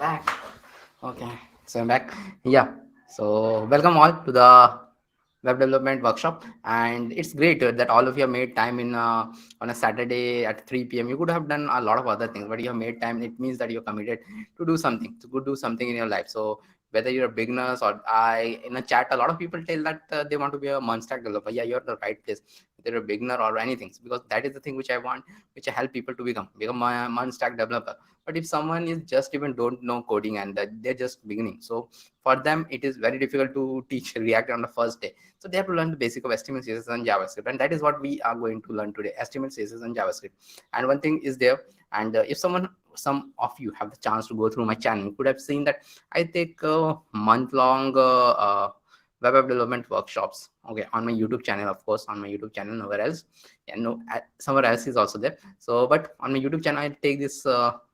back. Okay, so I'm back. Yeah. So welcome all to the web development workshop, and it's great that all of you have made time in on a Saturday at 3 p.m. You could have done a lot of other things, but you have made time. It means that you're committed to do something, to go do something in your life. So whether you're a beginners or I in a chat, a lot of people tell that they want to be a stack developer. Yeah, you're the right place. Whether you're a beginner or anything, because that is the thing which I want, which I help people to become a stack developer. But if someone is just even don't know coding and they're just beginning, so for them it is very difficult to teach React on the first day. So they have to learn the basic of HTML, CSS, and JavaScript, and that is what we are going to learn today: HTML, CSS, and JavaScript. And one thing is there, and if some of you have the chance to go through my channel, you could have seen that I take month-long web app development workshops. Okay, on my YouTube channel, of course, on my YouTube channel, nowhere else. Yeah, no, somewhere else is also there. So, but on my YouTube channel, I take this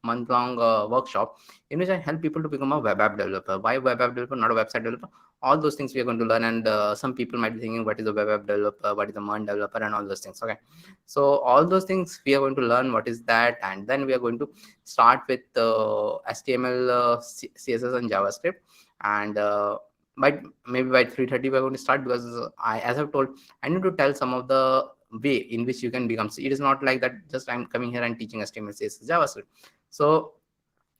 month-long workshop in which I help people to become a web app developer. Why web app developer, not a website developer? All those things we are going to learn, and some people might be thinking, what is a web app developer, what is a MERN developer, and all those things. Okay, so all those things we are going to learn what is that, and then we are going to start with HTML, CSS, and JavaScript, and by maybe by 3:30 we're going to start, because as I've told, I need to tell some of the way in which you can become. So it is not like that just I'm coming here and teaching HTML, CSS, JavaScript. So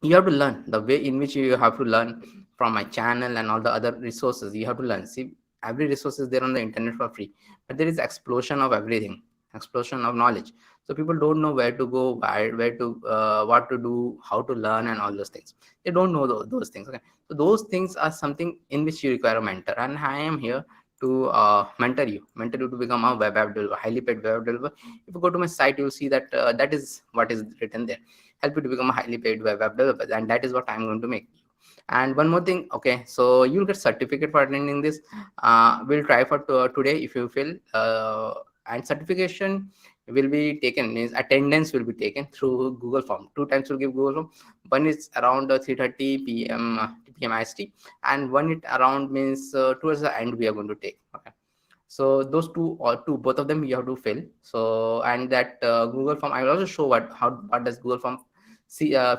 you have to learn the way in which you have to learn from my channel and all the other resources. You have to learn. See, every resource is there on the internet for free, but there is explosion of everything, explosion of knowledge. So people don't know where to go, where to what to do, how to learn, and all those things. They don't know those things. Okay, so those things are something in which you require a mentor, and I am here to mentor you to become a web app developer, highly paid web developer. If you go to my site, you'll see that that is what is written there: help you to become a highly paid web app developer, and that is what I'm going to make. And one more thing, okay, so you'll get certificate for attending this. We'll try for today if you feel, and certification will be taken, means attendance will be taken through Google Form. Two times we'll give Google Form. One is around 3:30 p.m. IST, and one it around means towards the end we are going to take. Okay, so those two, or two, both of them you have to fill. So, and that Google Form, I will also show what does Google Form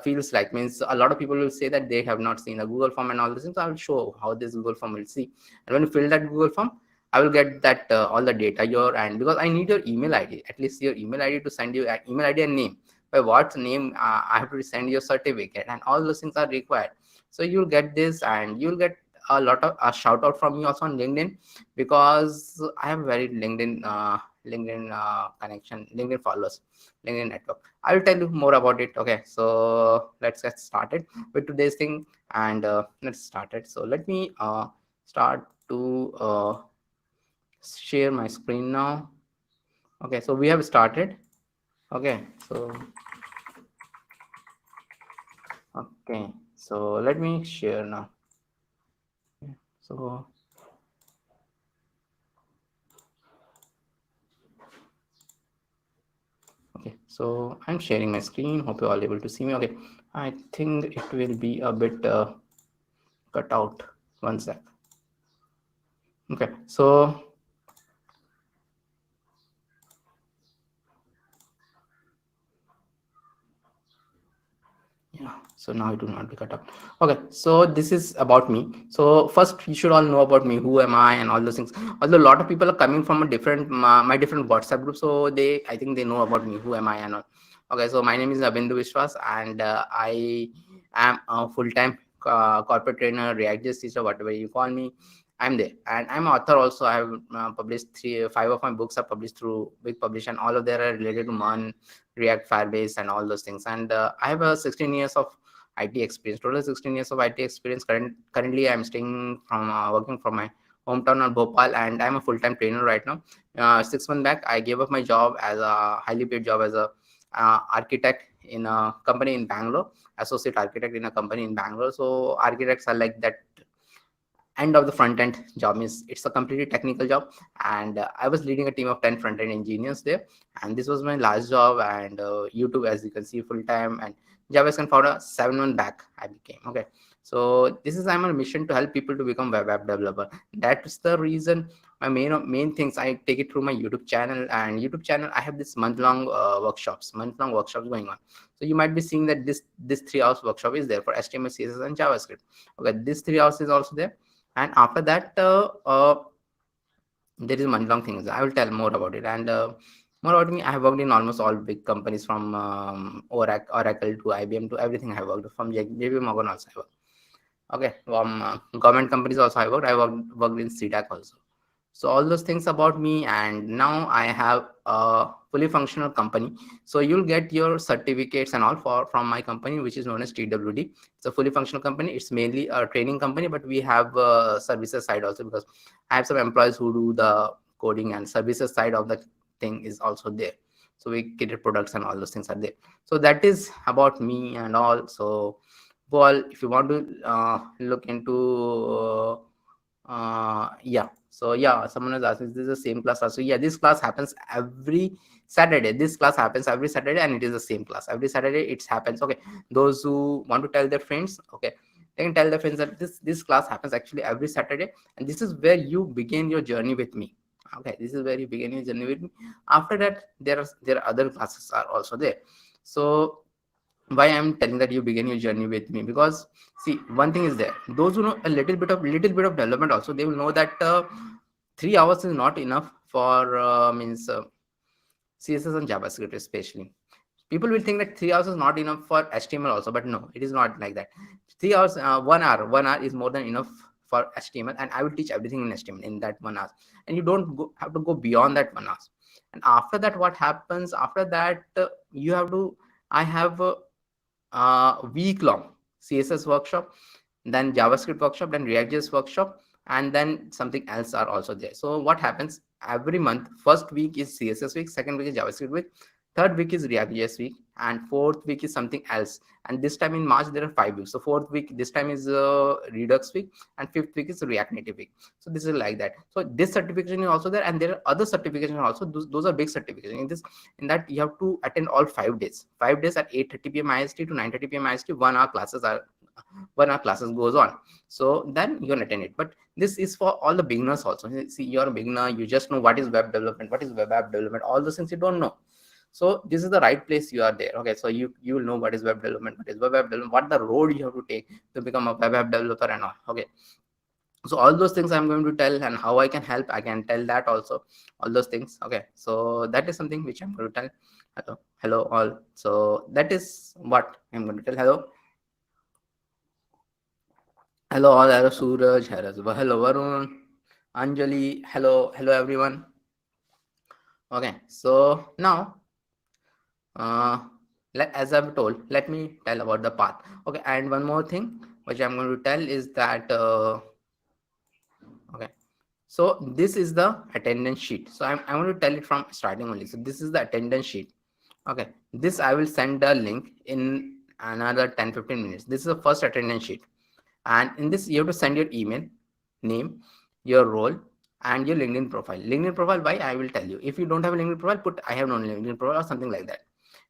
feels like. Means a lot of people will say that they have not seen a Google Form and all these things. So I will show how this Google Form will see. And when you fill that Google Form, I will get that all the data your, and because I need your email ID, at least your email ID, to send you an email ID and name. By what name I have to send your certificate, and all those things are required. So you'll get this, and you'll get a lot of a shout out from me also on LinkedIn, because I have very LinkedIn connection, LinkedIn followers, LinkedIn network. I will tell you more about it. Okay, so let's get started with today's thing, and let's start it. So let me start to share my screen now. Okay, so we have started. Okay, so let me share now. So okay, so I'm sharing my screen. Hope you're all able to see me. Okay, I think it will be a bit cut out. One sec. Okay, so yeah, so now it will not be cut out. Okay, so this is about me. So first you should all know about me, who am I, and all those things. Although a lot of people are coming from a different my different WhatsApp group, so I think they know about me, who am I, and all. Okay, so my name is Abindu Vishwas, and I am a full-time corporate trainer, React.js teacher, whatever you call me. I'm there, and I'm an author also. I have published 5 of my books are published through Big Publish, and all of them are related to MERN, React, Firebase, and all those things. And I have 16 years of IT experience, total 16 years of IT experience. Currently, I'm staying from working from my hometown of Bhopal, and I'm a full-time trainer right now. 6 months back, I gave up my job as a highly paid job as a architect in a company in Bangalore, associate architect in a company in Bangalore. So architects are like that end of the front end job, means it's a completely technical job, and I was leading a team of 10 front end engineers there, and this was my last job. And YouTube, as you can see, full time, and JavaScript for a 7 month back I became. Okay, so this is, I'm on a mission to help people to become web developer. That's the reason my main things I take it through my YouTube channel. And YouTube channel I have this month long workshops going on. So you might be seeing that this 3 hours workshop is there for HTML, CSS, and JavaScript. Okay, this 3 hours is also there. And after that, there is month long things. I will tell more about it. And more about me, I have worked in almost all big companies, from Oracle to IBM to everything. I have worked from JP Morgan also. I worked. Okay, government companies also I worked. I worked in CDAC also. So all those things about me. And now I have a fully functional company. So you'll get your certificates and all from my company, which is known as TWD. It's a fully functional company. It's mainly a training company, but we have a services side also, because I have some employees who do the coding, and services side of the thing is also there. So we create products and all those things are there. So that is about me and all. So well, if you want to look into yeah, so yeah, someone is asking, is this the same class also? Yeah, this class happens every Saturday. This class happens every Saturday, and it is the same class every Saturday. It happens. Okay, those who want to tell their friends, okay, they can tell their friends that this class happens actually every Saturday, and this is where you begin your journey with me. Okay, this is where you begin your journey with me. After that, there are other classes are also there. So why I'm telling that you begin your journey with me, because see, one thing is there, those who know a little bit of development also, they will know that 3 hours is not enough for means CSS and JavaScript especially. People will think that 3 hours is not enough for HTML also, but no, it is not like that. 3 hours, 1 hour is more than enough for HTML, and I will teach everything in HTML in that 1 hour, and you don't have to go beyond that 1 hour. And after that, what happens after that, you have to, I have week long CSS workshop, then JavaScript workshop, then React.js workshop, and then something else are also there. So what happens every month? First week is CSS week, second week is JavaScript week, third week is React.js week, and fourth week is something else. And this time in March there are 5 weeks. So fourth week this time is Redux week, and fifth week is React Native week. So this is like that. So this certification is also there, and there are other certifications also. Those are big certifications. In that you have to attend all 5 days. 5 days at 8:30 p.m. IST to 9:30 p.m. IST. 1 hour classes are 1 hour classes goes on. So then you can attend it. But this is for all the beginners also. See, you're a beginner, you just know what is web development, what is web app development, all those things you don't know. So this is the right place you are there. Okay, so you will know what is web development, what is web app development, what the road you have to take to become a web app developer and all. Okay, so all those things I'm going to tell, and how I can help, I can tell that also, all those things. Okay, so that is something which I'm going to tell. Hello all. So that is what I'm going to tell. Hello all. Hello Suraj, hello Varun, Anjali, hello everyone. Okay, so now as I've told, let me tell about the path. Okay, and one more thing which I'm going to tell is that okay, so this is the attendance sheet. So I'm going to tell it from starting only. So this is the attendance sheet. Okay, this I will send the link in another 10-15 minutes. This is the first attendance sheet, and in this you have to send your email, name, your role, and your LinkedIn profile. LinkedIn profile, why, I will tell you. If you don't have a LinkedIn profile, put I have no LinkedIn profile or something like that,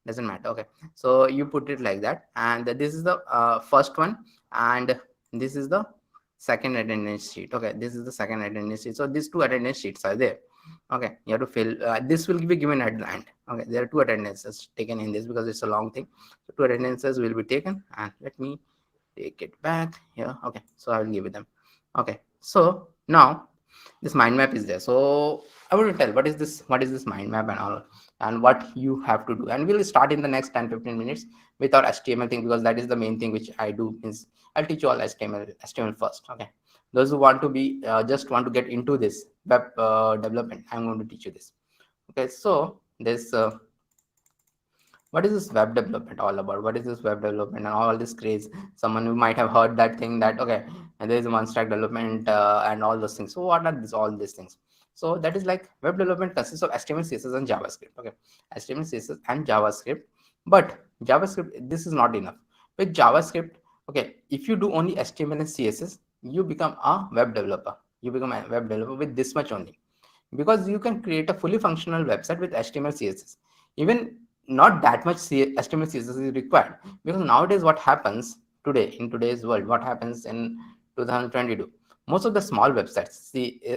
doesn't matter. Okay, so you put it like that, and this is the first one, and this is the second attendance sheet. Okay, this is the second attendance sheet. So these two attendance sheets are there. Okay, you have to fill this will be given at the end. Okay, there are two attendances taken in this because it's a long thing. So two attendances will be taken, and let me take it back here. Okay, so I will give it them. Okay, so now this mind map is there. So I will tell what is this mind map and all, and what you have to do. And we'll start in the next 10-15 minutes with our HTML thing, because that is the main thing which I do. Is I'll teach you all HTML first. Okay, those who want to be just want to get into this web development, I'm going to teach you this. Okay, so this what is this web development all about? What is this web development and all this craze? Someone who might have heard that thing that okay, and there is one stack development and all those things. So what are all these things? So that is like web development consists of HTML, CSS, and JavaScript. Okay, HTML, CSS, and JavaScript. But JavaScript, this is not enough. With JavaScript, okay, if you do only HTML and CSS, you become a web developer. You become a web developer with this much only, because you can create a fully functional website with HTML, CSS. Even not that much HTML CSS is required, because nowadays what happens today in today's world, what happens in 2022, most of the small websites,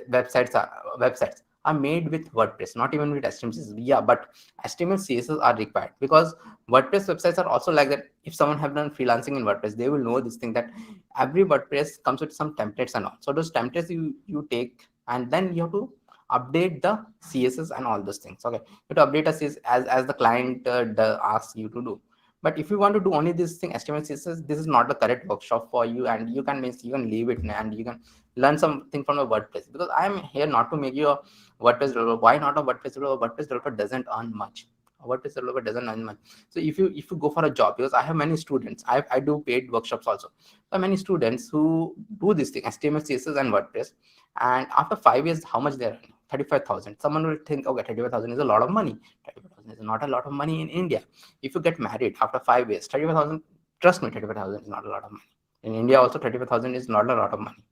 websites are made with WordPress, not even with HTML CSS. Yeah, but HTML CSS are required, because WordPress websites are also like that. If someone have done freelancing in WordPress, they will know this thing, that every WordPress comes with some templates and all. So those templates you take, and then you have to update the CSS and all those things. Okay, you have to update a CSS as the client asks you to do. But if you want to do only this thing, HTML CSS, this is not the correct workshop for you, and you can leave it and you can learn something from a WordPress, because I am here not to make you a WordPress developer. Why not a WordPress developer? WordPress developer doesn't earn much. A WordPress developer doesn't earn much. So if you go for a job, because I have many students, I do paid workshops also. So many students who do this thing, HTML CSS and WordPress, and after 5 years, how much they're earning? 35,000. Someone will think, okay, 35,000 is a lot of money. 35,000 is not a lot of money in India. If you get married after 5 years, 35,000, trust me, 35,000 is not a lot of money. In India also, 35,000 is not a lot of money.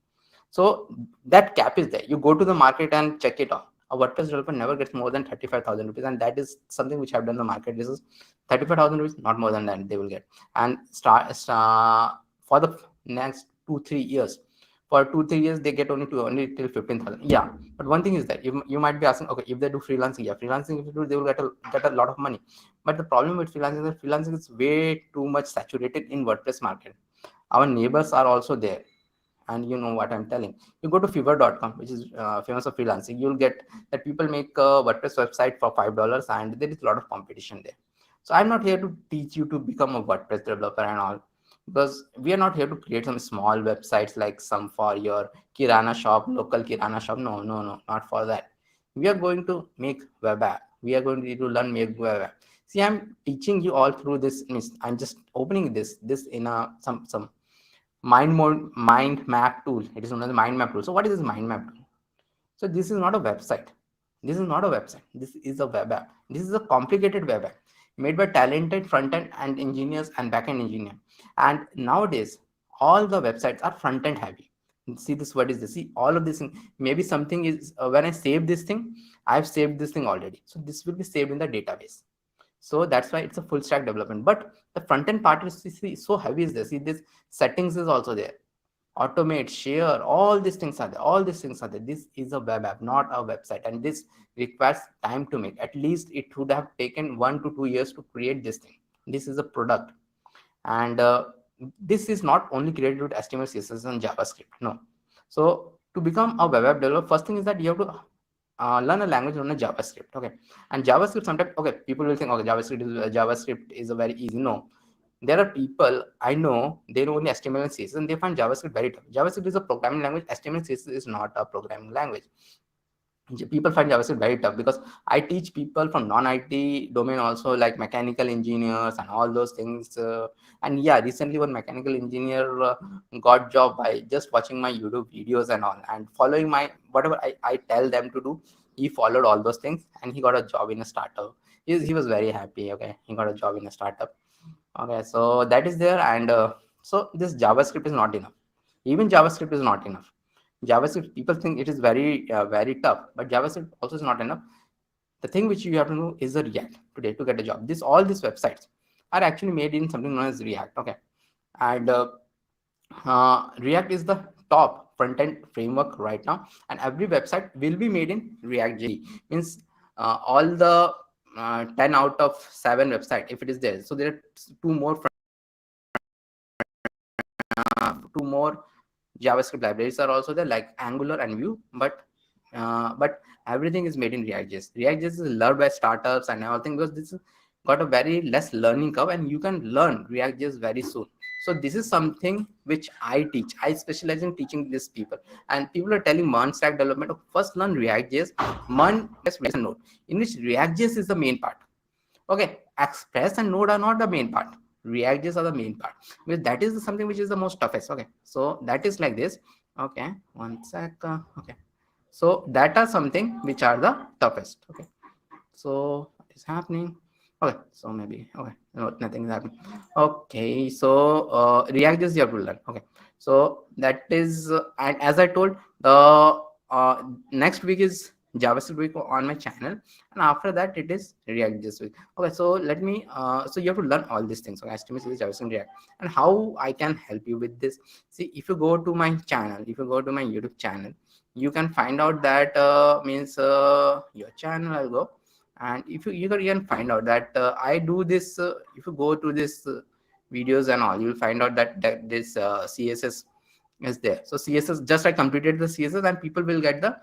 So that cap is there. You go to the market and check it out. A WordPress developer never gets more than 35,000 rupees, and that is something which I've done in the market. This is 35,000 rupees, not more than that they will get. And start for the next 2-3 years. For 2-3 years, they get only till 15,000. Yeah, but one thing is that you might be asking, okay, if they do freelancing, yeah, freelancing if you do, they will get a lot of money. But the problem with freelancing is that freelancing is way too much saturated in WordPress market. Our neighbors are also there, and you know what I'm telling. You go to fiverr.com, which is famous for freelancing. You'll get that people make a WordPress website for $5, and there is a lot of competition there. So I'm not here to teach you to become a WordPress developer and all, because we are not here to create some small websites like some for your kirana shop, local kirana shop. No, no, no, not for that. We are going to make web app. We are going to learn make web app. See, I'm teaching you all through this. I'm just opening this in a some mind map tool. It is known as the mind map tool. So what is this mind map tool? So this is not a website. This is not a website. This is a web app. This is a complicated web app made by talented front-end and engineers and back-end engineer. And nowadays, all the websites are front-end heavy. See this, what is this? See all of this thing. Maybe something is when I save this thing, I've saved this thing already. So this will be saved in the database. So that's why it's a full stack development. But the front-end part is so heavy is there. See, this settings is also there. Automate, share, all these things are there. All these things are there. This is a web app, not a website, and this requires time to make. At least it would have taken 1 to 2 years to create this thing. This is a product, and this is not only created with HTML, CSS, and JavaScript. No. So to become a web app developer, first thing is that you have to learn a language known as JavaScript. Okay, and JavaScript sometimes, okay, people will think, okay, JavaScript is a very easy. No, there are people I know, they know only HTML and CSS, and they find JavaScript very tough. JavaScript is a programming language. HTML and CSS is not a programming language. People find JavaScript very tough, because I teach people from non-IT domain also, like mechanical engineers and all those things. And yeah, recently one mechanical engineer got job by just watching my YouTube videos and all, and following my whatever I tell them to do. He followed all those things, and he got a job in a startup. He was very happy. Okay, he got a job in a startup. Okay, so that is there. And so this JavaScript is not enough. Even JavaScript is not enough. JavaScript, people think it is very tough, but JavaScript also is not enough. The thing which you have to know is the React today to get a job. All these websites are actually made in something known as React. Okay, and React is the top front-end framework right now, and every website will be made in React JS. Means all the 10 out of 7 website, if it is there, so there are two more JavaScript libraries are also there, like Angular and Vue, but everything is made in React.js. React.js is loved by startups and everything, because this got a very less learning curve, and you can learn React.js very soon. So this is something which I teach. I specialize in teaching these people, and people are telling MERN stack development, first learn React.js, MERN Express and Node, in which React.js is the main part. Okay, Express and Node are not the main part. React.js are the main part, because that is something which is the most toughest. Okay, so that is like this. Okay, one sec. Okay, so that are something which are the toughest. Okay, so what is happening? Okay, so maybe, okay, no, nothing is happening. Okay, so React.js you have to learn. Okay, so that is and as I told, the next week is JavaScript week on my channel, and after that it is React this week. Okay, so let me so you have to learn all these things. Okay, HTML, CSS, JavaScript, React, and how I can help you with this. See, if you go to my channel, if you go to my YouTube channel, you can find out that means your channel. I'll go, and if you can find out that I do this. If you go to this videos and all, you'll find out that this CSS is there. So CSS, just I completed the CSS, and people will get the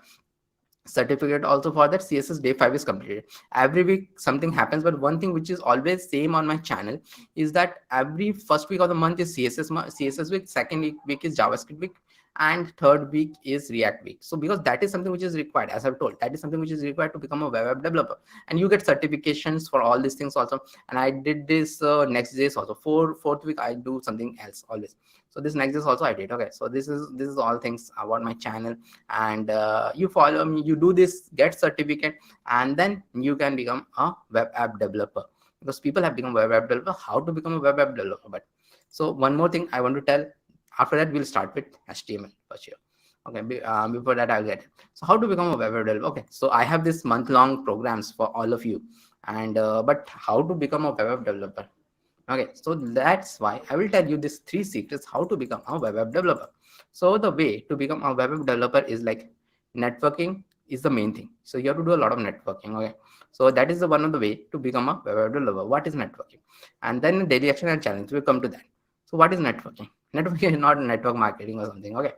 certificate also for that. CSS day 5 is completed. Every week something happens, but one thing which is always same on my channel is that every first week of the month is CSS week, second week is JavaScript week, and third week is React week. So because that is something which is required, as I've told, that is something which is required to become a web app developer, and you get certifications for all these things also. And I did this next days also. Fourth week I do something else always. So this next days also I did. Okay, so this is all things about my channel, and you follow me, you do this, get certificate, and then you can become a web app developer, because people have become web app developer. How to become a web app developer? But so one more thing I want to tell. After that we'll start with HTML for sure. Okay, before that I'll get it. So how to become a web app developer? Okay, so I have this month-long programs for all of you, and but how to become a web app developer? Okay, so that's why I will tell you these 3 secrets how to become a web app developer. So the way to become a web app developer is like networking is the main thing. So you have to do a lot of networking. Okay, so that is the one of the way to become a web app developer. What is networking? And then daily action and challenge. We'll come to that. So what is networking? Networking is not network marketing or something. Okay,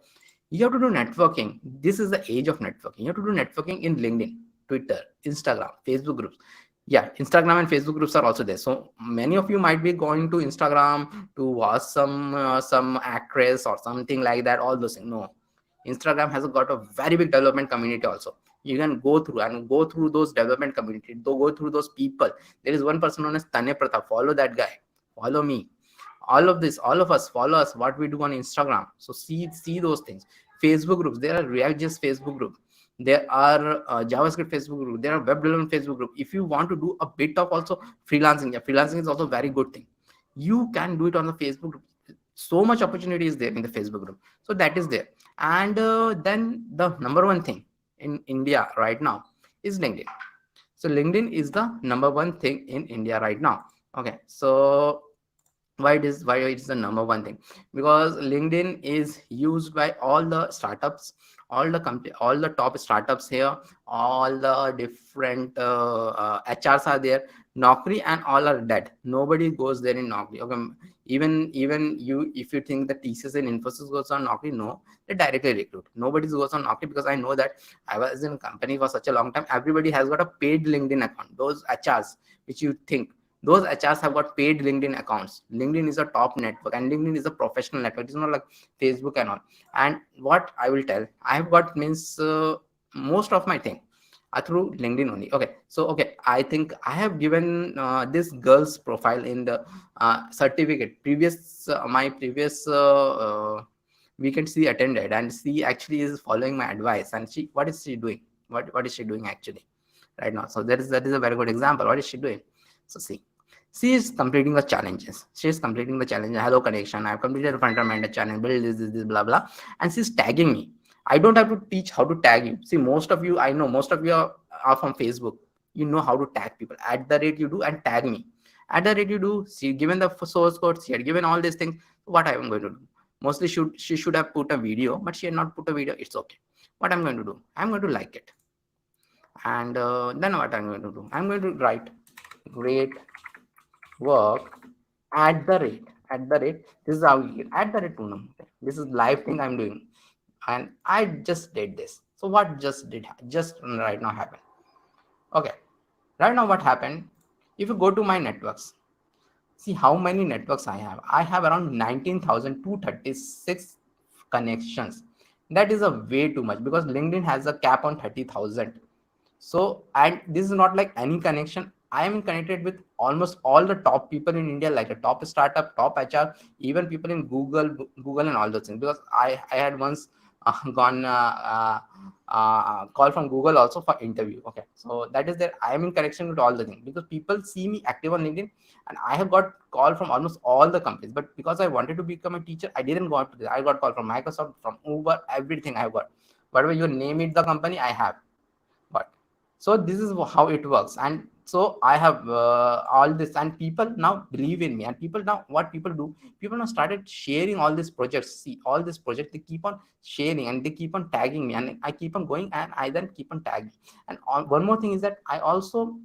you have to do networking. This is the age of networking. You have to do networking in LinkedIn, Twitter, Instagram, Facebook groups. Yeah, Instagram and Facebook groups are also there. So many of you might be going to Instagram to watch some actress or something like that, all those things. No, Instagram has got a very big development community also. You can go through those development community, go through those people. There is one person known as Tane Pratap. Follow that guy, follow me. All of this, all of us, follow us, what we do on Instagram. So see those things. Facebook groups, there are React.js Facebook group, there are JavaScript Facebook group, there are web development Facebook group. If you want to do a bit of also freelancing, yeah, freelancing is also a very good thing. You can do it on the Facebook group. So much opportunity is there in the Facebook group. So that is there. And then the number one thing in India right now is LinkedIn. So LinkedIn is the number one thing in India right now. Okay, so why it is the number one thing? Because LinkedIn is used by all the startups, all the company, all the top startups here, all the different HRs are there. Naukri and all are dead. Nobody goes there in Naukri. Okay, even you, if you think that TCS and Infosys goes on Naukri, no, they directly recruit. Nobody goes on Naukri, because I know that I was in a company for such a long time. Everybody has got a paid LinkedIn account. Those HRs which you think, those HRs have got paid LinkedIn accounts. LinkedIn is a top network, and LinkedIn is a professional network. It's not like Facebook and all. And what I will tell, I have got means most of my thing are through LinkedIn only. Okay, so okay, I think I have given this girl's profile in the certificate. My previous weekend she attended, and she actually is following my advice. And what is she doing? What is she doing actually right now? So that is a very good example. What is she doing? So see. She is completing the challenges. She is completing the challenge. Hello connection. I've completed a front-end challenge. Build this, blah, blah. And she's tagging me. I don't have to teach how to tag you. See, most of you, I know, most of you are from Facebook. You know how to tag people. At the rate you do, and tag me. At the rate you do, she given the source code, she had given all these things. What I am going to do? Mostly she should have put a video, but she had not put a video. It's okay. What I'm going to do? I'm going to like it. And then what I'm going to do? I'm going to write great work at the rate this is how you get at the rate Poonam. This is live thing I'm doing, and I just did this. So what just right now happened? Okay, right now what happened? If you go to my networks, see how many networks I have. I have around 19,236 connections. That is a way too much, because LinkedIn has a cap on 30,000. So, and this is not like any connection. I am connected with almost all the top people in India, like a top startup, top HR, even people in Google and all those things. Because I had once gone call from Google also for interview. Okay, so that is that I am in connection with all the things, because people see me active on LinkedIn, and I have got call from almost all the companies. But because I wanted to become a teacher, I didn't go out to this. I got call from Microsoft, from Uber, everything I have got. Whatever you name it, the company I have. But So this is how it works. And so I have all this, and people now believe in me, and people now, what people do, people now started sharing all these projects. See, all this project, they keep on sharing and they keep on tagging me, and I keep on going, and I then keep on tagging. And one more thing is that I also,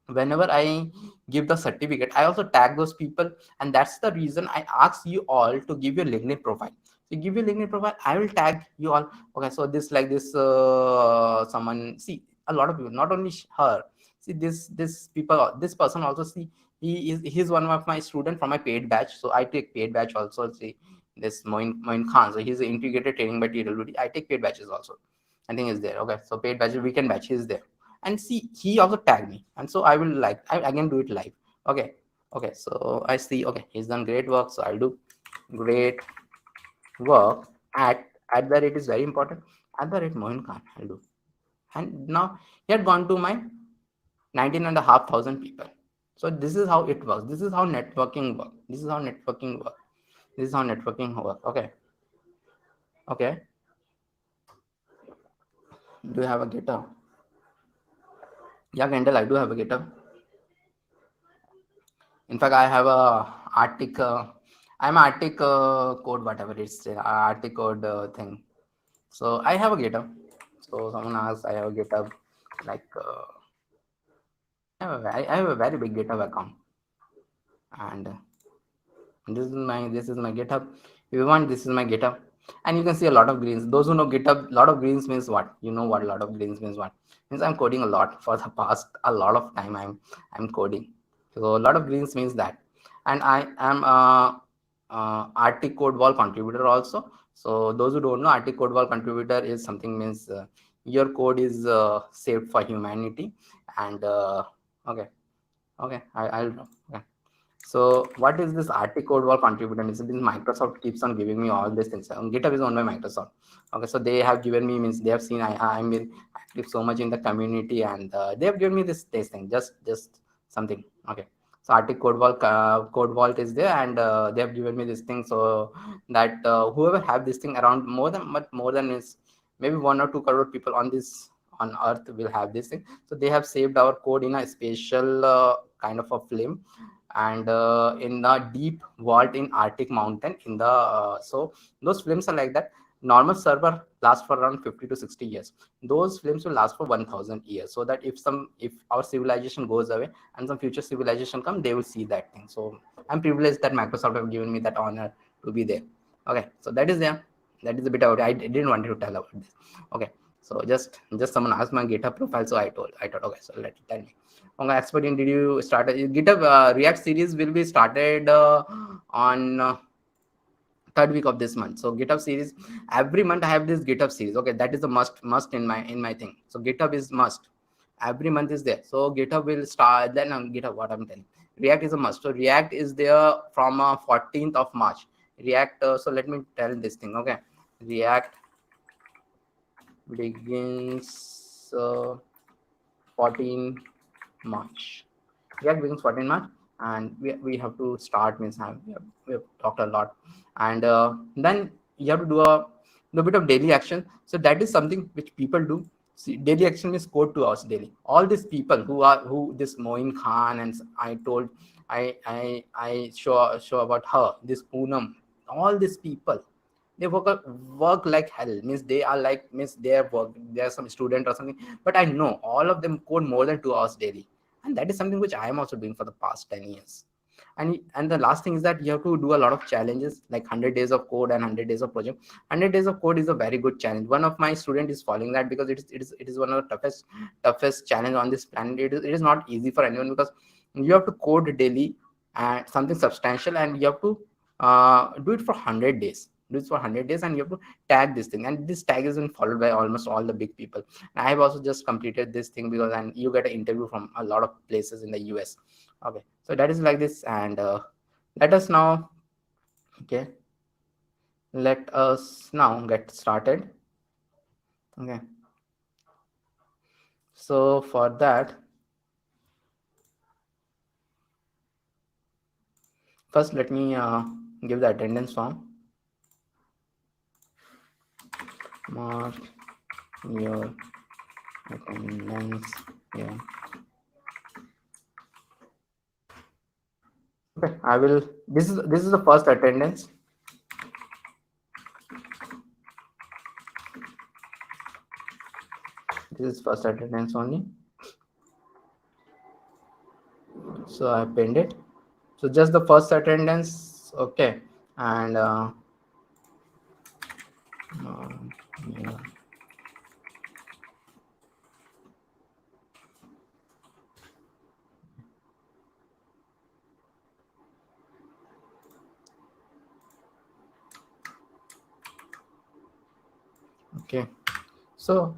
whenever I give the certificate, I also tag those people. And that's the reason I ask you all to give your LinkedIn profile. So give your LinkedIn profile, I will tag you all. Okay, so this, like this, someone, see, a lot of people, not only her, see, this people, this person also, see, he's one of my student from my paid batch. So I take paid batch also. See, this Moin Khan, so he's an integrated training by TWD. I take paid batches also. I think is there. Okay, so paid batch, weekend batch, is there. And see, he also tagged me, and so I will, like, I can do it live. Okay, okay, so I see, okay, he's done great work, so I'll do great work at the rate, is very important, at the rate Mohin Khan, I'll do. And now he had gone to my 19,500 people. So this is how it works. This is how networking works. This is how networking works. This is how networking works. Okay, okay, do you have a GitHub? Yeah, Kendall, I do have a GitHub. In fact, I have a Arctic. I'm Arctic code, whatever it's Arctic code thing. So I have a GitHub. So someone asked, I have a GitHub. Like I have a very big GitHub account, and this is my GitHub. If you want, this is my GitHub, and you can see a lot of greens. Those who know GitHub, lot of greens means what? You know what a lot of greens means what? Means I'm coding a lot for the past a lot of time. I'm coding. So a lot of greens means that, and I am a, Arctic Code Wall contributor also. So those who don't know, Arctic Code Wall contributor is something, means your code is saved for humanity. And okay, okay, I'll okay. So what is this Arctic Code Wall contributor? Means Microsoft keeps on giving me all these things. GitHub is owned by Microsoft. Okay, so they have given me, means they have seen I'm been active so much in the community, and they have given me this thing, just something. Okay, so Arctic Code Vault is there, and they have given me this thing, so that whoever have this thing around, more than is maybe 1 or 2 crore people on this, on Earth, will have this thing. So they have saved our code in a special kind of a film, and in the deep vault in Arctic mountain, in the so those films are like that. Normal server lasts for around 50 to 60 years. Those films will last for 1,000 years, so that if our civilization goes away and some future civilization come, they will see that thing. So I'm privileged that Microsoft have given me that honor to be there. Okay, so that is there. That is a bit about it. I didn't want to tell about this. Okay, so just someone asked my GitHub profile, so I thought, okay, so let tell me. Okay, expert in, did you start GitHub React series will be started on third week of this month. So GitHub series, every month I have this GitHub series. Okay, that is a must in my thing. So GitHub is must. Every month is there. So GitHub will start. Then GitHub, what I'm telling. React is a must. So React is there from 14th of March. React. So let me tell this thing. Okay, React begins 14 March. React begins 14 March, and we have to start, means we have talked a lot, and then you have to do a bit of daily action. So that is something which people do. See, daily action means code to us daily. All these people who this Moin Khan, and I told, I show about her, this Poonam, all these people, they work like hell. Means they are like, means they are work, they are some student or something, but I know all of them code more than 2 hours daily. And that is something which I am also doing for the past 10 years. And the last thing is that you have to do a lot of challenges, like 100 days of code and 100 days of project. 100 days of code is a very good challenge. One of my student is following that, because it is one of the toughest challenge on this planet. It is not easy for anyone, because you have to code daily and something substantial, and you have to do it for 100 days. Do it for 100 days, and you have to tag this thing, and this tag is been followed by almost all the big people. And I have also just completed this thing, because and you get an interview from a lot of places in the US. Okay, so that is like this. And let us now, okay, let us now get started. Okay, so for that, first let me give the attendance form. Mark your attendance Yeah. Okay, I will. This is the first attendance. This is first attendance only. So I pinned it. So just the first attendance. Okay, and yeah. Okay, so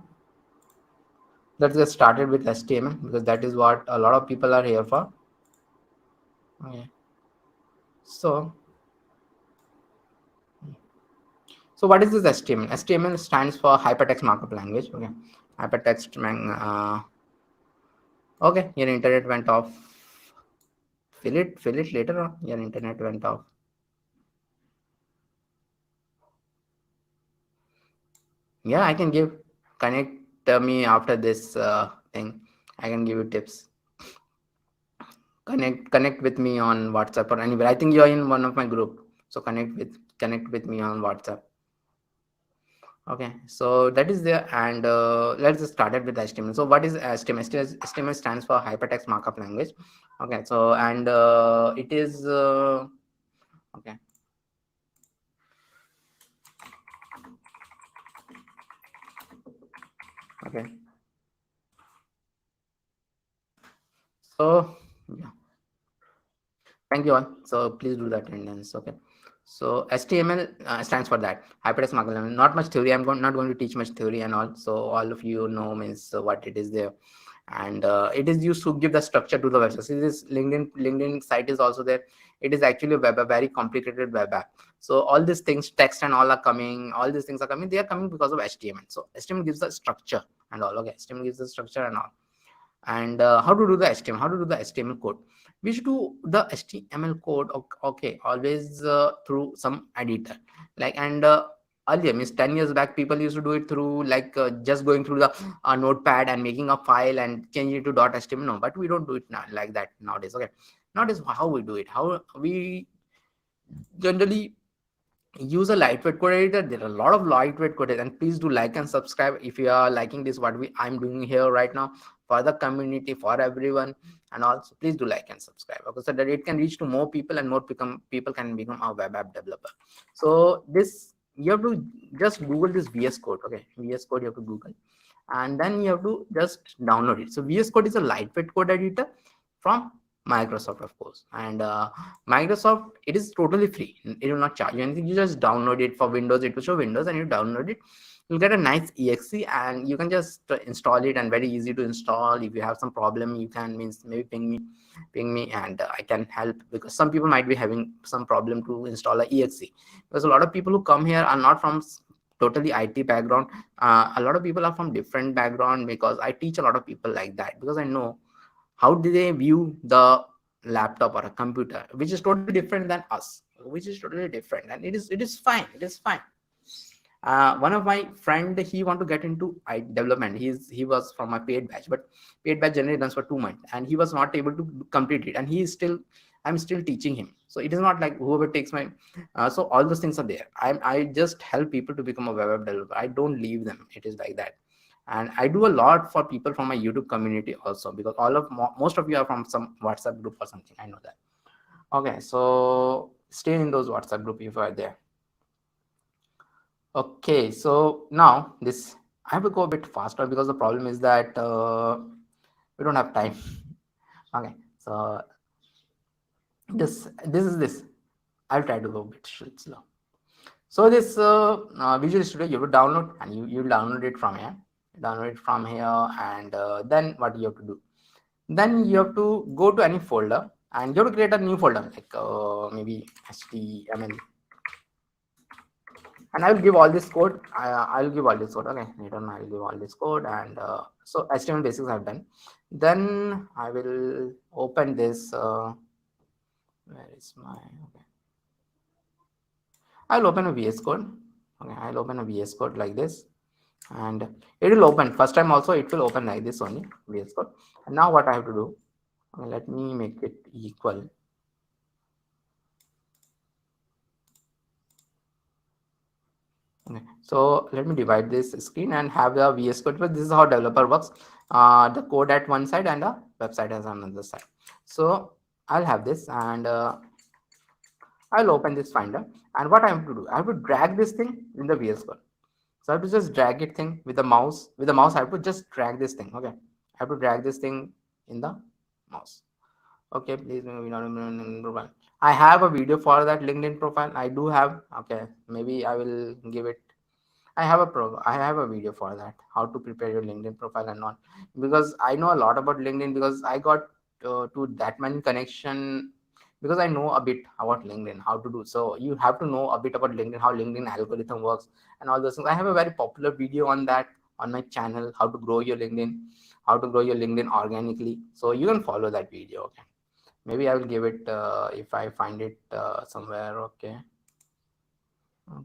let's get started with HTML because that is what a lot of people are here for. Okay, so what is this HTML? HTML stands for hypertext markup language. Okay, hypertext okay, your internet went off. Fill it later on. Your internet went off. Yeah, I can give connect me after this thing. I can give you tips. Connect with me on WhatsApp or anywhere. I think you're in one of my group, so connect with me on WhatsApp. Okay, so that is there, and let's just start it with HTML. So what is HTML? HTML stands for hypertext markup language. Okay, so and it is okay. Okay, so yeah. Thank you all. So please do the attendance. Okay. So HTML stands for that hypertext markup language. Not much theory. Not going to teach much theory and all. So all of you know means what it is there, and it is used to give the structure to the website. See, this LinkedIn site is also there. It is actually a very complicated web app. So all these things, text and all are coming. All these things are coming. They are coming because of HTML. So HTML gives the structure and all. Okay, HTML gives the structure and all. And how to do the HTML? How to do the HTML code? We should do the HTML code. Okay, always through some editor. Like and earlier, means 10 years back, people used to do it through like just going through the notepad and making a file and changing it to .html. No, but we don't do it now like that nowadays. Okay, nowadays how we do it? How we generally use a lightweight code editor. There are a lot of lightweight code, and please do like and subscribe if you are liking this what I'm doing here right now for the community, for everyone. And also please do like and subscribe, okay, so that it can reach to more people and more people can become a web app developer. So this you have to just google this VS code. Okay, VS code you have to google, and then you have to just download it. So VS code is a lightweight code editor from Microsoft, of course. And Microsoft, it is totally free. It will not charge you anything. You just download it for Windows. It will show Windows, and you download it. You'll get a nice exe, and you can just install it, and very easy to install. If you have some problem, you can means maybe ping me, and I can help, because some people might be having some problem to install a exe. Because a lot of people who come here are not from totally IT background. A lot of people are from different background, because I teach a lot of people like that, because I know how do they view the laptop or a computer, which is totally different than us, which is totally different, and it is fine. It is fine. One of my friend, he want to get into development. He was from my paid batch, but paid batch generally runs for 2 months, and he was not able to complete it, and I'm still teaching him. So it is not like whoever takes my so all those things are there. I just help people to become a web app developer. I don't leave them. It is like that. And I do a lot for people from my YouTube community also, because most of you are from some WhatsApp group or something. I know that. Okay, so stay in those WhatsApp group if you are there. Okay, so now this I have to go a bit faster, because the problem is that we don't have time. Okay, so this I'll try to go a bit slow. So this Visual Studio you will download, and you download it from here. Download it from here, and then what you have to do? Then you have to go to any folder, and you have to create a new folder, like maybe HTML. And I will give all this code. I'll give all this code. Okay, later on I'll give all this code, and so HTML basics I've done. Then I will open this. Where is my? Okay, I'll open a VS code. Okay, I'll open a VS code like this. and it will open. First time also it will open like this only, VS Code. And now what I have to do, let me make it equal. Okay, so let me divide this screen and have the VS Code. But this is how developer works. The code at one side and the website has on another side. So I'll have this, and I'll open this Finder. And what I have to do, I have to drag this thing in the VS Code. So I have to just drag it thing with the mouse. With the mouse, I have to just drag this thing. Okay, I have to drag this thing in the mouse. Okay, please. I have a video for that LinkedIn profile. I do have. Okay, maybe I will give it. I have a video for that, how to prepare your LinkedIn profile and not, because I know a lot about LinkedIn, because I got to that many connection, because I know a bit about LinkedIn, how to do. So you have to know a bit about LinkedIn, how LinkedIn algorithm works and all those things. I have a very popular video on that on my channel, how to grow your LinkedIn, how to grow your LinkedIn organically. So you can follow that video. Okay, maybe I will give it if I find it somewhere. Okay,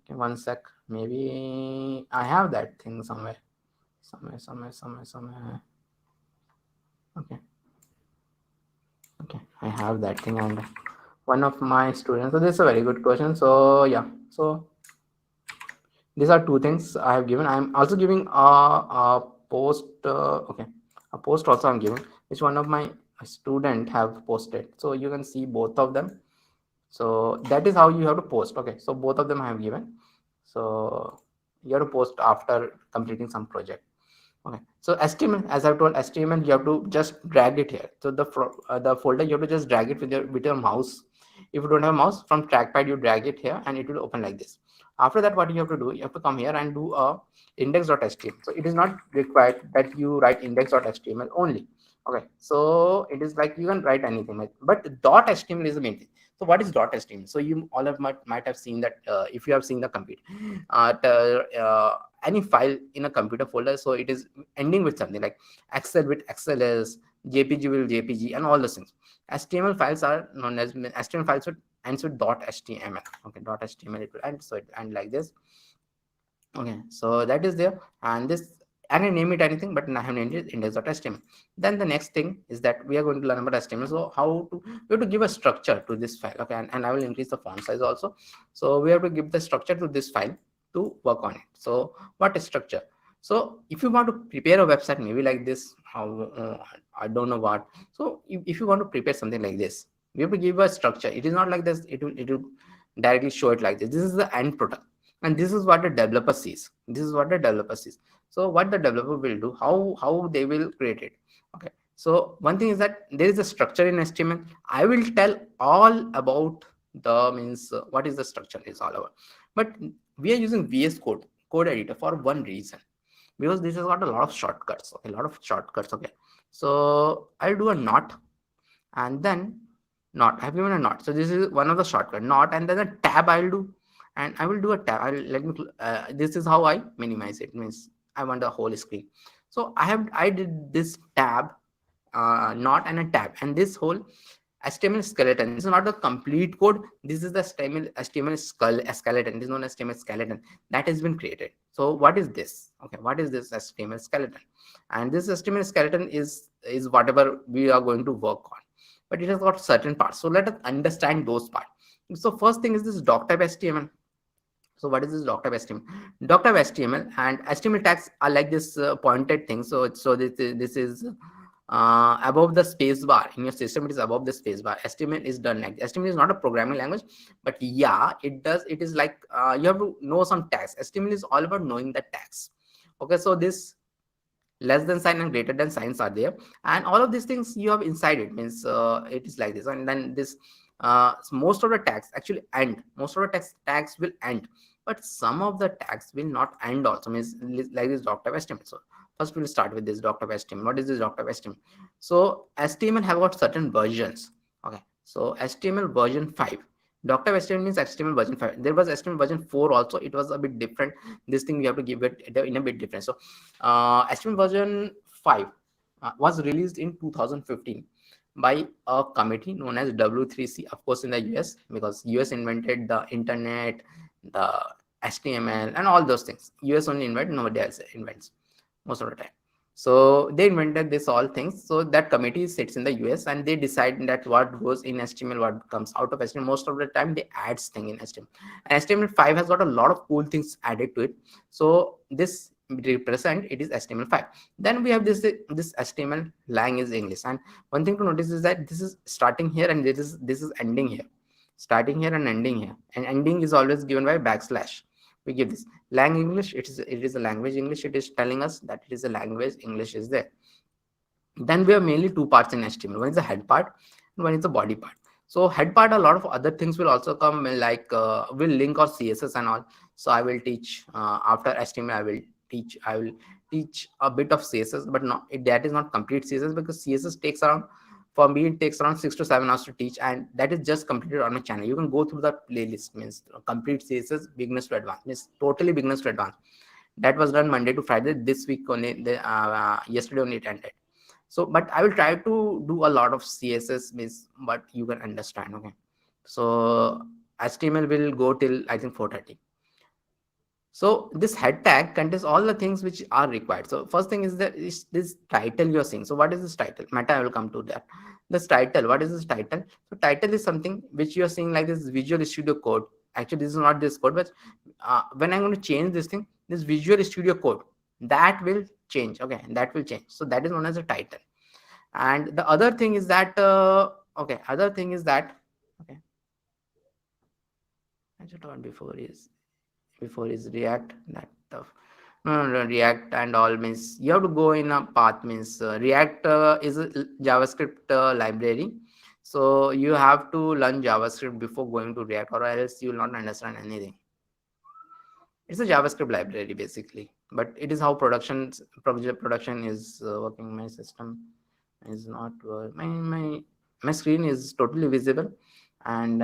one sec. Maybe I have that thing somewhere. Okay, I have that thing. And one of my students, so this is a very good question. So yeah, so these are two things I have given. I'm also giving a post. Okay, a post also I'm giving, which one of my student have posted. So you can see both of them. So that is how you have to post. Okay, so both of them I have given. So you have to post after completing some project. Okay, so HTML, as I've told, HTML you have to just drag it here. So the folder you have to just drag it with your mouse. If you don't have a mouse, from trackpad you drag it here and it will open like this. After that, what you have to do, you have to come here and do a index.html. So it is not required that you write index.html only. Okay, so it is like you can write anything, but .html is the main thing. So what is .html? So you all of might have seen that if you have seen the computer, any file in a computer folder, so it is ending with something like Excel with XLS, JPG will JPG, and all those things. HTML files are known as HTML files would ends with .html. Okay, .html it will end, so it end like this. Okay, so that is there, and this I can name it anything, but I have named it index.html. Then the next thing is that we are going to learn about HTML. So how to, we have to give a structure to this file. Okay, and I will increase the font size also. So we have to give the structure to this file to work on it. So what is structure? So if you want to prepare a website maybe like this, I don't know what. So if you want to prepare something like this, we have to give a structure. It is not like this. It will directly show it like this. This is the end product, and this is what the developer sees. This is what the developer sees. So what the developer will do, how they will create it. Okay, so one thing is that there is a structure in HTML. I will tell all about the means what is the structure is all about. But we are using VS Code editor for one reason, because this has got a lot of shortcuts. Okay, a lot of shortcuts. Okay, so I'll do a not, and then not. I have given a not. So this is one of the shortcut not, and then a tab I'll do, and I will do a tab. Let me. This is how I minimize it. Means I want the whole screen. So I did this tab, not and a tab, and this whole HTML skeleton. This is not the complete code. This is the HTML skeleton. This is known as HTML skeleton that has been created. So what is this? Okay, what is this HTML skeleton? And this HTML skeleton is whatever we are going to work on, but it has got certain parts. So let us understand those parts. So first thing is this doc type HTML. So what is this doc type HTML? Doc type HTML and HTML tags are like this pointed thing. So this is above the space bar in your system. It is above the space bar. HTML is done like HTML is not a programming language, but yeah, it is like you have to know some tags. HTML is all about knowing the tags. Okay, so this less than sign and greater than signs are there, and all of these things you have inside it. Means it is like this, and then this most of the tags actually end. Most of the tags will end, but some of the tags will not end also. Means like this doc type HTML. So first we'll start with this doc type HTML. What is this doc type HTML? So HTML have got certain versions. Okay, so HTML version 5. Doc type HTML means HTML version 5. There was HTML version 4 also. It was a bit different. This thing we have to give it in a bit different. So HTML version 5 was released in 2015 by a committee known as W3C, of course in the US, because US invented the internet, the HTML and all those things. US only invent, nobody else invents most of the time. So they invented this all things. So that committee sits in the US and they decide that what goes in HTML, what comes out of HTML. Most of the time they add thing in HTML. And HTML5 has got a lot of cool things added to it. So this represent it is HTML5. Then we have this HTML language English. And one thing to notice is that this is starting here and this is ending here. Starting here and ending here. And ending is always given by backslash. We give this lang English, it is a language English, it is telling us that it is a language English is there. Then we have mainly two parts in HTML. One is the head part and one is the body part. So head part, a lot of other things will also come, like will link or CSS and all. So I will teach after HTML, I will teach a bit of CSS, but that is not complete CSS, because CSS takes around, for me it takes around 6 to 7 hours to teach, and that is just completed on my channel. You can go through the playlist, means complete CSS beginners to advanced, means totally beginners to advanced. That was done Monday to Friday. This week only, yesterday only it ended. So but I will try to do a lot of CSS, means but you can understand. Okay, so HTML will go till I think 4:30. So this head tag contains all the things which are required. So first thing is that is this title you're seeing. So what is this title? Meta, I will come to that. This title, what is this title? So title is something which you're seeing like this Visual Studio Code. Actually, this is not this code, but when I'm going to change this thing, this Visual Studio Code, that will change. Okay, that will change. So that is known as a title. And the other thing is that, okay, I just thought before is React, that stuff. No, React and all means you have to go in a path, means React is a JavaScript library. So you have to learn JavaScript before going to React, or else you will not understand anything. It's a JavaScript library basically, but it is how production is working. My system is not my screen is totally visible, and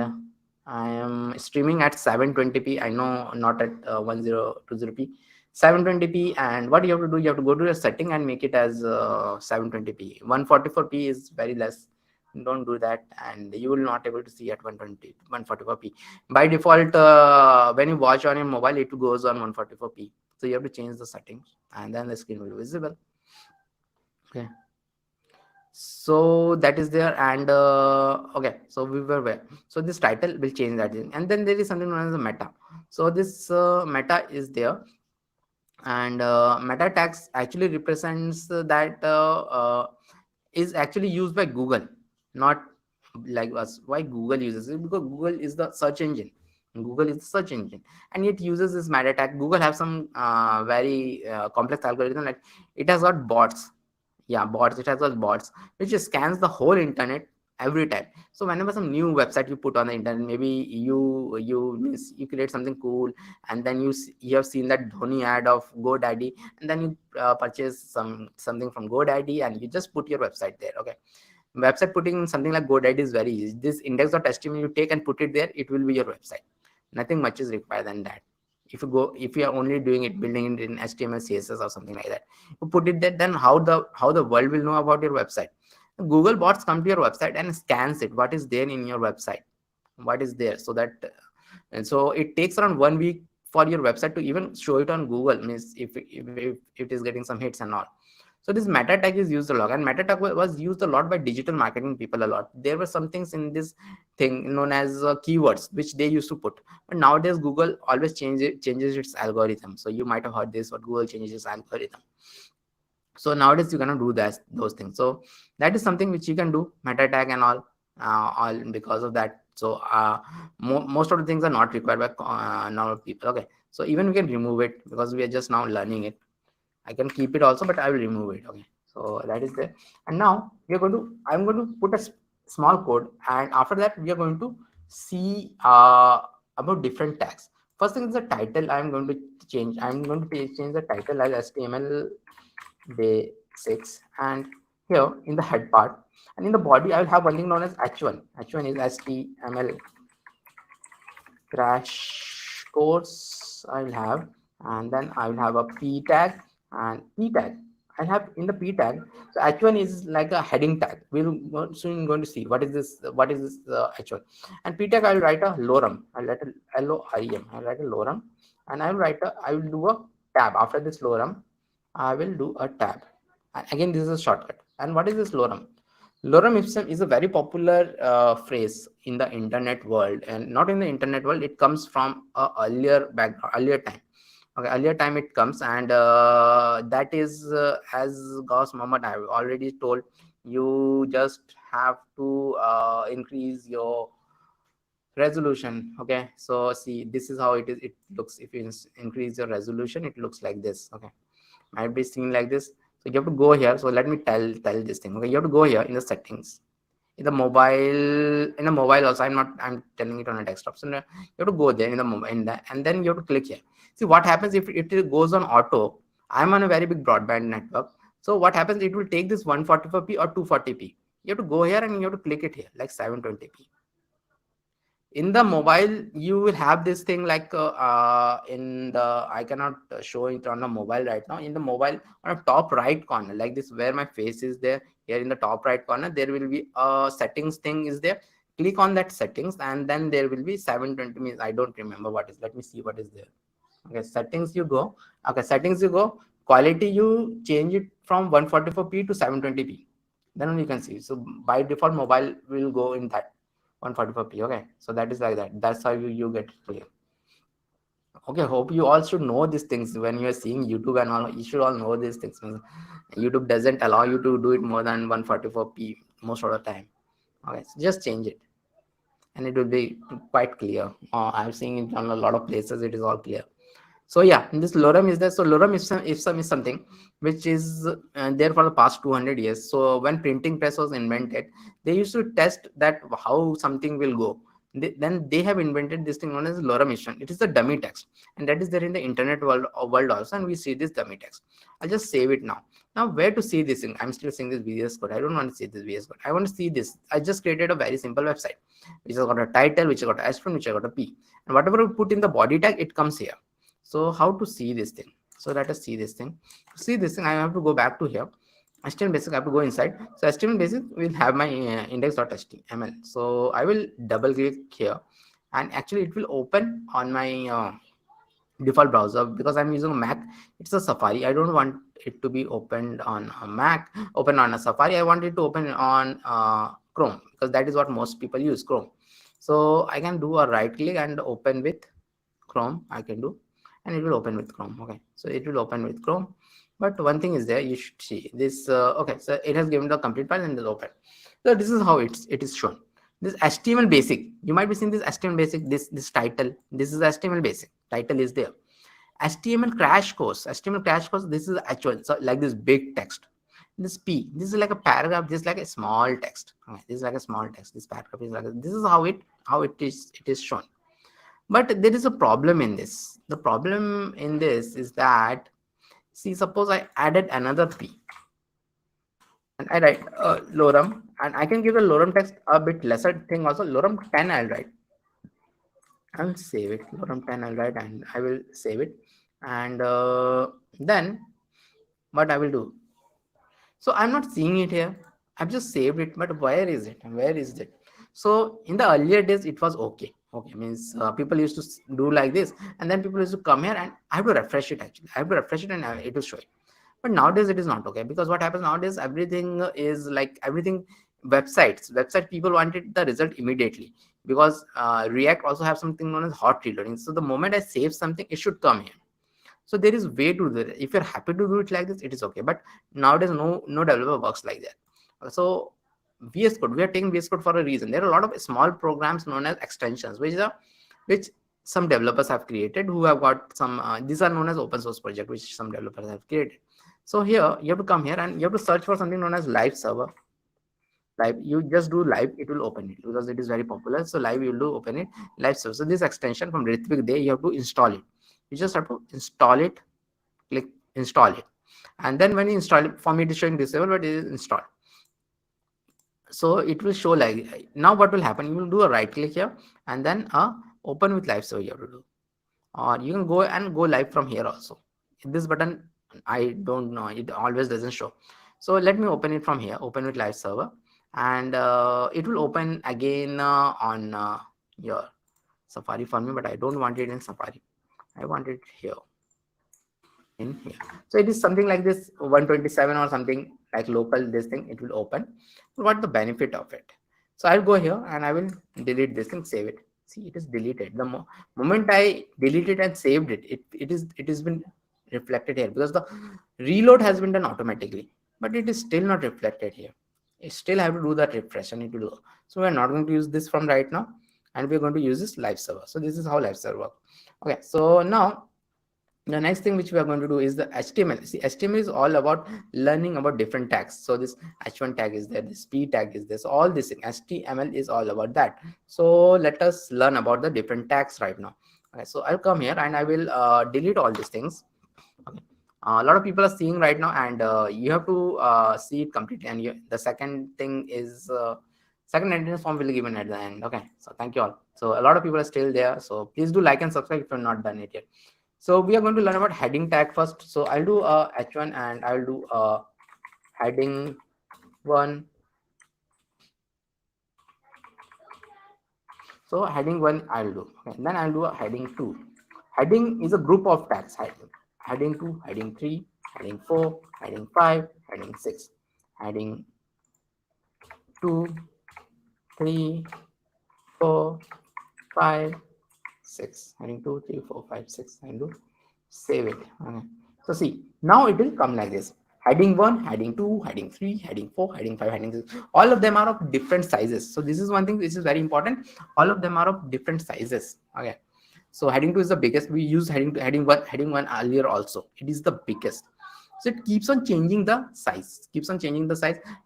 I am streaming at 720p. I know, not at 1020p, 720p. And what you have to do, you have to go to your setting and make it as 720p. 144p is very less. Don't do that, and you will not able to see at 144p. By default, when you watch on your mobile, it goes on 144p. So you have to change the settings, and then the screen will be visible. Okay. So that is there. And okay, so we were where, so this title will change that thing. And then there is something known as a meta. So this meta is there, and meta tags actually represents that is actually used by Google, not like us. Why Google uses it? Because Google is the search engine. Google is the search engine, and it uses this meta tag. Google have some very complex algorithm, like it has got bots. Yeah, bots. It has got bots which scans the whole internet every time. So whenever some new website you put on the internet, maybe you create something cool, and then you have seen that Dhoni ad of GoDaddy, and then you purchase something from GoDaddy, and you just put your website there. Okay, website putting something like GoDaddy is very easy. This index.html you take and put it there, it will be your website. Nothing much is required than that. If you are only doing it, building it in HTML, CSS or something like that, you put it there, then how the world will know about your website? Google bots come to your website and scans it, what is there in your website, what is there, so that, and so it takes around 1 week for your website to even show it on Google, means if it is getting some hits and all. So this meta tag is used a lot, and meta tag was used a lot by digital marketing people a lot. There were some things in this thing known as keywords which they used to put, but nowadays Google always changes its algorithm. So you might have heard this, what Google changes its algorithm. So nowadays you cannot do those things. So that is something which you can do, meta tag and all because of that. So most of the things are not required by normal people. Okay, so even we can remove it because we are just now learning it. I can keep it also, but I will remove it. Okay, so that is there. And now I'm going to put a small code, and after that we are going to see about different tags. First thing is the title. I'm going to change the title as HTML Basics, and here in the head part, and in the body I will have one thing known as H1. H1 is HTML crash course I will have, and then I will have a P tag, and P tag I have in the P tag. So H1 is like a heading tag. We'll soon going to see what is this H1. And P tag I will write a lorem. I'll write a lorem. I'll write a lorem, and I will do a tab after this lorem. I will do a tab, and again this is a shortcut. And what is this lorem? Lorem ipsum is a very popular phrase in the internet world, and not in the internet world. It comes from a earlier background, earlier time. Okay, earlier time it comes, and that is as 𝐏𝐚𝐫𝐭𝐢𝐜𝐴 I have already told you. Just have to increase your resolution. Okay, so see, this is how it is. It looks, if you increase your resolution, it looks like this. Okay, might be seen like this. So you have to go here. So let me tell this thing. Okay, you have to go here in the settings, in the mobile also. I'm telling it on a desktop. So you have to go there in the mobile, and then you have to click here. See what happens if it goes on auto. I'm on a very big broadband network. So what happens, it will take this 144p or 240p. You have to go here and you have to click it here like 720p. In the mobile you will have this thing like in the, I cannot show it on the mobile right now. In the mobile, on the top right corner like this, where my face is there, here in the top right corner, there will be a settings thing is there. Click on that settings, and then there will be 720, means I don't remember what is. Let me see what is there. Okay, settings you go. Okay, settings you go. Quality you change it from 144p to 720p. Then only you can see. So by default mobile will go in that 144p. Okay, so that is like that. That's how you get clear. Okay, hope you all should know these things. When you are seeing YouTube and all, you should all know these things. YouTube doesn't allow you to do it more than 144p most of the time. Okay, so just change it and it will be quite clear. I'm seeing it on a lot of places, it is all clear. So yeah, this lorem is there. So lorem ipsum is something which is there for the past 200 years. So when printing press was invented, they used to test that how something will go. Then they have invented this thing known as lorem ipsum. It is the dummy text, and that is there in the internet world also, and we see this dummy text. I'll just save it now. Now where to see this thing? I'm still seeing this VS Code. I don't want to see this VS Code. I want to see this. I just created a very simple website which has got a title, which has got a h1, which has got a p, and whatever we put in the body tag, it comes here. So how to see this thing? So let us see this thing. To see this thing, I have to go back to here. HTML basic, I have to go inside. So HTML basic will have my index.html. So I will double click here, and actually it will open on my default browser. Because I'm using a Mac, it's a Safari. I don't want it to be opened on a Mac, open on a Safari. I want it to open on Chrome, because that is what most people use, Chrome. So I can do a right click and open with Chrome. I can do, and it will open with Chrome. Okay, so it will open with Chrome. But one thing is there, you should see this. Okay, so it has given the complete file and it is open. So this is how it is shown. This HTML basic, you might be seeing this HTML basic, this title. This is HTML basic, title is there. HTML crash course, this is actual, so like this big text. This P, this is like a paragraph, this is like a small text. Okay, this is like a small text. This paragraph is like this is how it is shown. But there is a problem in this. The problem in this is that, see, suppose I added another P and I write lorem, and I can give the lorem text a bit lesser thing also. Lorem 10 I'll write. I'll save it. Lorem 10 I'll write, and I will save it. And then what I will do. So I'm not seeing it here. I've just saved it, but where is it? Where is it? So in the earlier days, it was okay. Okay, means people used to do like this, and then people used to come here, and I have to refresh it. Actually, I have to refresh it, and it will show it. But nowadays it is not okay, because what happens nowadays, everything is like everything. Website people wanted the result immediately, because React also have something known as hot reloading. So the moment I save something, it should come here. So there is way to do it. If you're happy to do it like this, it is okay. But nowadays no developer works like that. So VS Code, we are taking VS Code for a reason. There are a lot of small programs known as extensions, which some developers have created, who have got some these are known as open source project, which some developers have created. So here you have to come here and you have to search for something known as live server. Live, you just do live, it will open it, because it is very popular. So live, you will do open it, live server. So this extension from Ritvik there, you have to install it. You just have to install it, click install it, and then when you install it, for me it is showing disabled, but it is installed. So it will show like, now what will happen, you will do a right click here, and then open with live server you have to do, or you can go live from here also. This button, I don't know, it always doesn't show. So let me open it from here, open with live server, and it will open again on your Safari for me, but I don't want it in Safari. I want it here, in here. So it is something like this 127 or something like local this thing, it will open. What the benefit of it? So I'll go here and I will delete this thing, save it. See, it is deleted. The moment I delete it and saved it, it has been reflected here, because the reload has been done automatically, but it is still not reflected here. You still have to do that refresh and it will go. So we're not going to use this from right now, and we're going to use this live server. So this is how live server works. Okay, so now the next thing which we are going to do is the HTML. See, HTML is all about learning about different tags. So this h1 tag is there, this p tag is this, all this thing. HTML is all about that. So let us learn about the different tags right now. Okay, so I'll come here and I will delete all these things. Okay. A lot of people are seeing right now, and you have to see it completely. And the second thing is second attendance form will be given at the end. Okay, so thank you all. So a lot of people are still there, so please do like and subscribe if you're not done it yet. So we are going to learn about heading tag first. So I'll do a h1 and I'll do a heading 1. So heading 1 I'll do. Okay. Then I'll do a heading 2. Heading is a group of tags. Heading 2, heading 3, heading 4, heading 5, heading 6, heading 2, 3, 4, 5, 6, heading 2, 3, 4, 5, 6, and do save it. Okay. So see, now it will come like this. Heading 1, heading 2, heading 3, heading 4, heading 5, heading 6. All of them are of different sizes. So this is one thing which is very important. All of them are of different sizes. Okay. So heading 2 is the biggest. We use heading 1 earlier also. It is the biggest. So it keeps on changing the size.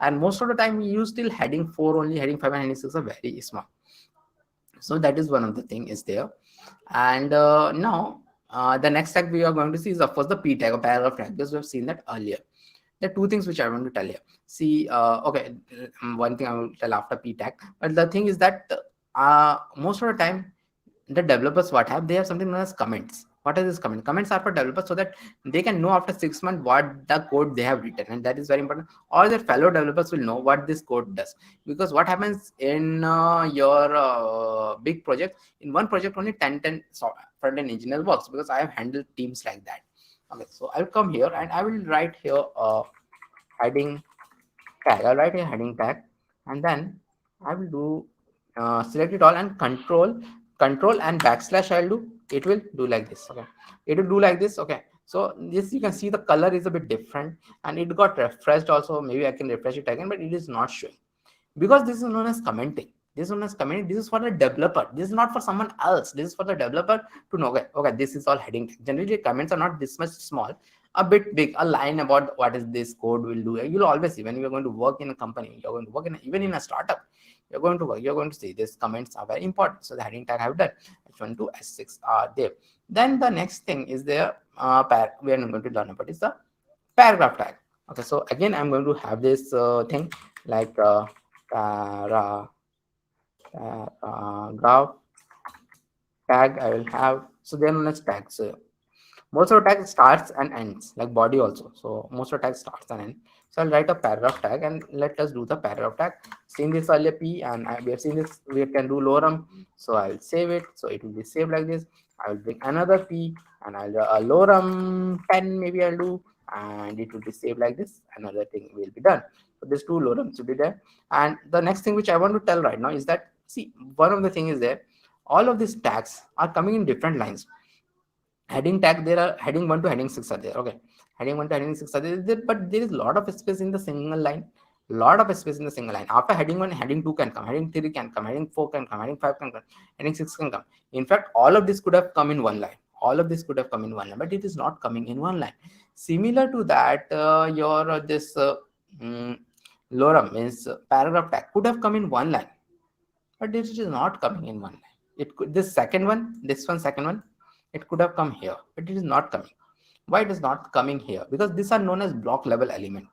And most of the time we use till heading 4 only. Heading 5 and heading 6 are very small. So that is one of the thing is there. And now the next tag we are going to see is of course the p tag or paragraph tag, because we have seen that earlier. There are two things which I want to tell you. See, okay, one thing I will tell after p tag, but the thing is that most of the time the developers they have something known as comments. What is this comment? Comments are for developers so that they can know after 6 months what the code they have written, and that is very important. All their fellow developers will know what this code does, because what happens in your big project, in one project only 10 front-end engineer works, because I have handled teams like that. Okay, so I'll come here and I will write here a heading tag. I'll write a heading tag, and then I will do select it all and control and backslash. I'll do, it will do like this. Okay, it will do like this. Okay, so this you can see the color is a bit different, and it got refreshed also. Maybe I can refresh it again, but it is not showing, because this is known as commenting. This is for the developer. This is not for someone else. This is for the developer to know. Okay, this is all heading tag. Generally comments are not this much small, a bit big, a line about what is this code will do. You'll always see when you're going to work in a company, you're going to work in even in a startup, you're going to see these comments are very important. So the heading tag I've done, h1 to h6 are there. Then the next thing is there we are going to learn about is the paragraph tag. Okay, so again I'm going to have this thing like paragraph tag I will have. So they are known as tags. So most of the tag starts and ends, like body also. So most of the tag starts and ends. So I'll write a paragraph tag, and let us do the paragraph tag. Seen this earlier p, and we have seen this. We can do lorem. So I'll save it. So it will be saved like this. I will bring another p, and I'll do a lorem 10 maybe I'll do, and it will be saved like this. Another thing will be done. So these two lorems will be there. And the next thing which I want to tell right now is that, see, one of the thing is there. All of these tags are coming in different lines. Heading tag, there are heading 1 to heading 6 are there. Okay, heading 1 to heading 6 are there, but there is a lot of space in the single line. After heading 1, heading 2 can come, heading 3 can come, heading 4 can come, heading 5 can come, heading 6 can come. In fact, all of this could have come in one line. But it is not coming in one line. Similar to that, your this lorem means paragraph tag could have come in one line, but it is not coming in one line. It could, second one, it could have come here, but it is not coming. Why it is not coming here? Because these are known as block level element.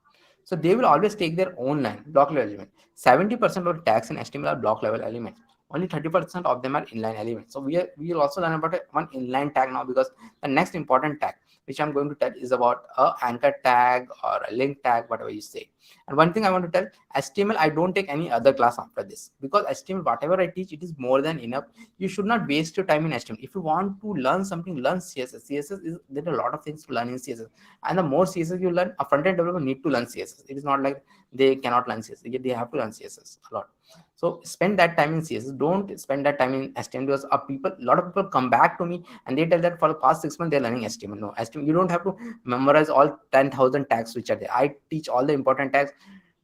So they will always take their own line, block level element. 70% of tags in HTML are block level elements. Only 30% of them are inline elements. So we will also learn about one inline tag now, because the next important tag, which I'm going to tell is about a anchor tag or a link tag, whatever you say. And one thing I want to tell, HTML, I don't take any other class after this, because HTML, whatever I teach, it is more than enough. You should not waste your time in HTML. If you want to learn something, learn CSS. CSS is, there are a lot of things to learn in CSS. And the more CSS you learn, a front-end developer need to learn CSS. It is not like they cannot learn CSS. They have to learn CSS a lot. So spend that time in CSS. Don't spend that time in HTML, because a lot of people come back to me and they tell that for the past 6 months they're learning HTML. No, HTML, you don't have to memorize all 10,000 tags which are there. I teach all the important tags.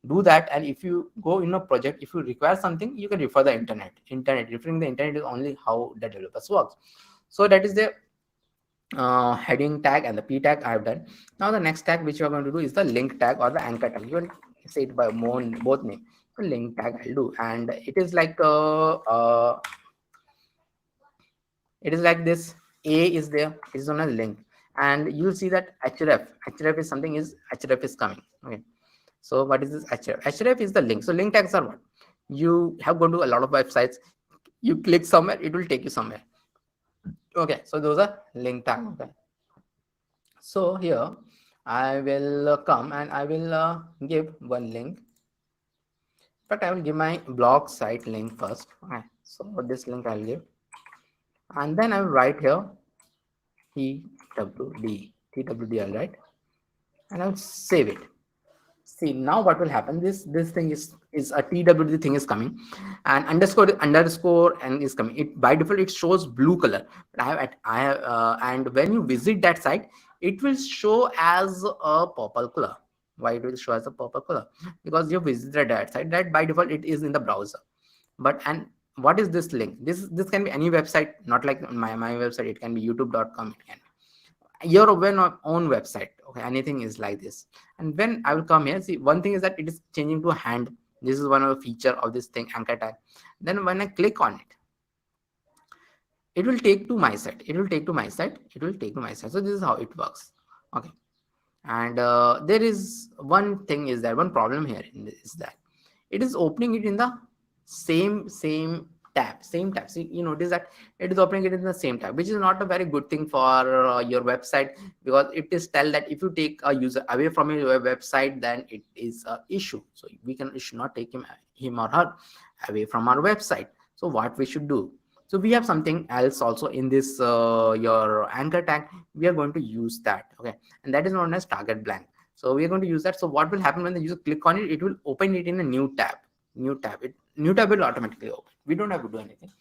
Do that, and if you go in a project, if you require something, you can refer the internet. Referring the internet is only how the developers works. So that is the heading tag and the p tag I have done. Now the next tag which you are going to do is the link tag or the anchor tag. You can say it by both name. The link tag I'll do, and it is like this. A is there, it is on a link, and you'll see that href is something, is href is coming. Okay, so what is this href? Href is the link. So link tags are what? You have gone to a lot of websites, you click somewhere, it will take you somewhere. Okay, so those are link tags. Okay, so here I will come and I will give one link. In fact, I will give my blog site link first. Okay, so this link I'll give, and then I will write here twd, I'll write, and I'll save it. See, now what will happen, this thing is a twd thing is coming, and underscore and is coming. It by default it shows blue color, but I have and when you visit that site, it will show as a purple color. Why it will show as a purple color? Because you visited that site, that by default it is in the browser. But and what is this link? This can be any website, not like my website. It can be youtube.com, it can your own website. Okay, anything is like this. And when I will come here, see, one thing is that it is changing to a hand. This is one of the feature of this thing, anchor tag. Then when I click on it, it will take to my site. So this is how it works. Okay, and there is one thing, is that one problem here is that it is opening it in the same tab. So you notice that it is opening it in the same tab, which is not a very good thing for your website, because it is tell that if you take a user away from your website, then it is a issue. So we should not take him or her away from our website. So what we should do? So we have something else also in this your anchor tag. We are going to use that. Okay, and that is known as target blank. So we are going to use that. So what will happen when the user click on it? It will open it in a new tab. New tab will automatically open. We don't have to do anything.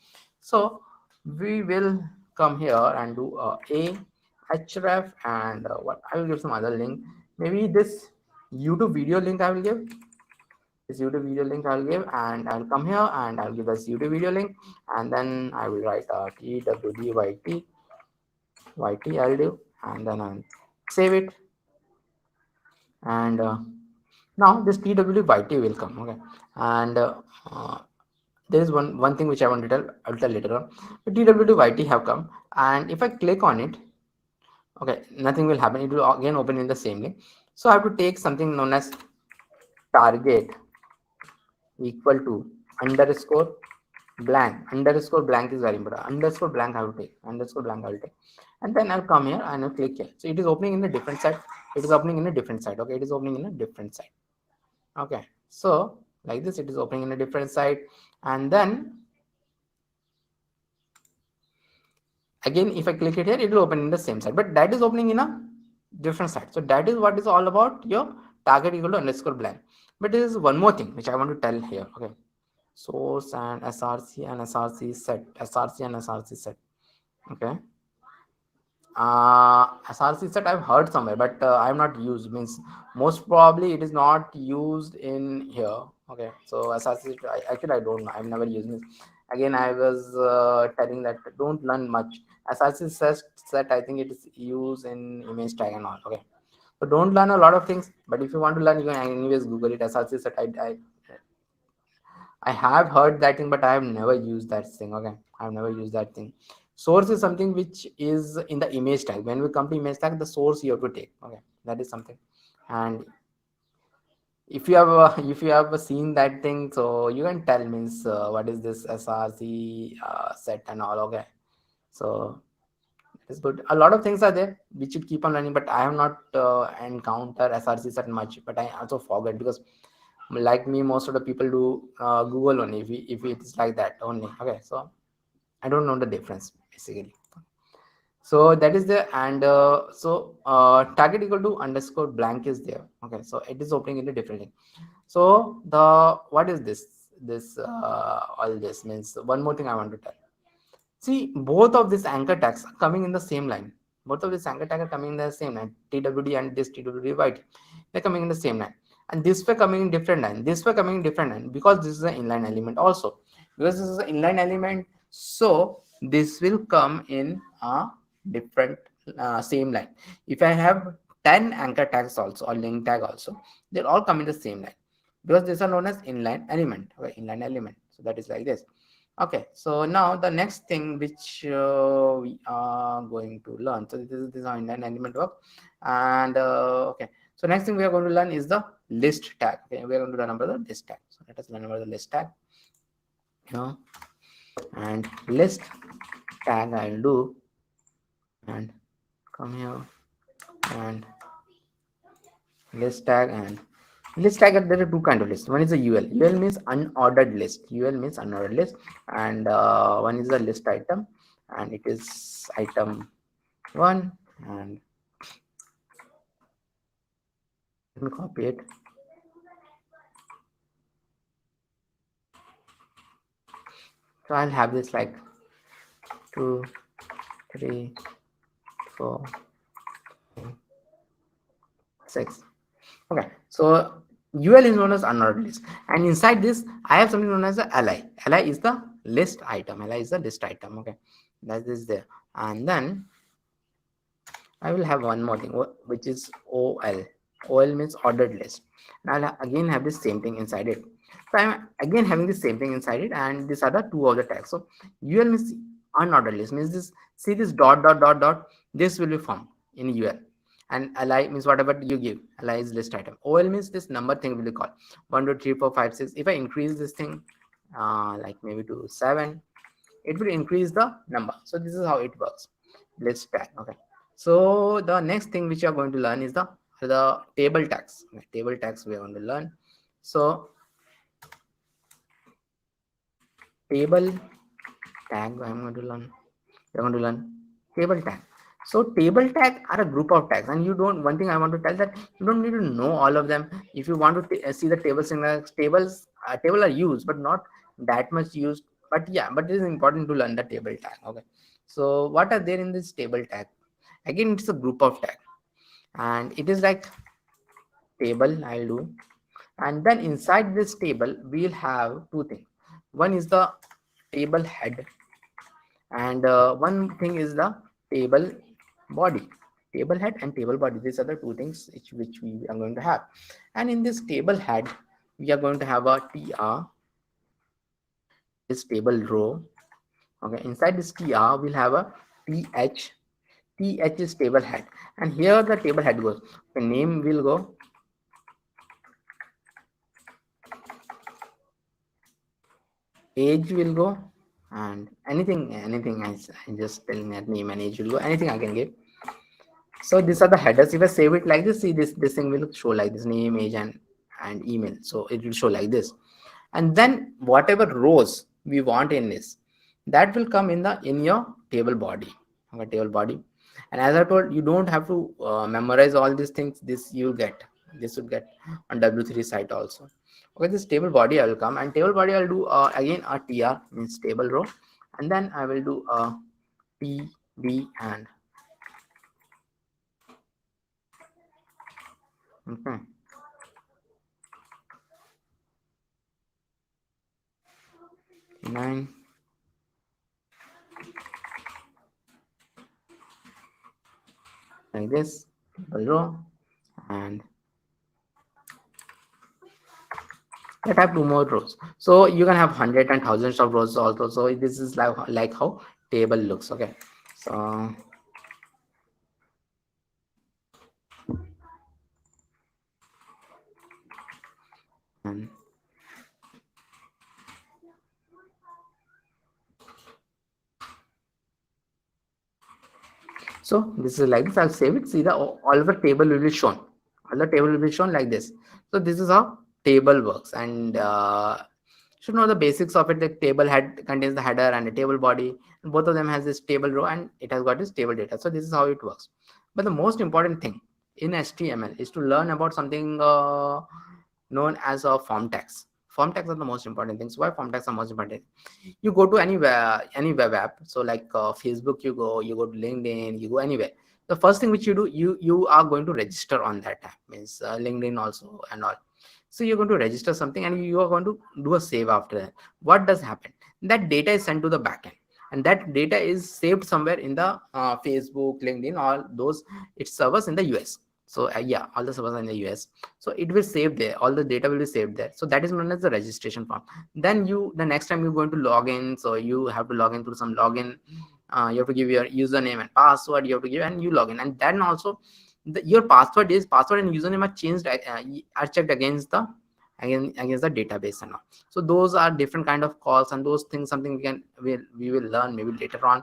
So we will come here and do a href, and what I will give some other link. Maybe this YouTube video link I will give. And I'll come here and I'll give this YouTube video link, and then I will write twdyt I'll do, and then I'll save it. And now this twdyt will come. Okay, and there is one thing which I want to tell. I'll tell later on. The twdyt have come, and if I click on it, okay, nothing will happen. It will again open in the same link. So I have to take something known as target equal to underscore blank. Underscore blank is very important. Underscore blank I will take. And then I'll come here and I'll click here. So it is opening in a different site. Okay, it is opening in a different site. Okay, so like this, it is opening in a different site, and then again if I click it here, it will open in the same site, but that is opening in a different site. So that is what is all about your target equal to underscore blank. But there is one more thing which I want to tell here. Okay, source and src and src set. Okay, src set I've heard somewhere, but I have not used. Means most probably it is not used in here. Okay, so src actually I don't know. I've never used it. Again, I was telling that don't learn much. src set I think it is used in image tag and all. Okay, so don't learn a lot of things, but if you want to learn, you can anyways Google it. src set I have heard that thing, but I have never used that thing. Okay, I have never used that thing. Source is something which is in the image tag. When we come to image tag, the source you have to take. Okay, that is something. And if you have seen that thing, so you can tell means what is this src set and all. Okay, so It's good. A lot of things are there which should keep on learning, but I have not encountered SRC that much. But I also forget because, like me, most of the people do Google only. If it's like that only, okay. So I don't know the difference basically. So that is there, and target equal to underscore blank is there. Okay, so it is opening into different thing. So the what is this? This all this means one more thing I want to tell. See, both of these anchor tags are coming in the same line. Both of these anchor tags are coming in the same line. TWD and this TWD white, they're coming in the same line. And this way coming in different line. This way coming in different line because this is an inline element also. Because this is an inline element, so this will come in a different same line. If I have 10 anchor tags also or link tag also, they'll all come in the same line because these are known as inline element. Okay, inline element. So that is like this. Okay, so now the next thing which we are going to learn. So this is how inline element work, and okay. So next thing we are going to learn is the list tag. Okay, we are going to learn about the list tag. So let us learn about the list tag. And list tag I'll do, and come here and list tag and list tag. There are two kind of lists. One is a UL. UL means unordered list. UL means unordered list, and one is a list item, and it is item 1. And let me copy it. So I'll have this like 2, 3, 4, 6. Okay, so UL is known as unordered list, and inside this I have something known as a li. Li is the list item. Li is the list item. Okay, that is there, and then I will have one more thing, which is OL. OL means ordered list, and I'll again have the same thing inside it. So I'm again having the same thing inside it, and these are the two of the tags. So UL means unordered list, means this, see this dot dot dot dot, this will be formed in UL. And li means whatever you give. Li is list item. OL means this number thing will be called 1 2 3 4 5 6. If I increase this thing like maybe to 7, it will increase the number. So this is how it works. List tag. Okay, so the next thing which you are going to learn is the table tags. Okay, table tags we are going to learn. So table tag I'm going to learn. We're going to learn table tag. So table tag are a group of tags, and you don't. One thing I want to tell that you don't need to know all of them. If you want to see the table syntax, table are used, but not that much used. But yeah, but it is important to learn the table tag. Okay, so what are there in this table tag? Again, it's a group of tag, and it is like table I'll do, and then inside this table we'll have two things. One is the table head, and one thing is the table body. Table head and table body, these are the two things which we are going to have. And in this table head we are going to have a tr, this table row. Okay, inside this tr we'll have a th. Th is table head, and here the table head goes. The name will go, age will go, and anything I'm just telling that name and age will go, anything I can give. So these are the headers. If I save it like this, see this thing will show like this, name, age, and email. So it will show like this, and then whatever rows we want in this, that will come in your table body. Okay, table body. And as I told, you don't have to memorize all these things. This will get on W3 site also. Okay, this table body I will come, and table body I'll do again a tr means table row, and then I will do a td and okay. Nine like this, table row, and let have two more rows. So you can have hundreds and thousands of rows also. So this is like how table looks. Okay, so and So this is like this. I'll save it. See the all of the table will be shown. All the table will be shown like this. So this is how table works, and should know the basics of it. The table head contains the header and the table body, and both of them has this table row, and it has got this table data. So this is how it works. But the most important thing in HTML is to learn about something known as a form tags. Form tags are the most important things. Why form tags are most important? You go to any web app, so like Facebook, you go to LinkedIn, you go anywhere. The first thing which you do, you are going to register on that app, means LinkedIn also and all. So you're going to register something and you are going to do a save after that. What does happen? That data is sent to the backend, and that data is saved somewhere in the Facebook, LinkedIn, all those its servers in the US. So yeah, all the servers are in the US. So it will save there, all the data will be saved there. So that is known as the registration form. Then the next time you're going to log in, so you have to log in through some login. You have to give your username and password, you have to give, and you log in. And then also your password and username are changed, are checked against the database and all. So those are different kind of calls, and those things something we will learn maybe later on.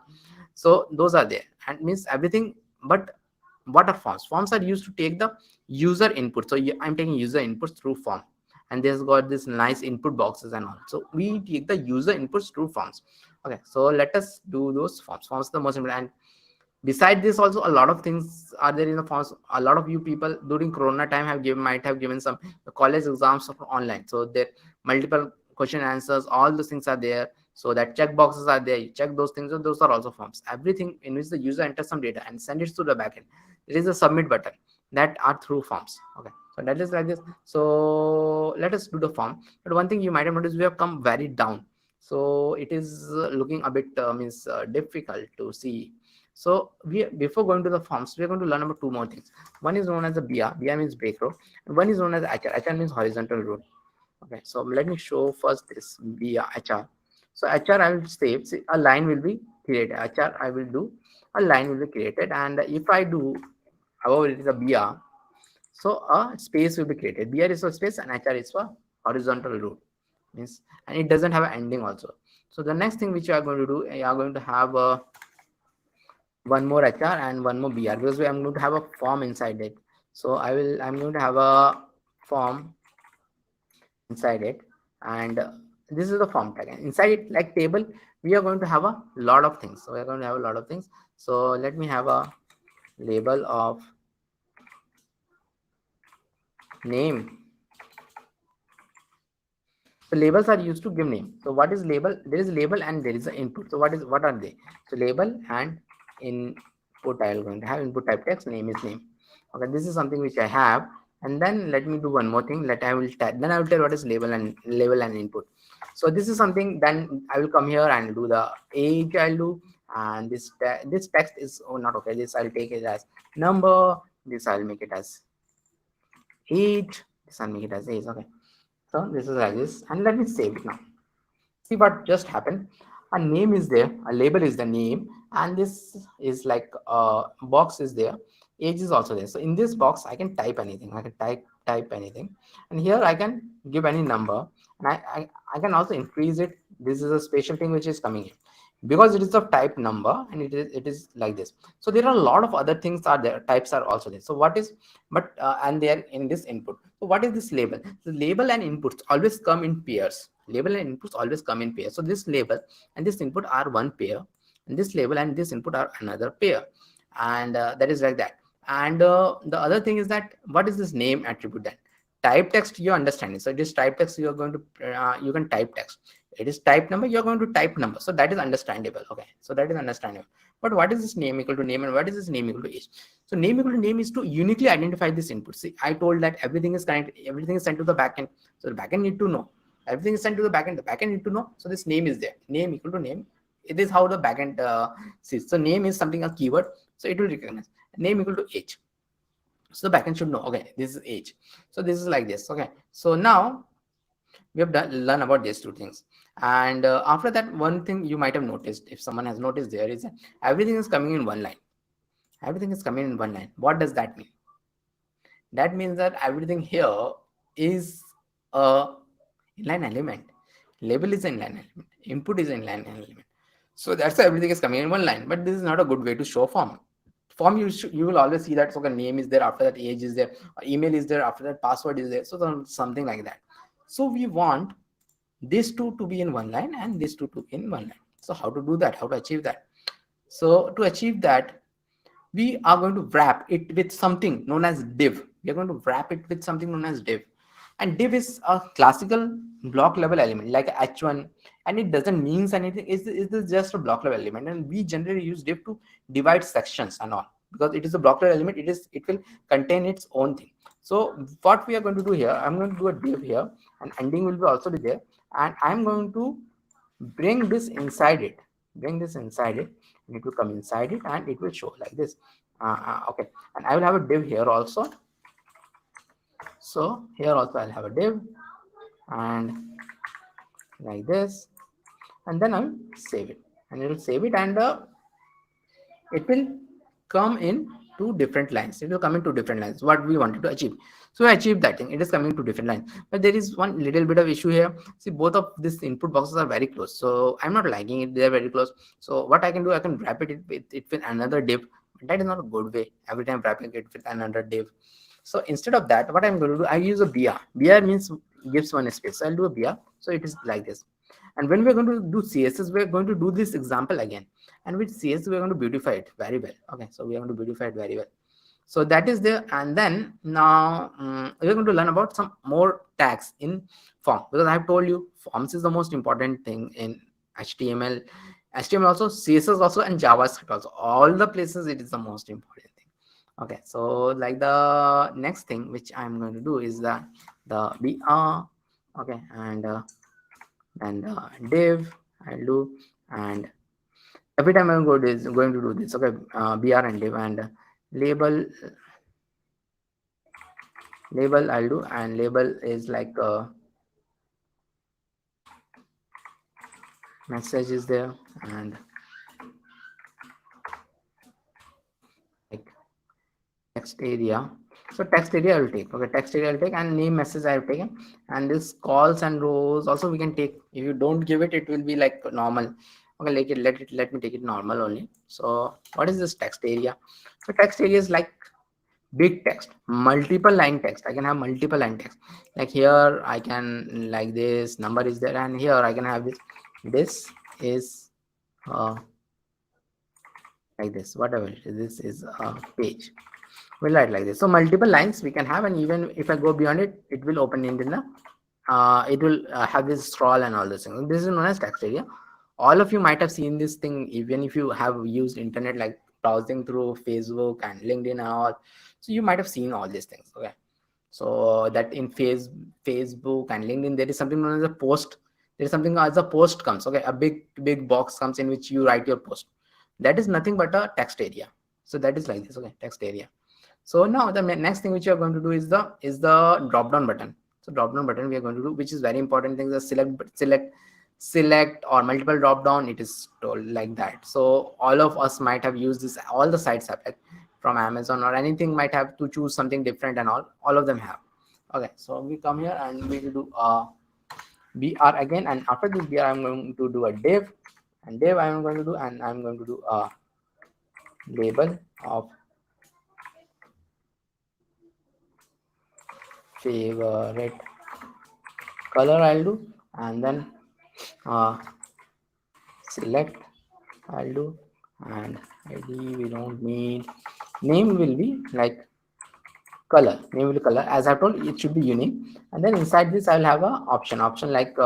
So those are there, and means everything. But what are forms? Forms are used to take the user input. So I'm taking user inputs through form, and this got this nice input boxes and all. So we take the user inputs through forms. Okay, so let us do those forms. Forms are the most important. And beside this also, a lot of things are there in the forms. A lot of you people during corona time might have given some college exams online. So there multiple question answers, all those things are there. So that check boxes are there, you check those things, and those are also forms. Everything in which the user enters some data and send it to the backend, there is a submit button, that are through forms. Okay, so that is like this. So let us do the form. But one thing you might have noticed, we have come very down, so it is looking a bit means difficult to see. So before going to the forms, we are going to learn about two more things. One is known as the BR. BR means break row, and one is known as HR. HR means horizontal row. Okay, so let me show first this BR HR. So HR I will save. See, a line will be created. HR I will do, a line will be created, and if I do, however, it is a BR, so a space will be created. BR is for space and HR is for horizontal row. Means, and it doesn't have an ending also. So the next thing which you are going to do, you are going to have a one more HR and one more BR, because I'm going to have a form inside it. So I'm going to have a form inside it, and this is the form tag. And inside it, like table, we are going to have a lot of things. So we're going to have a lot of things. So let me have a label of name. So labels are used to give name. So what is label? There is label and there is an input. So what are they? So label and input. I am going to have input type text, name is name. Okay, this is something which I have. And then let me do one more thing. Then I will tell what is label and input. So this is something. Then I will come here and do the age. I'll do, and this text is not okay. This I'll take it as number. This I'll make it as age. This I'll make it as age. Okay. So this is like this, and let me save it now. See what just happened. A name is there, a label is the name, and this is like a box is there. Age is also there. So in this box, I can type anything. I can type anything, and here I can give any number, and I can also increase it. This is a special thing which is coming in, because it is of type number, and it is like this. So there are a lot of other things are there. Types are also there. So what is, but and they are in this input. So what is this label? The label and inputs always come in pairs. Label and inputs always come in pairs. So this label and this input are one pair, and this label and this input are another pair, and that is like that. And the other thing is that what is this name attribute then? Type text, you understand it. So it is type text, you are going to you can type text. It is type number, you're going to type number. So that is understandable. Okay, so that is understandable. But what is this name equal to name, and what is this name equal to age? So name equal to name is to uniquely identify this input. See, I told that everything is connected, everything is sent to the backend. So the backend need to know. Everything is sent to the backend. The backend need to know. So this name is there. Name equal to name. It is how the backend sees. So name is something, a keyword. So it will recognize. Name equal to age. So the backend should know. Okay, this is age. So this is like this. Okay. So now we have learned about these two things, and after that, one thing you might have noticed, if someone has noticed, there is that everything is coming in one line. Everything is coming in one line. What does that mean? That means that everything here is a inline element. Label is an inline element. Input is an inline element. So that's why everything is coming in one line. But this is not a good way to show form. form, you will always see that, so the name is there, after that age is there, email is there, after that password is there, so something like that. So we want this two to be in one line and this two to be in one line. So how to do that, how to achieve that? So to achieve that, we are going to wrap it with something known as div. We are going to wrap it with something known as div. And div is a classical block level element like h1, and it doesn't means anything. It's just a block level element, and we generally use div to divide sections and all, because it is a block level element. It will contain its own thing. So what we are going to do here, I'm going to do a div here, and ending will be also be there, and I'm going to bring this inside it, and it will come inside it, and it will show like this. Okay, and I will have a div here also. So here also I'll have a div, and like this, and then I'll save it, and it will save it, and it will come in two different lines. It will come in two different lines, what we wanted to achieve. So I achieved that thing, it is coming to different lines. But there is one little bit of issue here. See, both of these input boxes are very close, so I'm not liking it. They're very close. So what I can do, I can wrap it with another div. That is not a good way, every time wrapping it with another div. So instead of that, what I'm going to do, I use a br. Br means gives one space, so I'll do a br. So it is like this. And when we're going to do css, we're going to do this example again, and with css we're going to beautify it very well. Okay, so we are going to beautify it very well. So that is there. And then now we're going to learn about some more tags in form, because I have told you forms is the most important thing in html also, css also, and javascript also. All the places it is the most important thing. Okay, so like the next thing which I'm going to do is the br. Okay, and then the div I'll do, and every time I'm going to do this. Okay, br and div, and label I'll do, and label is like message is there, and like text area. So text area I will take. Okay, text area I'll take, and name message I have taken, and this calls and rows also we can take. If you don't give it, it will be like normal. Okay, like let me take it normal only. So what is this text area? So text area is like big text, multiple line text. I can have multiple line text. Like here I can, like this number is there, and here I can have this is like this, whatever it is, this is a page. We'll write like this. So multiple lines we can have, and even if I go beyond it, it will open in the it will have this scroll and all this thing. This is known as text area. All of you might have seen this thing, even if you have used internet, like browsing through Facebook and LinkedIn and all. So you might have seen all these things. Okay, so that in Facebook and LinkedIn, there is something known as a post. There is something as a post comes. Okay, a big box comes in which you write your post. That is nothing but a text area. So that is like this. Okay, text area. So now the next thing which you are going to do is the drop down button. So drop down button we are going to do, which is very important thing, the select or multiple drop down. It is told like that. So all of us might have used this. All the sites have, like from Amazon or anything, might have to choose something different, and all of them have. Okay, so we come here and we will do br again, and after this br I'm going to do a div, and div I'm going to do, and I'm going to do a label of favorite color I'll do, and then select I'll do, and id we don't need. Name will be like color. Name will be color. As I told, it should be unique. And then inside this I'll have a option like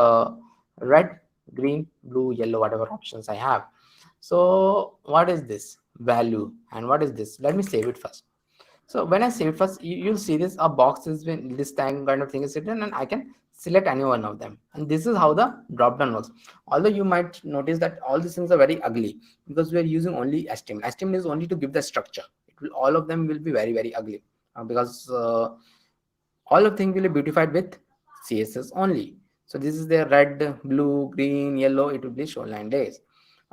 red, green, blue, yellow, whatever options I have. So what is this value, and what is this? Let me save it first. So when I save it first, you'll see this a box is when this time kind of thing is written, and I can select any one of them. And this is how the drop down works. Although you might notice that all these things are very ugly, because we are using only HTML. HTML is only to give the structure. All of them will be very ugly, because all of things will be beautified with CSS only. So this is the red, blue, green, yellow. It will be show line days.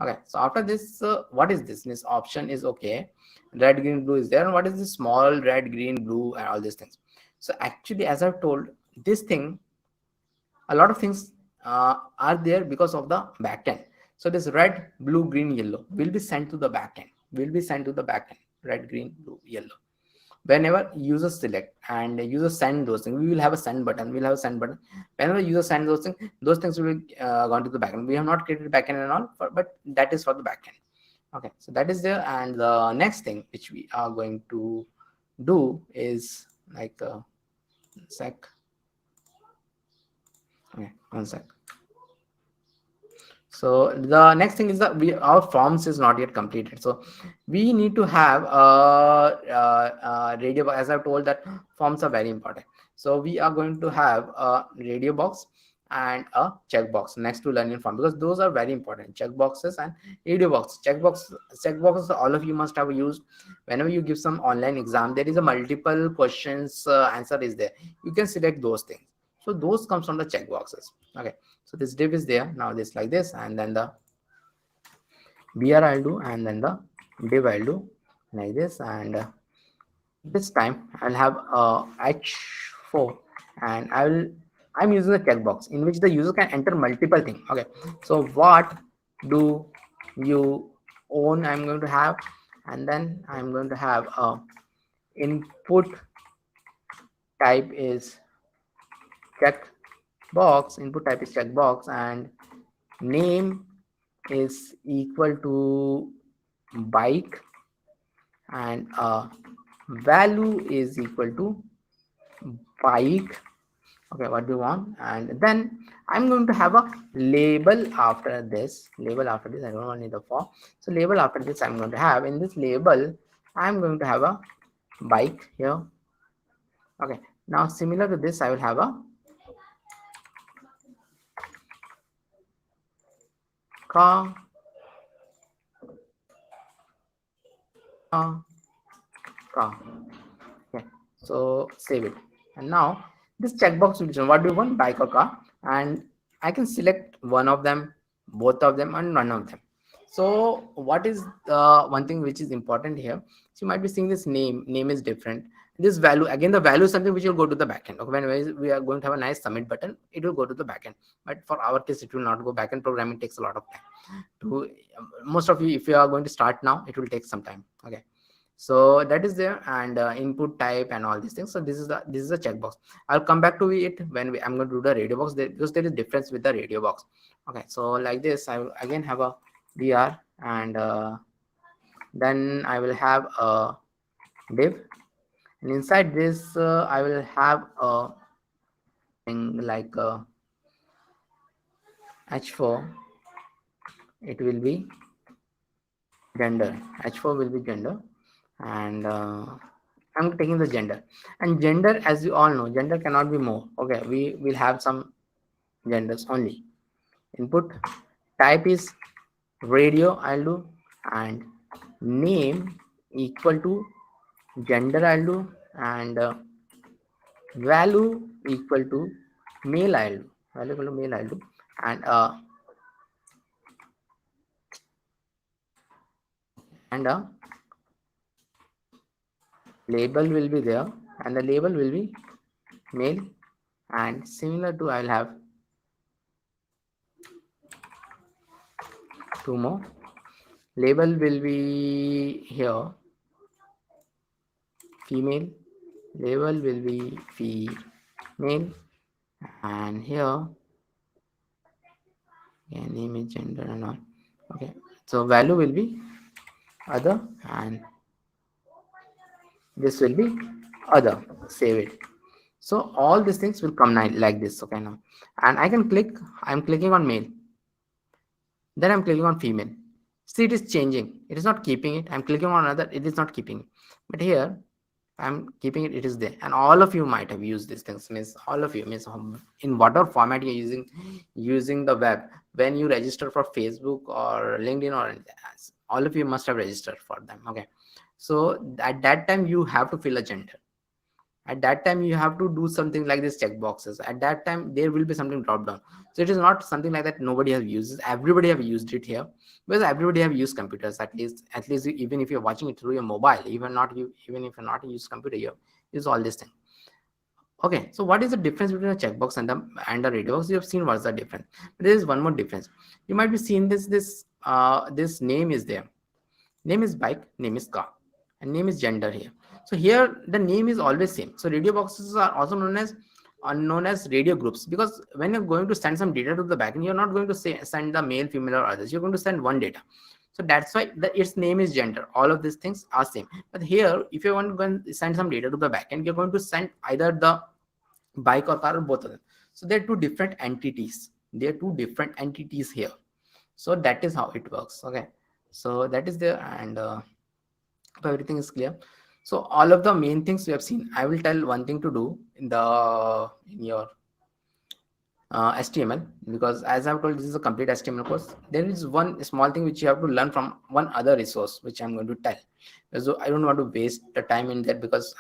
Okay, so after this, what is this? This option is okay. Red, green, blue is there. And what is this small red, green, blue, and all these things? So actually, as I've told, this thing, a lot of things are there because of the backend. So this red, blue, green, yellow will be sent to the backend. red, green, blue, yellow. Whenever users select and users send those things, we will have a send button. We'll have a send button. Whenever users send those things will be gone to the backend. We have not created backend and all, but that is for the backend. Okay, so that is there. And the next thing which we are going to do is like sec. Okay, one sec. So the next thing is that our forms is not yet completed. So we need to have a radio box. As I've told that forms are very important. So we are going to have a radio box and a checkbox next to learning form, because those are very important. Checkboxes and radio box. Checkboxes all of you must have used whenever you give some online exam. There is a multiple questions answer is there. You can select those things. So those comes from the checkboxes. Okay, so this div is there. Now this like this, and then the br I'll do, and then the div I'll do like this, and this time I'll have h4, and I'm using the checkbox in which the user can enter multiple things. Okay, so what do you own I'm going to have, and then I'm going to have input type is checkbox, input type is checkbox, and name is equal to bike, and value is equal to bike. Okay, what do you want? And then I'm going to have a label after this. I don't want the for. So label after this I'm going to have, in this label I'm going to have a bike here. Okay, now similar to this I will have a car. Okay, so save it. And now this checkbox will be, what do you want, bike or car, and I can select one of them, both of them, and none of them. So what is the one thing which is important here? So you might be seeing this name is different. This value, again the value is something which will go to the backend. Okay, when we are going to have a nice submit button, it will go to the backend, but for our case it will not go. Backend programming takes a lot of time to most of you. If you are going to start now, it will take some time. Okay, so that is there, and input type and all these things. So this is a checkbox. I'll come back to it when I'm going to do the radio box because there is difference with the radio box. Okay, so like this I will again have a br, and then I will have a div, and inside this I will have a thing like h4. It will be gender. H4 will be gender, and I'm taking the gender. And gender, as you all know, gender cannot be more. Okay, we will have some genders only. Input type is radio I'll do, and name equal to gender I'll do, and value equal to male I'll do, and label will be there, and the label will be male, and similar to I'll have two more. Label will be here female, label will be female, and here name is gender and all. Okay, so value will be other, and this will be other. Save it. So all these things will come like this. Okay, now, and I can click. I'm clicking on male, then I'm clicking on female. See, it is changing. It is not keeping it. I'm clicking on another. It is not keeping it. But here I'm keeping it. It is there. And all of you might have used these things. Means all of you, means in whatever format you're using the web. When you register for Facebook or LinkedIn or anything, all of you must have registered for them. Okay, so at that time you have to fill a gender. At that time you have to do something like this checkboxes. At that time there will be something drop down. So it is not something like that nobody has used. Everybody have used it here, because everybody have used computers. At least even if you're watching it through your mobile, even if you're not use computer, you use all this thing. Okay, so what is the difference between a checkbox and a radio box? You have seen what's the difference. But there is one more difference. You might be seeing this name is there. Name is bike, name is car. and name is gender here. So here the name is always same. So radio boxes are also known as radio groups, because when you're going to send some data to the backend, you're not going to send the male, female, or others. You're going to send one data. So that's why its name is gender. All of these things are same. But here, if you want to go and send some data to the backend, you're going to send either the bike or car or both of them. So they're two different entities. They're two different entities here. So that is how it works. Okay. So that is there, and everything is clear. So all of the main things we have seen. I will tell one thing to do in your HTML, because as I've told, this is a complete HTML course. There is one small thing which you have to learn from one other resource, which I'm going to tell. So I don't want to waste the time in that, because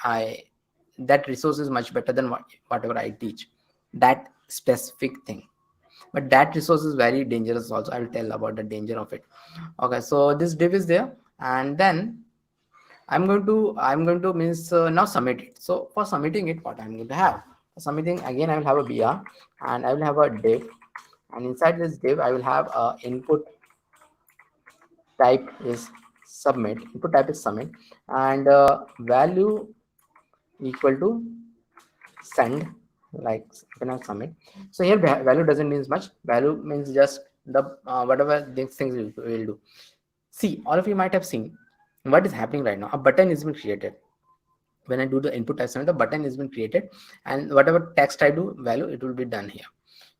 that resource is much better than whatever I teach, that specific thing. But that resource is very dangerous also. I will tell about the danger of it. Okay, so this div is there, and then I'm going to means now submit it. So for submitting it, what I'm going to have, for submitting, again I will have a BR, and I will have a div, and inside this div I will have a input type is submit. Input type is submit, and value equal to send, like when I submit. So here value doesn't mean much. Value means just the whatever these things will do. See, all of you might have seen what is happening right now. A button is being created. When I do the input type submit, the button is being created, and whatever text I do value, it will be done here.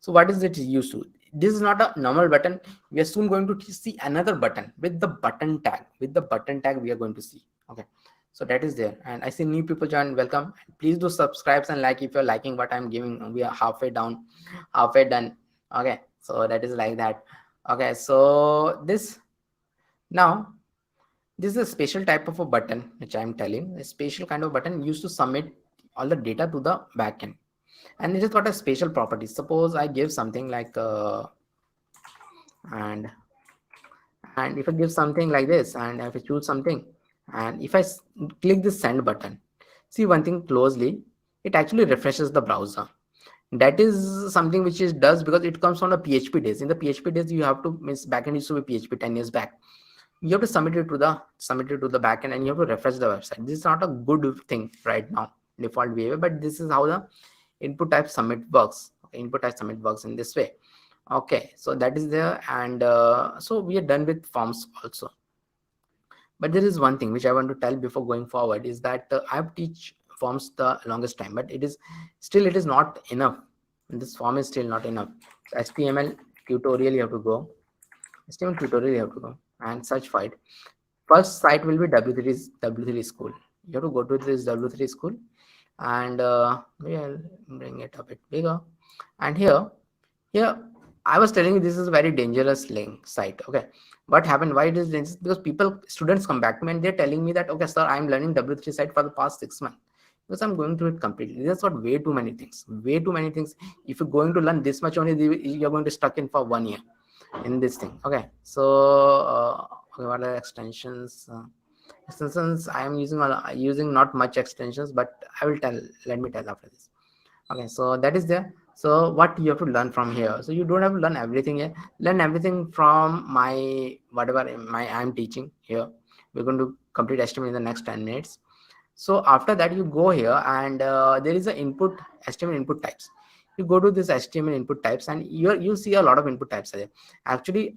So what is it used to? This is not a normal button. We are soon going to see another button with the button tag. With the button tag we are going to see. Okay. So that is there, and I see new people join. Welcome. Please do subscribe and like if you're liking what I'm giving. We are halfway done. Okay, so that is like that. Okay, so this is a special type of a button which I'm telling. A special kind of button used to submit all the data to the backend, and it has got a special property. Suppose I give something like and if I give something like this, and if I choose something, and if I click this send button, see one thing closely, it actually refreshes the browser. That is something which it does because it comes from the PHP days. In the PHP days, you have to means backend used to be PHP 10 years back. You have to submit it to the backend, and you have to refresh the website. This is not a good thing right now, default behavior, but this is how the input type submit works. Okay, input type submit works in this way. Okay, so that is there, and so we are done with forms also. But there is one thing which I want to tell before going forward, is that I have teach forms the longest time, but it is not enough. This form is still not enough. So HTML tutorial you have to go. HTML tutorial you have to go and search for it. First site will be W3 school. You have to go to this W3 school, and maybe I'll bring it a bit bigger. And here I was telling you this is a very dangerous link site. Okay, what happened? Why it is dangerous? Because students come back to me and they're telling me that, okay, sir, I'm learning W3 site for the past 6 months. Because I'm going through it completely. That's got way too many things. If you're going to learn this much only, you're going to stuck in for 1 year in this thing. Okay, so okay, what are extensions? Extensions I am using not much extensions, but I will tell. Let me tell after this. Okay, so that is there. So what you have to learn from here? So you don't have to learn everything here. Learn everything from whatever I'm teaching here. We're going to complete HTML in the next 10 minutes. So after that, you go here, and there is a HTML input types. You go to this HTML input types, and you see a lot of input types there. Actually,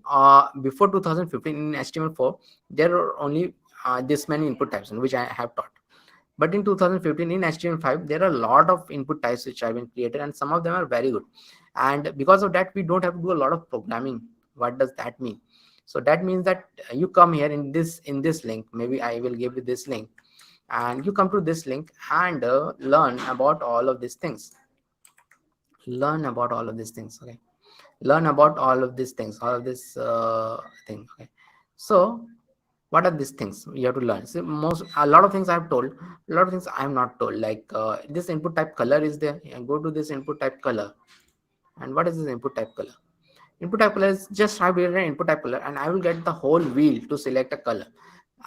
before 2015 in HTML4, there are only this many input types, which I have taught. But in 2015 in HTML5, there are a lot of input types which have been created, and some of them are very good. And because of that, we don't have to do a lot of programming. What does that mean? So that means that you come here in this link. Maybe I will give you this link, and you come to this link and learn about all of these things. Learn about all of these things. Okay, learn about all of these things, all of this thing. Okay, so what are these things you have to learn? So a lot of things I have told, a lot of things I am not told. Like this input type color is there. And go to this input type color. And what is this input type color? Input type color is just I will an input type color, and I will get the whole wheel to select a color.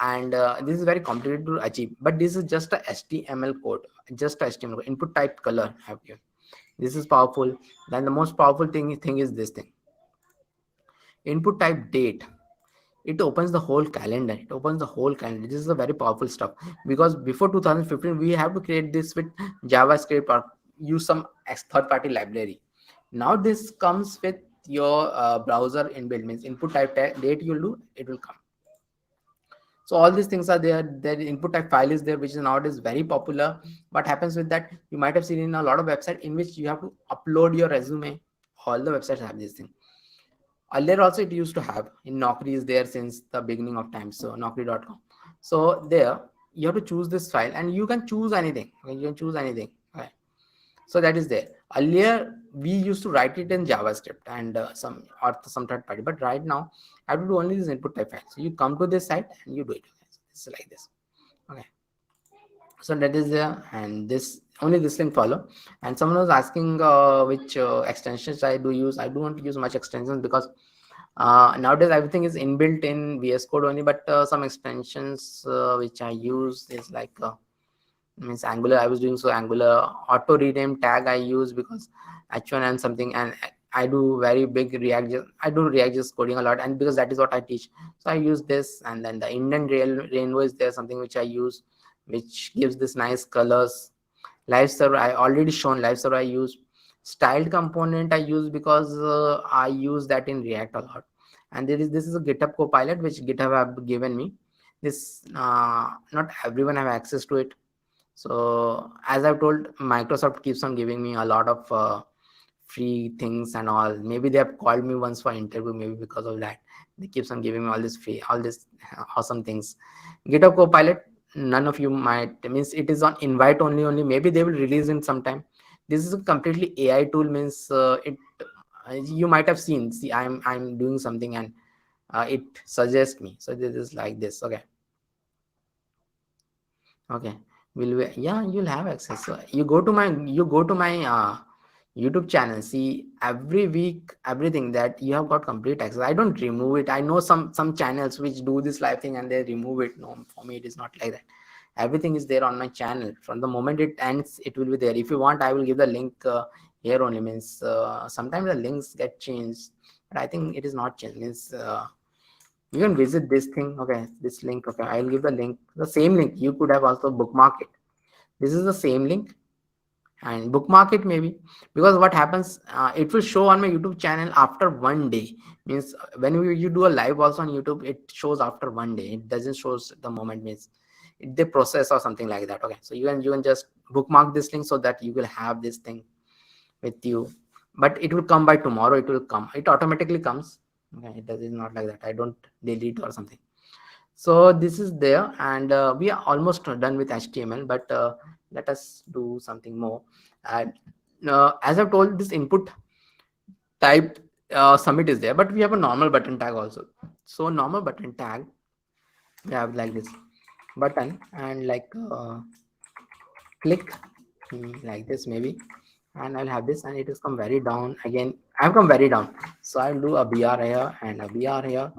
And this is very complicated to achieve, but this is just a HTML code, just a HTML code. Input type color I have given. This is powerful. Then the most powerful thing is this thing. Input type date. it opens the whole calendar. It opens the whole calendar. This is a very powerful stuff, because before 2015 we have to create this with JavaScript or use some third-party library. Now this comes with your browser inbuilt, means input type date you'll do, it will come. So all these things are there. The input type file is there, which is nowadays very popular. What happens with that, you might have seen in a lot of websites in which you have to upload your resume. All the websites have this thing. Earlier also it used to have, in Naukri is there since the beginning of time, so naukri.com. So there you have to choose this file, and you can choose anything. Okay, you can choose anything. Okay. So that is there. Earlier we used to write it in JavaScript and some third party, but right now I have to do only this input type file. So you come to this site and you do it. Okay. So it's like this. Okay. So that is there, and this only this link follow. And someone was asking which extensions I do use. I don't want to use much extensions, because nowadays everything is inbuilt in VS Code only, but some extensions which I use is like means Angular. I was doing so Angular auto rename tag I use, because H1 and something, and I do very big React. I do React just coding a lot, and because that is what I teach, so I use this. And then the Indent Rainbow is there, something which I use, which gives this nice colors. Live server I already shown. Live server I use. Styled component I use because I use that in React a lot. And this is a GitHub Copilot which GitHub have given me. This not everyone have access to it. So as I've told, Microsoft keeps on giving me a lot of free things and all. Maybe they have called me once for interview. Maybe because of that, they keeps on giving me all this free, all this awesome things. GitHub Copilot, none of you might, means it is on invite only. Maybe they will release in some time. This is a completely AI tool, means it you might have seen. See, I'm doing something, and it suggests me. So this is like this. Okay. Okay. Yeah, you'll have access. So you go to my YouTube channel. See, every week, everything that you have got complete access. I don't remove it. I know some channels which do this live thing and they remove it. No, for me it is not like that. Everything is there on my channel. From the moment it ends, it will be there. If you want, I will give the link here only. Means sometimes the links get changed, but I think it is not changed. Means you can visit this thing. Okay, this link. Okay, I'll give the link, the same link. You could have also bookmark it. This is the same link, and bookmark it maybe, because what happens, it will show on my YouTube channel after 1 day. Means when you do a live also on YouTube, it shows after 1 day. It doesn't shows the moment, means they process or something like that. Okay, so you can just bookmark this link so that you will have this thing with you, but it will come by tomorrow. It will come, it automatically comes. Okay, it does not like that. I don't delete or something. So this is there, and we are almost done with HTML, but let us do something more. And as I've told, this input type submit is there, but we have a normal button tag also. So normal button tag, we have like this button, and like click like this maybe, and I'll have this, and it has come very down. Again, I've come very down, so I'll do a BR here and a BR here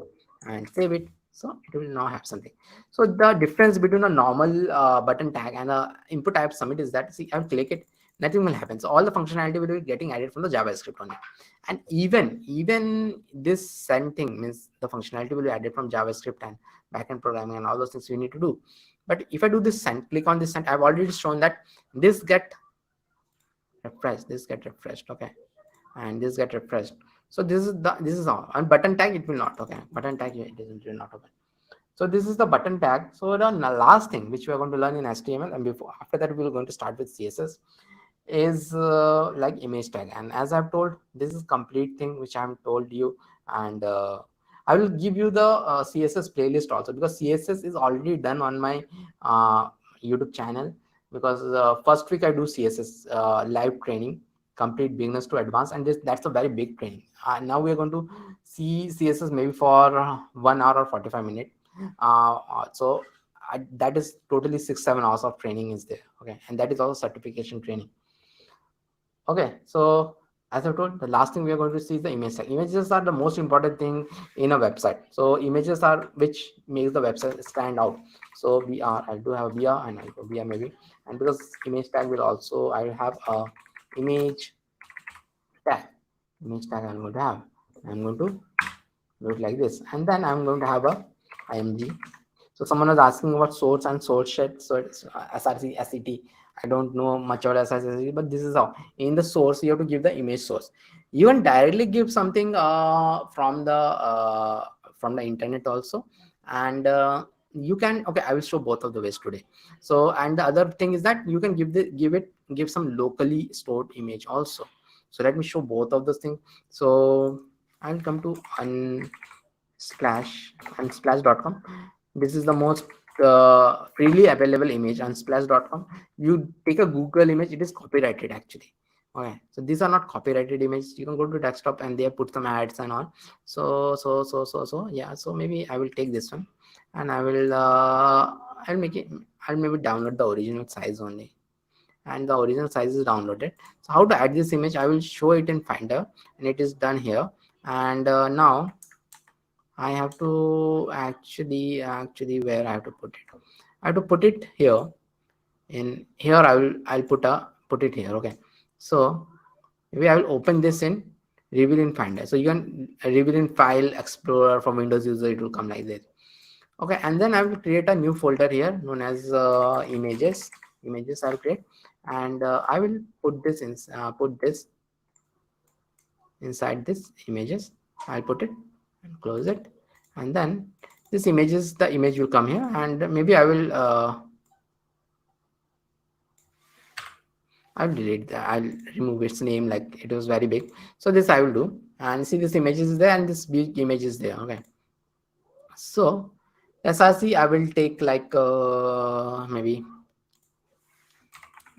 and save it. So it will now have something. So the difference between a normal button tag and a input type submit is that, see, I'll click it, nothing will happen. So all the functionality will be getting added from the JavaScript only. And even this send thing, means the functionality will be added from JavaScript and backend programming and all those things we need to do. But if I do this send, click on this send, I've already shown that this get refreshed, this get refreshed. Okay, and this get refreshed. So this is all. And button tag, it will not. Okay, button tag, it will not open. So this is the button tag. So the last thing which we are going to learn in HTML, and after that we are going to start with CSS, is like image tag. And as I've told, this is complete thing which I've told you, and I will give you the CSS playlist also, because CSS is already done on my YouTube channel. Because first week I do CSS live training, complete beginners to advanced, and that's a very big training. Now we are going to see CSS maybe for 1 hour or 45 minutes. So that is totally 6-7 hours of training is there. Okay, and that is also certification training. Okay, so as I told, the last thing we are going to see is the image tag. Images are the most important thing in a website. So images are which makes the website stand out. So I do have BR, and I'll go BR maybe, and because image tag will also, I have a image tag. Image tag I'm going to have. I'm going to do it like this, and then I'm going to have a img. So someone was asking about source and source set. So it's src set. I don't know much about src set, but this is how in the source you have to give the image source. You can directly give something from the internet also, and you can, okay, I will show both of the ways today. So, and the other thing is that you can give some locally stored image also. So let me show both of those things. So I'll come to unsplash.com. This is the most freely available image, unsplash.com. You take a Google image, it is copyrighted actually. Okay, so these are not copyrighted images. You can go to desktop and they have put some ads and all. So yeah, so maybe I will take this one, and I will I'll make it, I'll maybe download the original size only, and the original size is downloaded. So how to add this image, I will show it in Finder, and it is done here. And now I have to actually where I have to put it, I have to put it here. In here I'll put it here. Okay, so maybe I will open this in reveal in Finder. So you can reveal in File Explorer for Windows user, it will come like this. Okay, and then I will create a new folder here known as images. I'll create, and I will put this in inside this images. I'll put it and close it, and then this images, the image will come here, and maybe I will I'll delete that. I'll remove its name, like it was very big. So this I will do, and see this image is there and this big image is there. Okay, so src I will take like maybe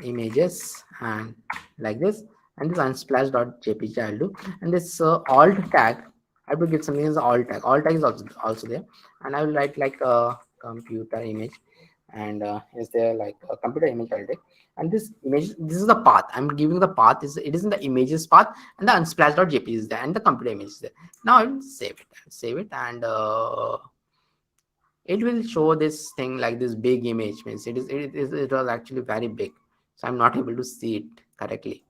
images and like this, and this unsplash.jpg I'll do, and this alt tag I will get something as alt tag. Alt tag is also there, and I will write like a computer image, and is there like a computer image I'll take, and this image, this is the path I'm giving. The path is, it is in the images path, and the unsplash.jpg is there, and the computer image is there. Now I will save it, and it will show this thing like this big image. Means it was actually very big, so I'm not able to see it correctly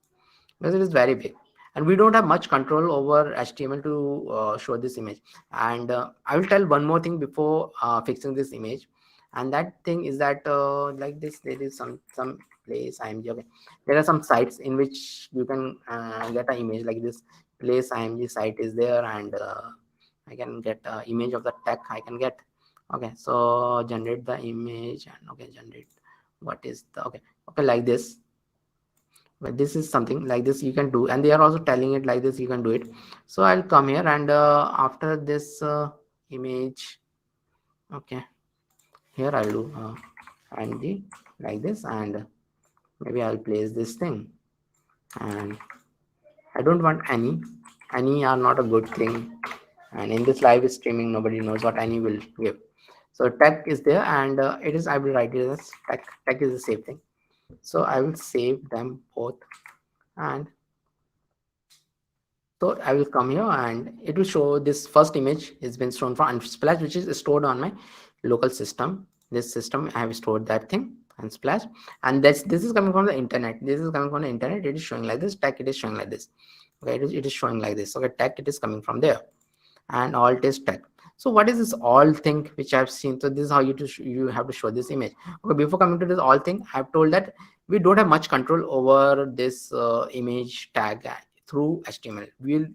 because it is very big, and we don't have much control over HTML to show this image. And I will tell one more thing before fixing this image, and that thing is that like this, there is some place img. Okay, there are some sites in which you can get an image like this. Place img site is there, and I can get an image of the tech I can get. Okay, so generate the image, and okay, generate what is the okay like this. But this is something like this you can do, and they are also telling it like this you can do it. So I'll come here, and after this image, okay, here I'll do img like this, and maybe I'll place this thing. And I don't want any are not a good thing, and in this live streaming nobody knows what any will give. So tech is there, and it is, I will write it as tech is the same thing. So I will save them both, and so I will come here, and it will show this first image has been shown for Unsplash, which is stored on my local system. This system I have stored that thing Unsplash, and this is coming from the internet. This is coming from the internet. It is showing like this. Tech, it is showing like this. Okay, it is showing like this. Okay, tech, it is coming from there, and alt is tech. So what is this all thing which I've seen? So this is how you have to show this image. Okay, before coming to this all thing, I've told that we don't have much control over this image tag through HTML. We'll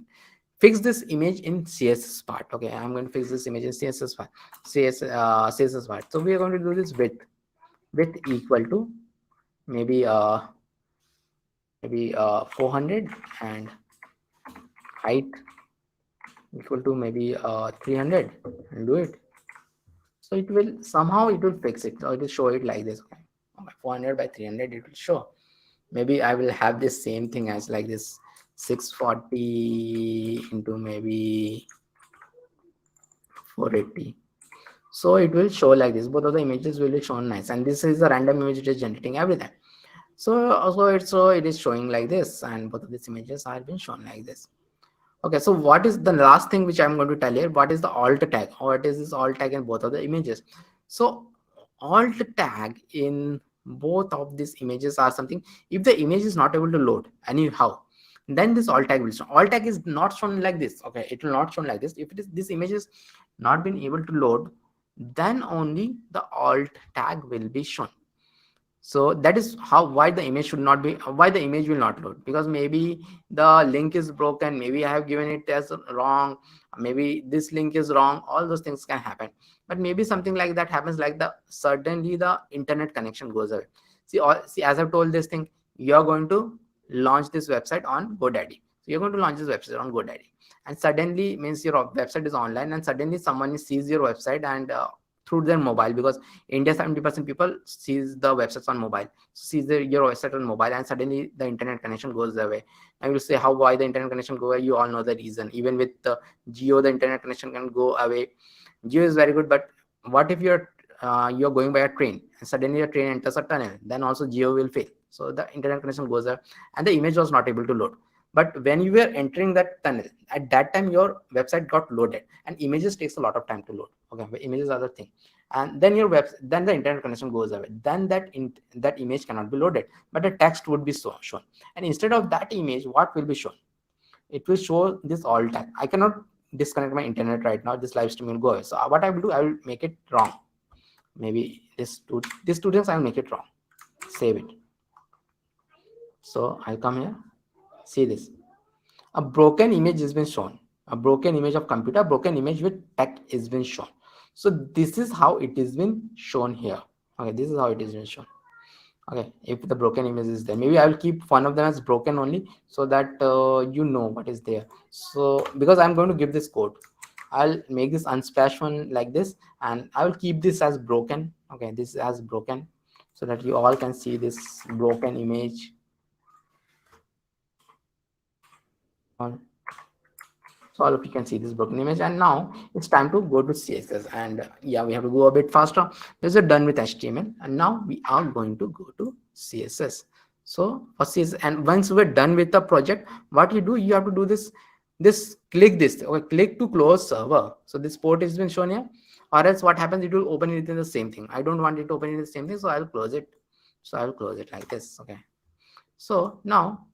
fix this image in CSS part. Okay, I'm going to fix this image in CSS part. CSS part. So we are going to do this width equal to maybe 400, and height equal to maybe 300, and do it. So it will somehow it will fix it. So it will show it like this. Okay, 400 by 300 it will show. Maybe I will have this same thing as like this 640 into maybe 480. So it will show like this. Both of the images will be shown nice, and this is a random image it is generating everything. So also it is showing like this, and both of these images are being shown like this. Okay, so what is the last thing which I'm going to tell here? What is the alt tag, or what is this alt tag in both of the images? So alt tag in both of these images are something, if the image is not able to load anyhow, then this alt tag will show. Alt tag is not shown like this. Okay, it will not shown like this. If it is this image is not been able to load, then only the alt tag will be shown. So that is how why the image should not be, why the image will not load, because maybe the link is broken, maybe I have given it as wrong, maybe this link is wrong, all those things can happen. But maybe something like that happens, like the suddenly the internet connection goes away. See, as I've told this thing, you're going to launch this website on GoDaddy. So you're going to launch this website on GoDaddy, and suddenly means your website is online, and suddenly someone sees your website and through their mobile, because India 70% people sees the websites on mobile, sees your website on mobile, and suddenly the internet connection goes away. I will say how why the internet connection go away. You all know the reason. Even with the Geo, the internet connection can go away. Geo is very good, but what if you're going by a train and suddenly your train enters a tunnel? Then also Geo will fail. So the internet connection goes away, and the image was not able to load. But when you were entering that tunnel, at that time your website got loaded, and images takes a lot of time to load. Okay, but images are the thing, and then your then the internet connection goes away. Then that image cannot be loaded, but the text would be shown. And instead of that image, what will be shown? It will show this alt tag. I cannot disconnect my internet right now. This live stream will go away. So what I will do, I will make it wrong. Maybe this students, I will make it wrong. Save it. So I'll come here. See this. A broken image has been shown. A broken image of computer, broken image with text is been shown. So this is how it is been shown here. Okay, this is how it is been shown. Okay, if the broken image is there, maybe I will keep one of them as broken only, so that you know what is there. So because I'm going to give this code, I'll make this unsplash one like this, and I will keep this as broken. Okay, this as broken, so that you all can see this broken image. So all of you can see this broken image, and now it's time to go to CSS. And yeah, we have to go a bit faster. This is done with HTML, and now we are going to go to CSS. So for CSS, and once we're done with the project, what you do, you have to do this click this, okay, click to close server. So this port has been shown here, or else what happens, it will open it in the same thing. I don't want it to open in the same thing, so I'll close it. So I'll close it like this. Okay, so now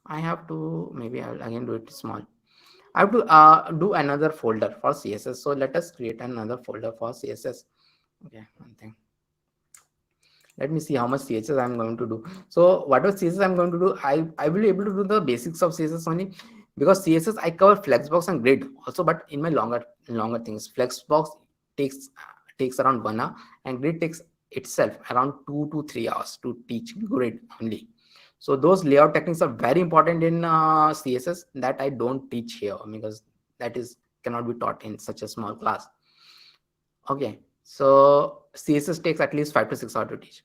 I have to, maybe I will again do it small. I have to do another folder for CSS. So let us create another folder for CSS. Okay, one thing. Let me see how much CSS I'm going to do. So whatever CSS I'm going to do, I will be able to do the basics of CSS only, because CSS I cover Flexbox and Grid also, but in my longer things. Flexbox takes around 1 hour, and Grid takes itself around 2 to 3 hours to teach Grid only. So those layout techniques are very important in CSS that I don't teach here, because that cannot be taught in such a small class. Okay, so CSS takes at least 5 to 6 hours to teach.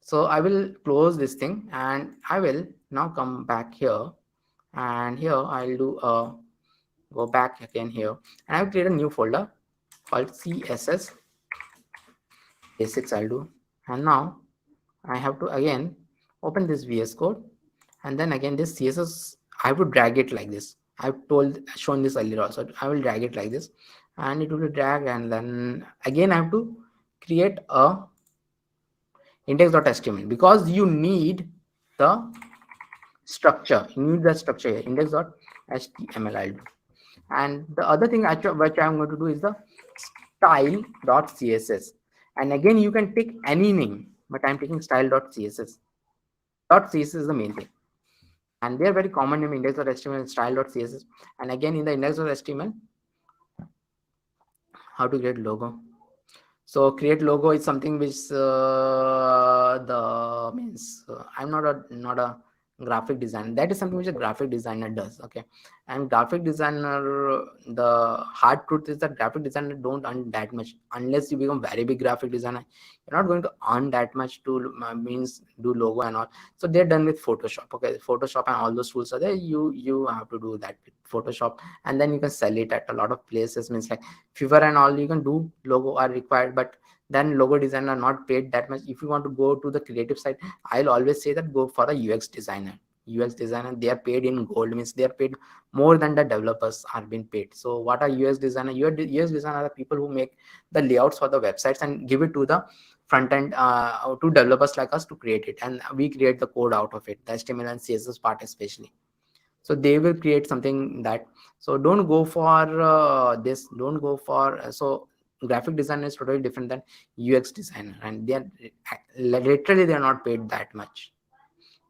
So I will close this thing, and I will now come back here, and here I'll do go back again here, and I will create a new folder called CSS Basics. I'll do, and now I have to again open this VS Code, and then again this CSS, I have to drag it like this. I've shown this earlier also. I will drag it like this, and it will be drag, and then again I have to create a index.html, because you need the structure. You need the structure here, index.html. I'll do. And the other thing which I'm going to do is the style.css. And again, you can take any name, but I'm taking style.css. .css is the main thing, and they are very common name: index.html and style.css. And again, in the index.html, how to create logo. So create logo is something which the means I'm not a graphic designer. That is something which a graphic designer does. Okay, and graphic designer, the hard truth is that graphic designer don't earn that much unless you become very big graphic designer. You're not going to earn that much to means do logo and all. So they're done with Photoshop. Okay, Photoshop and all those tools are there. You have to do that with Photoshop, and then you can sell it at a lot of places. Means like Fiverr and all, you can do logo are required, but then logo designer are not paid that much. If you want to go to the creative side, I'll always say that go for a UX designer. They are paid in gold, means they are paid more than the developers are being paid. So what are UX designer? UX designer are the people who make the layouts for the websites and give it to the front end to developers like us to create it, and we create the code out of it, the HTML and CSS part especially. So they will create something that, so don't go for this, don't go for so graphic designer is totally different than UX designer, and they are literally they are not paid that much.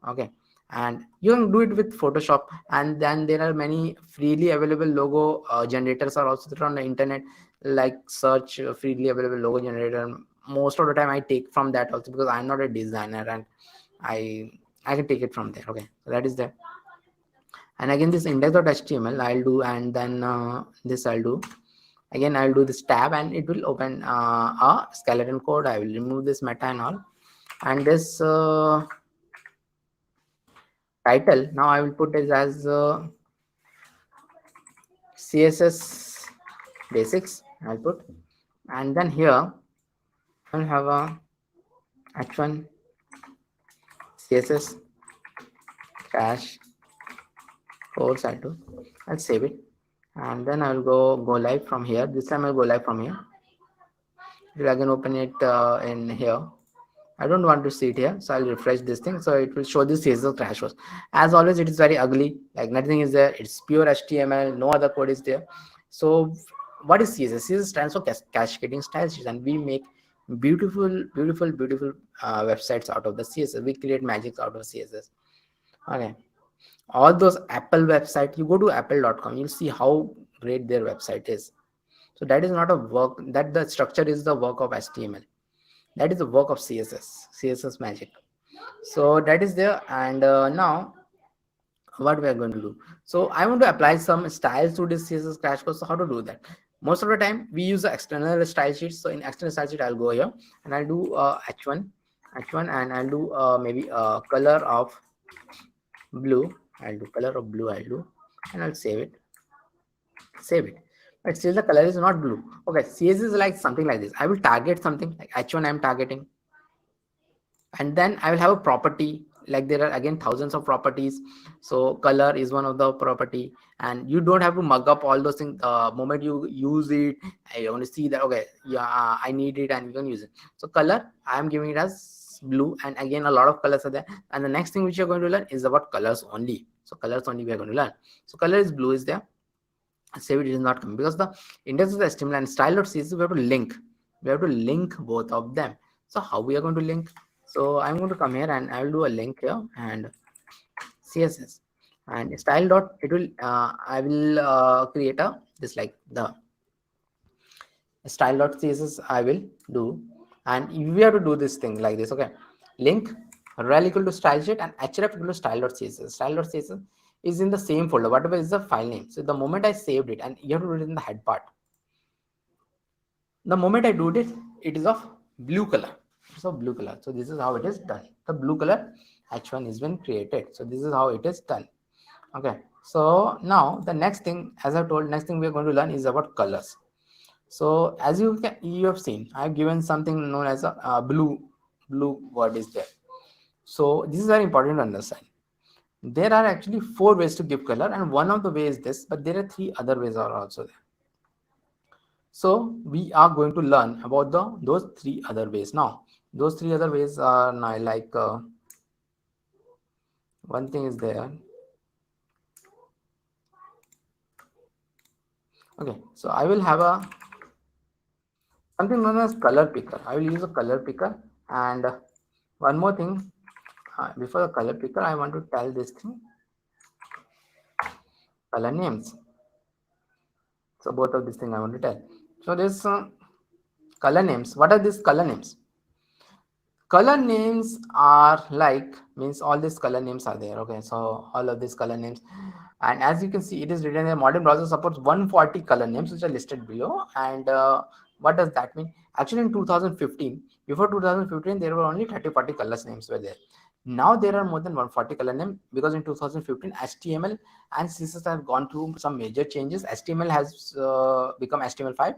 Okay, and you can do it with Photoshop, and then there are many freely available logo generators are also there on the internet, like search freely available logo generator. Most of the time I take from that also, because I'm not a designer, and i I can take it from there. Okay, so that is there. And again, this index.html I'll do, and then this I'll do. Again, I'll do this tab, and it will open a skeleton code. I will remove this meta and all, and this title now I will put it as CSS Basics. I'll put, and then here I'll have a h1 CSS cache course. I'll save it, and then I'll go live from here. This time I'll go live from here. I can open it in here. I don't want to see it here, so I'll refresh this thing. So it will show this CSS crash course. As always, it is very ugly. Like nothing is there. It's pure HTML. No other code is there. So what is CSS? CSS stands for cascading style sheets, and we make beautiful websites out of the CSS. We create magic out of CSS. Okay, all those Apple website, you go to apple.com, you'll see how great their website is. So that is not a work, that the structure is the work of HTML. That is the work of CSS magic. So that is there. And now what we are going to do, so I want to apply some styles to this CSS crash course. So how to do that? Most of the time we use the external style sheets. So in external style sheet, I'll go here and I'll do h1, and I'll do maybe color of blue. I'll do color of blue. And I'll save it. But still the color is not blue. Okay, CSS is like something like this. I will target something like h1 I'm targeting, and then I will have a property. Like there are again thousands of properties. So color is one of the property, and you don't have to mug up all those things. The moment you use it, I want to see that, okay, yeah, I need it, and you can use it. So color, I am giving it as blue, and again a lot of colors are there. And the next thing which you're going to learn is about colors only. So colors only we are going to learn. So color is blue is there. Save it is not coming because the index of the HTML and style.css we have to link. We have to link both of them. So how we are going to link? So I'm going to come here and I will do a link here and CSS and style dot. It will I will create a this like the style.css I will do, and we have to do this thing like this. Okay, link rel equal to style sheet and href equal to style.css. Style.css is in the same folder, whatever is the file name. So the moment I saved it, and you have to do it in the head part. The moment I do it, it is of blue color. It's of blue color. So this is how it is done. The blue color h1 is been created. So this is how it is done. Okay. So now the next thing, as I told, next thing we are going to learn is about colors. So as you have seen, I have given something known as a blue word is there. So this is very important to understand. There are actually 4 ways to give color, and one of the ways is this, but there are 3 other ways are also there. So we are going to learn about those 3 other ways. Now those 3 other ways are now like one thing is there. Okay, so I will have a something known as color picker. I will use a color picker, and one more thing before the color picker, I want to tell this thing, color names. So both of these things I want to tell. So this color names. What are these color names? Color names are like, means all these color names are there. Okay, so all of these color names, and as you can see, it is written in modern browser supports 140 color names which are listed below. And what does that mean? Actually in 2015, before 2015 there were only 30-40 color names were there. Now there are more than 140 color names, because in 2015 HTML and CSS have gone through some major changes. HTML has become HTML5.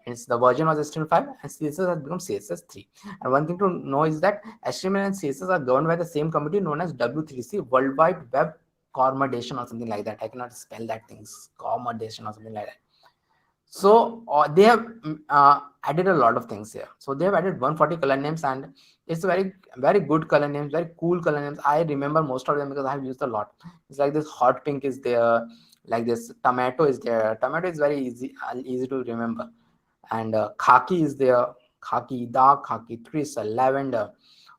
Hence the version was HTML5 and CSS has become CSS3. And one thing to know is that HTML and CSS are governed by the same committee known as W3C, Worldwide Web Accommodation or something like that. I cannot spell that thing, accommodation or something like that. So they have added a lot of things here. So they have added 140 color names, and it's very good color names, very cool color names. I remember most of them because I have used a lot. It's like this hot pink is there, like this tomato is there. Tomato is very easy to remember, and khaki is there, khaki, dark khaki, tristle, lavender.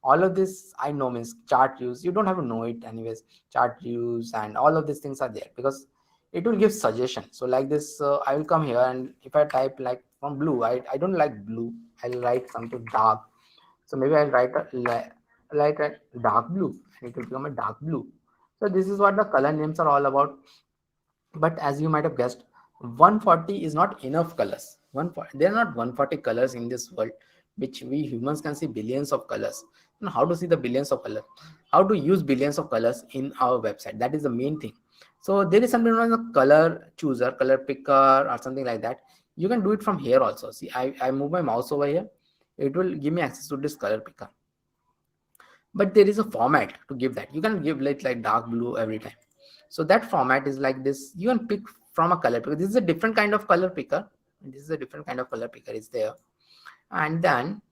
All of this I know means chart use. You don't have to know it anyways. Chart use and all of these things are there because it will give suggestion. So like this, I will come here, and if I type like from blue, I don't like blue. I'll write something dark. So maybe I'll write like a dark blue, and it will become a dark blue. So this is what the color names are all about. But as you might have guessed, 140 is not enough colors. There are not 140 colors in this world, which we humans can see billions of colors. And how to see the billions of colors? How to use billions of colors in our website? That is the main thing. So there is something known as a color chooser, color picker, or something like that. You can do it from here also. See, I move my mouse over here. It will give me access to this color picker. But there is a format to give that. You can give it like dark blue every time. So that format is like this. You can pick from a color picker. This is a different kind of color picker. This is a different kind of color picker is there. And then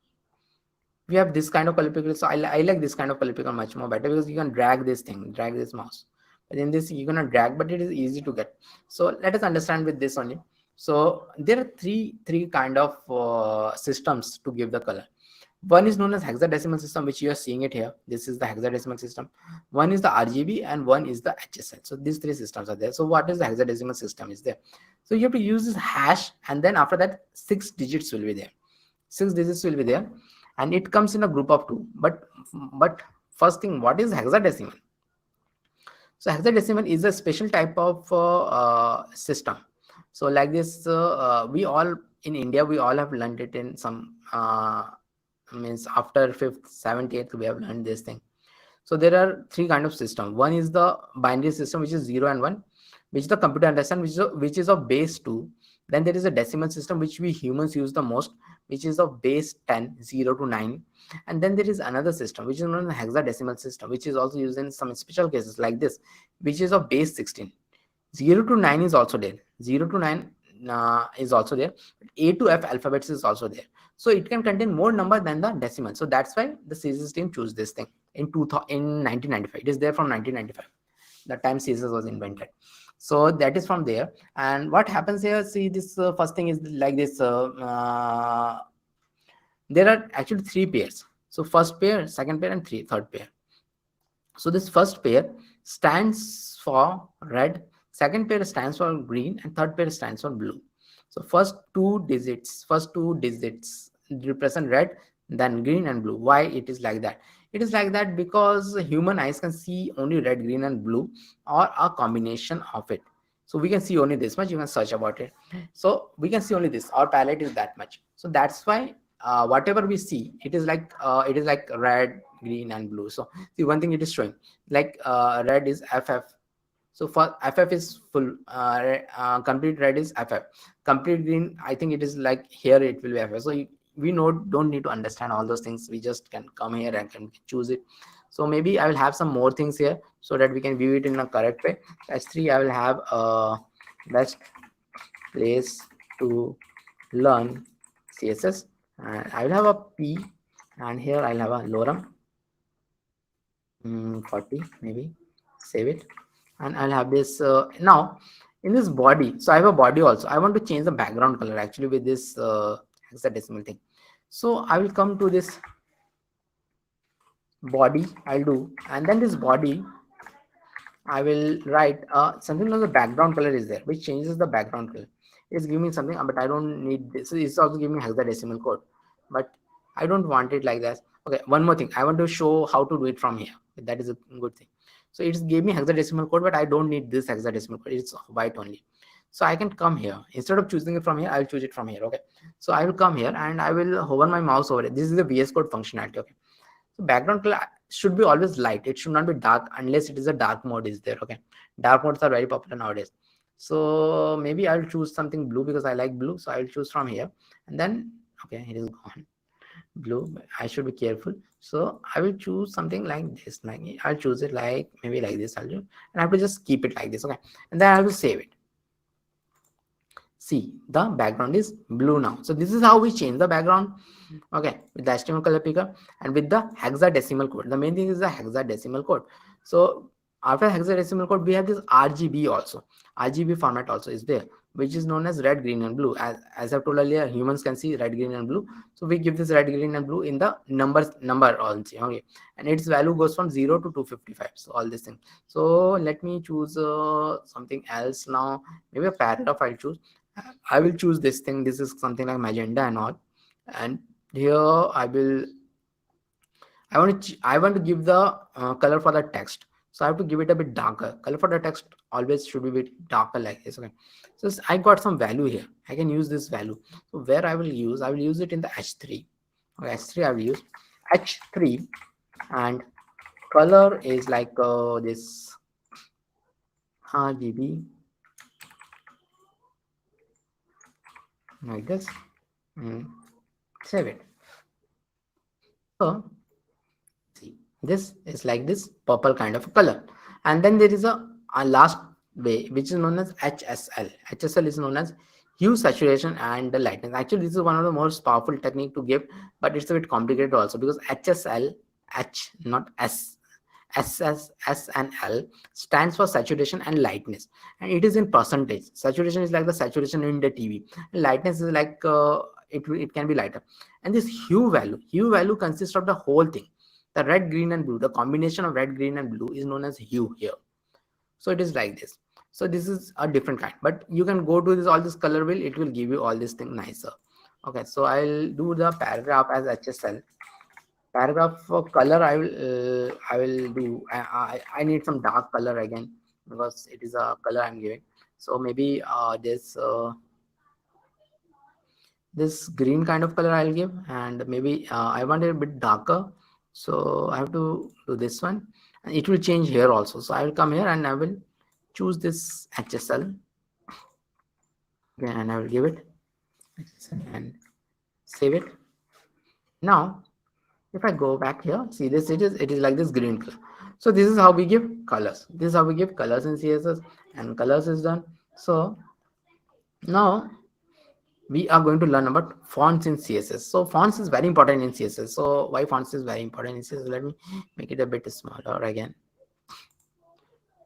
we have this kind of color picker. So I like this kind of color picker much more better because you can drag this thing, drag this mouse. But in this you're gonna drag, but it is easy to get. So let us understand with this only. So there are three kind of systems to give the color. One is known as hexadecimal system, which you are seeing it here. This is the hexadecimal system. One is the RGB and one is the HSL. So these three systems are there. So what is the hexadecimal system is there? So you have to use this hash, and then after that 6 digits will be there. 6 digits will be there, and it comes in a group of 2. But first thing, what is hexadecimal? So hexadecimal is a special type of system. So like this, we all in India, we all have learned it in some means after 5th, 7th, 8th, we have learned this thing. So there are 3 kind of system. One is the binary system, which is 0 and 1, which the computer understands, which is of base 2. Then there is a decimal system, which we humans use the most, which is of base 10, 0 to 9. And then there is another system, which is known as hexadecimal system, which is also used in some special cases like this, which is of base 16. 0 to 9 is also there. 0 to 9 is also there. A to F alphabets is also there. So it can contain more number than the decimal. So that's why the CSS team chose this thing in 1995. It is there from 1995. The time CSS was invented. So that is from there. And what happens here? See, this first thing is like this. There are actually 3 pairs. So first pair, second pair, and third pair. So this first pair stands for red, second pair stands for green, and third pair stands for blue. So first two digits represent red, then green and blue. Why it is like that? It is like that because human eyes can see only red, green, and blue, or a combination of it. So we can see only this much. You can search about it. So we can see only this. Our palette is that much. So that's why whatever we see, it is like red, green, and blue. So see, one thing it is showing like red is FF. So for FF is full, complete red is FF, complete green, I think it is like here it will be FF. So we don't need to understand all those things. We just can come here and can choose it. So maybe I will have some more things here so that we can view it in a correct way. S3, I will have best place to learn CSS, and I will have a P, and here I'll have a lorem 40, maybe save it. And I'll have this now in this body. So I have a body also. I want to change the background color actually with this hexadecimal thing. So I will come to this body, I'll do, and then this body I will write something like the background color is there, which changes the background color. It's giving me something, but I don't need this. So it's also giving me hexadecimal code, but I don't want it like that. Okay, one more thing. I want to show how to do it from here. That is a good thing. So it gave me hexadecimal code, but I don't need this hexadecimal code. It's white only. So I can come here. Instead of choosing it from here, I'll choose it from here. Okay. So I will come here and I will hover my mouse over it. This is the VS Code functionality. Okay. So background color should be always light. It should not be dark unless it is a dark mode is there. Okay. Dark modes are very popular nowadays. So maybe I'll choose something blue because I like blue. So I'll choose from here. And then, okay, it is gone. Blue, I should be careful. So I will choose something like this. Like I'll choose it like maybe like this. I'll do, and I have to just keep it like this. Okay, and then I will save it. see the background is blue now. So this is how we change the background, okay, with the HTML color picker and with the hexadecimal code. The main thing is the hexadecimal code. So after hexadecimal code, we have this RGB also. RGB format also is there, which is known as red, green, and blue. As I've told earlier, humans can see red, green, and blue. So we give this red, green, and blue in the number also. Okay, and its value goes from 0 to 255. So all this thing. So let me choose something else now. Maybe a paragraph I'll choose. I will choose this thing. This is something like magenta and all. And here I want to give the color for the text. So I have to give it a bit darker. Color for the text always should be a bit darker like this. Okay. So I got some value here. I can use this value. So where I will use it in the H3. Okay, H3 I will use H3, and color is like this RGB, like this. Save it. So see, this is like this purple kind of color, and then there is a last way, which is known as HSL. HSL is known as hue, saturation, and the lightness. Actually, this is one of the most powerful technique to give, but it's a bit complicated also, because HSL, H not S, S and L stands for saturation and lightness, and it is in percentage. Saturation is like the saturation in the TV, and lightness is like it can be lighter. And this hue value consists of the whole thing. The red, green, and blue, the combination of red, green, and blue is known as hue here. So it is like this. So this is a different kind, but you can go to this all this color wheel, it will give you all this thing nicer. Okay, so I'll do the paragraph as HSL. Paragraph for color, I will do. I need some dark color again, because it is a color I'm giving. So maybe this green kind of color I'll give, and maybe I want it a bit darker. So I have to do this one, and it will change here also. So I will come here and I will choose this HSL. Okay, and I will give it HSL and save it. Now if I go back here, see this, it is like this green color. So this is how we give colors. This is how we give colors in CSS, and colors is done. So now we are going to learn about fonts in CSS. So fonts is very important in CSS. So why fonts is very important in CSS? Let me make it a bit smaller again.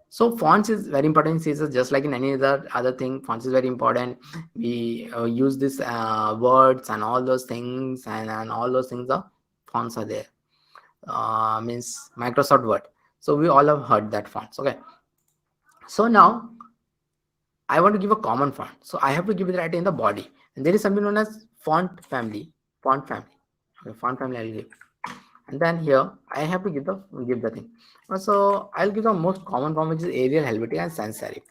So fonts is very important in CSS, just like in any other thing. Fonts is very important. We use this words and all those things, and all those things are fonts are there. Means Microsoft Word. So we all have heard that fonts. Okay. So now I want to give a common font. So I have to give it right in the body. And there is something known as font family. Font family. Okay, font family I'll give. And then here I have to give the thing. So I'll give the most common font, which is Arial, Helvetica, and Sans serif.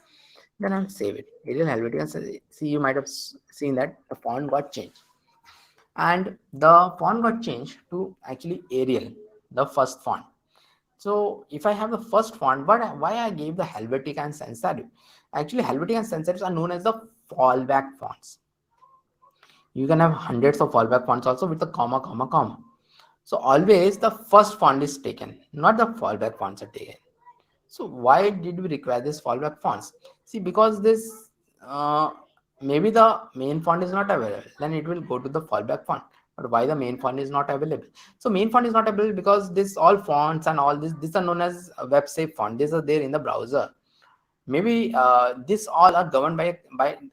Then I'll save it. Arial, Helvetica, and Sans serif. See, you might have seen that the font got changed. And the font got changed to actually Arial, the first font. So if I have the first font, but why I gave the Helvetica and Sans serif? Actually, Helvetica and Sans serif are known as the fallback fonts. You can have hundreds of fallback fonts also with the comma, comma, comma. So always the first font is taken, not the fallback fonts are taken. So why did we require this fallback fonts? See, because this maybe the main font is not available, then it will go to the fallback font. But why the main font is not available? So main font is not available because this all fonts and all these are known as web safe font. These are there in the browser. Maybe this all are governed by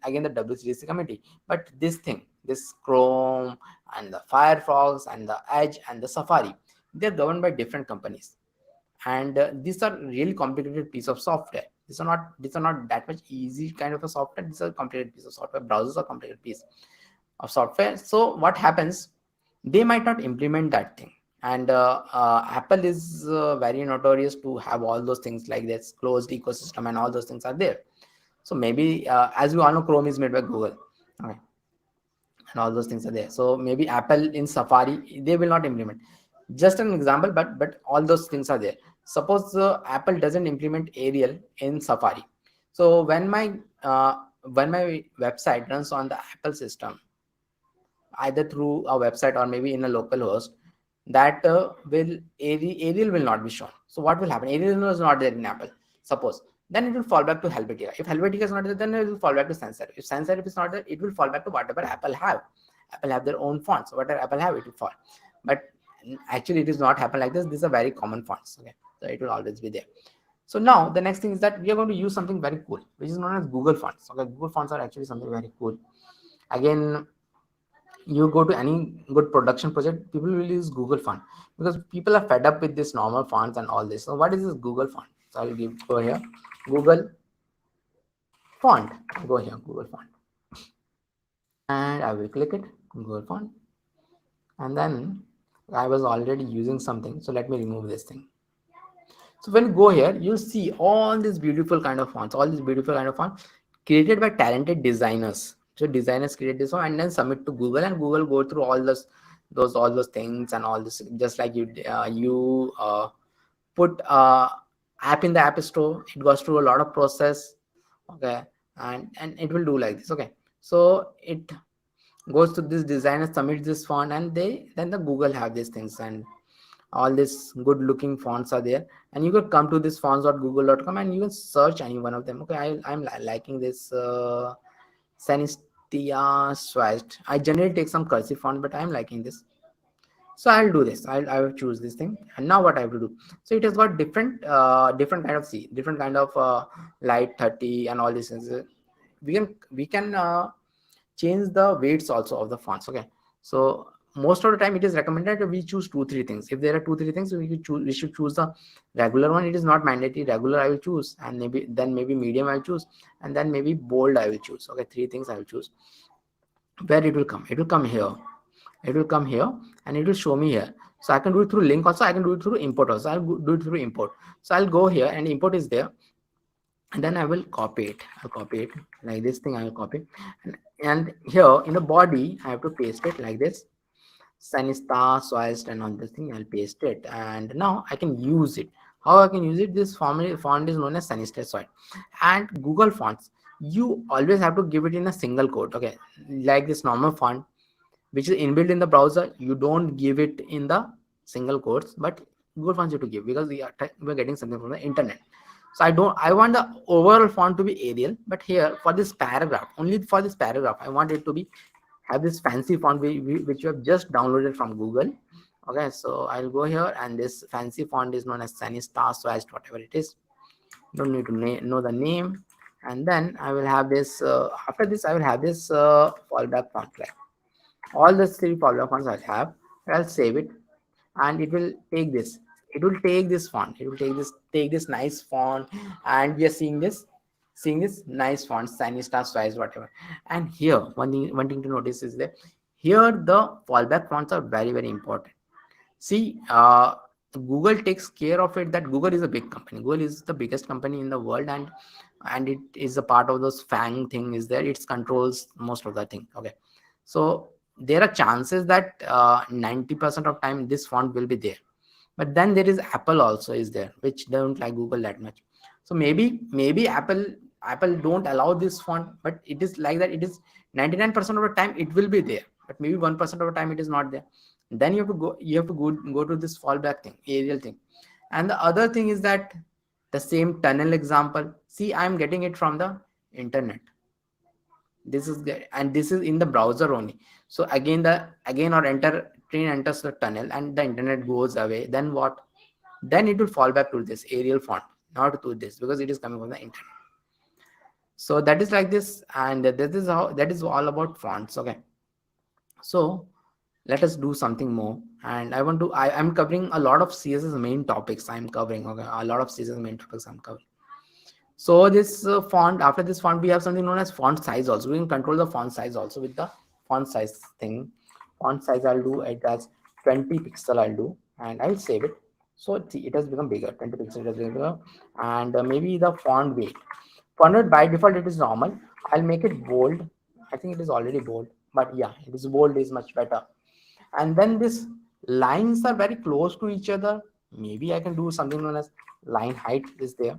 again the W3C committee. But this thing, this Chrome and the Firefox and the Edge and the Safari, they're governed by different companies. And these are really complicated piece of software. These are not that much easy kind of a software. These are complicated piece of software. Browsers are complicated piece of software. So what happens? They might not implement that thing. And Apple is very notorious to have all those things like this closed ecosystem, and all those things are there. So maybe as we all know, Chrome is made by Google. Okay. And all those things are there. So maybe Apple in Safari, they will not implement. Just an example, but all those things are there. Suppose Apple doesn't implement Arial in Safari. So when my website runs on the Apple system, either through a website or maybe in a local host, that Arial will not be shown. So what will happen? Arial is not there in Apple. Suppose then it will fall back to Helvetica. If Helvetica is not there, then it will fall back to sans serif. If sans serif is not there, it will fall back to whatever Apple have. Apple have their own fonts. Whatever Apple have, it will fall. But actually, it is not happen like this. These are very common fonts. Okay, so it will always be there. So now the next thing is that we are going to use something very cool, which is known as Google fonts. Okay, Google fonts are actually something very cool. Again, you go to any good production project, people will use Google font because people are fed up with this normal fonts and all this. So what is this Google font? So I'll go here, Google font, go here, Google font, and I will click it, Google font, and then I was already using something, so let me remove this thing. So when you go here, you'll see all these beautiful kind of fonts, all these beautiful kind of fonts created by talented designers. So designers create this one and then submit to Google, and Google go through all those things and all this, just like you put app in the app store. It goes through a lot of process. Okay, and it will do like this. Okay, so it goes to this designer, submits this font, and then the Google have these things, and all these good looking fonts are there, and you could come to this fonts.google.com and you can search any one of them. Okay, I'm liking this 𝐶𝐶𝗫𝐬𝐴. I generally take some cursive font, but I'm liking this, so I'll do this. I will choose this thing, and now what I have to do, so it has got different kind of different kind of light 30 and all these things. We can change the weights also of the fonts. Okay, so most of the time it is recommended that we choose 2-3 things. If there are 2-3 things, we should choose the regular one. It is not mandatory. Regular I will choose, and maybe medium I will choose, and then maybe bold I will choose. Okay, 3 things I will choose. Where it will come? It will come here. It will come here, and it will show me here. So I can do it through link also. I can do it through import also. I'll do it through import. So I'll go here, and import is there, and then I will copy it. I'll copy it like this thing. I will copy, and here in the body I have to paste it like this. 𝗪𝗪𝗪𝗪 and all this thing, I'll paste it, and now I can use it. How I can use it? This font is known as 𝗪𝗪𝗪𝗪, and Google fonts, you always have to give it in a single quote. Okay, like this normal font which is inbuilt in the browser, you don't give it in the single quotes, but Google fonts you have to give, because we're getting something from the internet. So I want the overall font to be Arial, but here for this paragraph, only for this paragraph, I want it to be have this fancy font which you have just downloaded from Google. Okay, so I'll go here, and this fancy font is known as 𝗪𝗪𝗪𝗪, whatever it is. Don't need to know the name. And then I will have this. After this, I will have this fallback font. Like all the 3 fallback fonts I have, I'll save it, and it will take this. It will take this font. It will take this nice font, and we are seeing this nice font, 𝗪𝗪𝗪𝗪𝗪, whatever. And here one thing to notice is that here the fallback fonts are very, very important. See, Google takes care of it. That Google is a big company. Google is the biggest company in the world, and it is a part of those FANG thing is there. It controls most of the thing. Okay, so there are chances that 90% of time this font will be there. But then there is Apple also is there, which don't like Google that much. So maybe Apple don't allow this font, but it is like that. It is 99% of the time it will be there, but maybe 1% of the time it is not there. Then you have to go to this fallback thing, Arial thing. And the other thing is that the same tunnel example. See, I'm getting it from the internet. This is in the browser only. So again train enters the tunnel, and the internet goes away. Then what? Then it will fall back to this Arial font, not to this, because it is coming from the internet. So that is like this, and that is all about fonts. Okay, so let us do something more. And I'm covering a lot of CSS main topics. I'm covering, okay, a lot of CSS main topics I'm covering. So this font, after this font, we have something known as font size also. We can control the font size also with the font size thing. Font size, I'll do it as 20 pixel. I'll do, and I'll save it. So see, it has become bigger. 20 pixel has become bigger. And maybe the font weight. Font weight by default it is normal. I'll make it bold. I think it is already bold, but yeah, it is bold is much better. And then this lines are very close to each other. Maybe I can do something known as line height is there,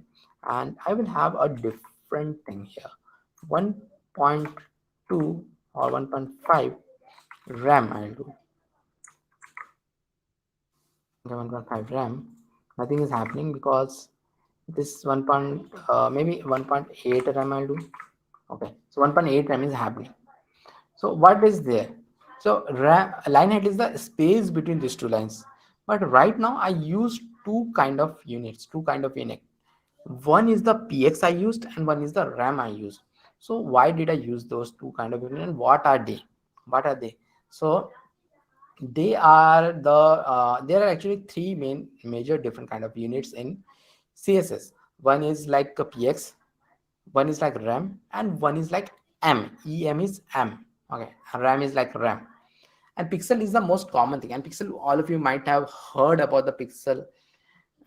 and I will have a different thing here, 1.2 or 1.5 RAM. I'll do 1.5 RAM. Nothing is happening because this 1 point maybe 1.8 RAM I'll do. Okay, so 1.8 RAM is happening. So what is there? So line height is the space between these two lines. But right now I use two kind of units, one is the px I used and one is the RAM I used. So why did I use those two kind of units and what are they? So there are actually three major different kind of units in CSS. One is like a px, one is like RAM, and one is like em is m. Okay, RAM is like RAM, and pixel is the most common thing. And pixel, all of you might have heard about the pixel.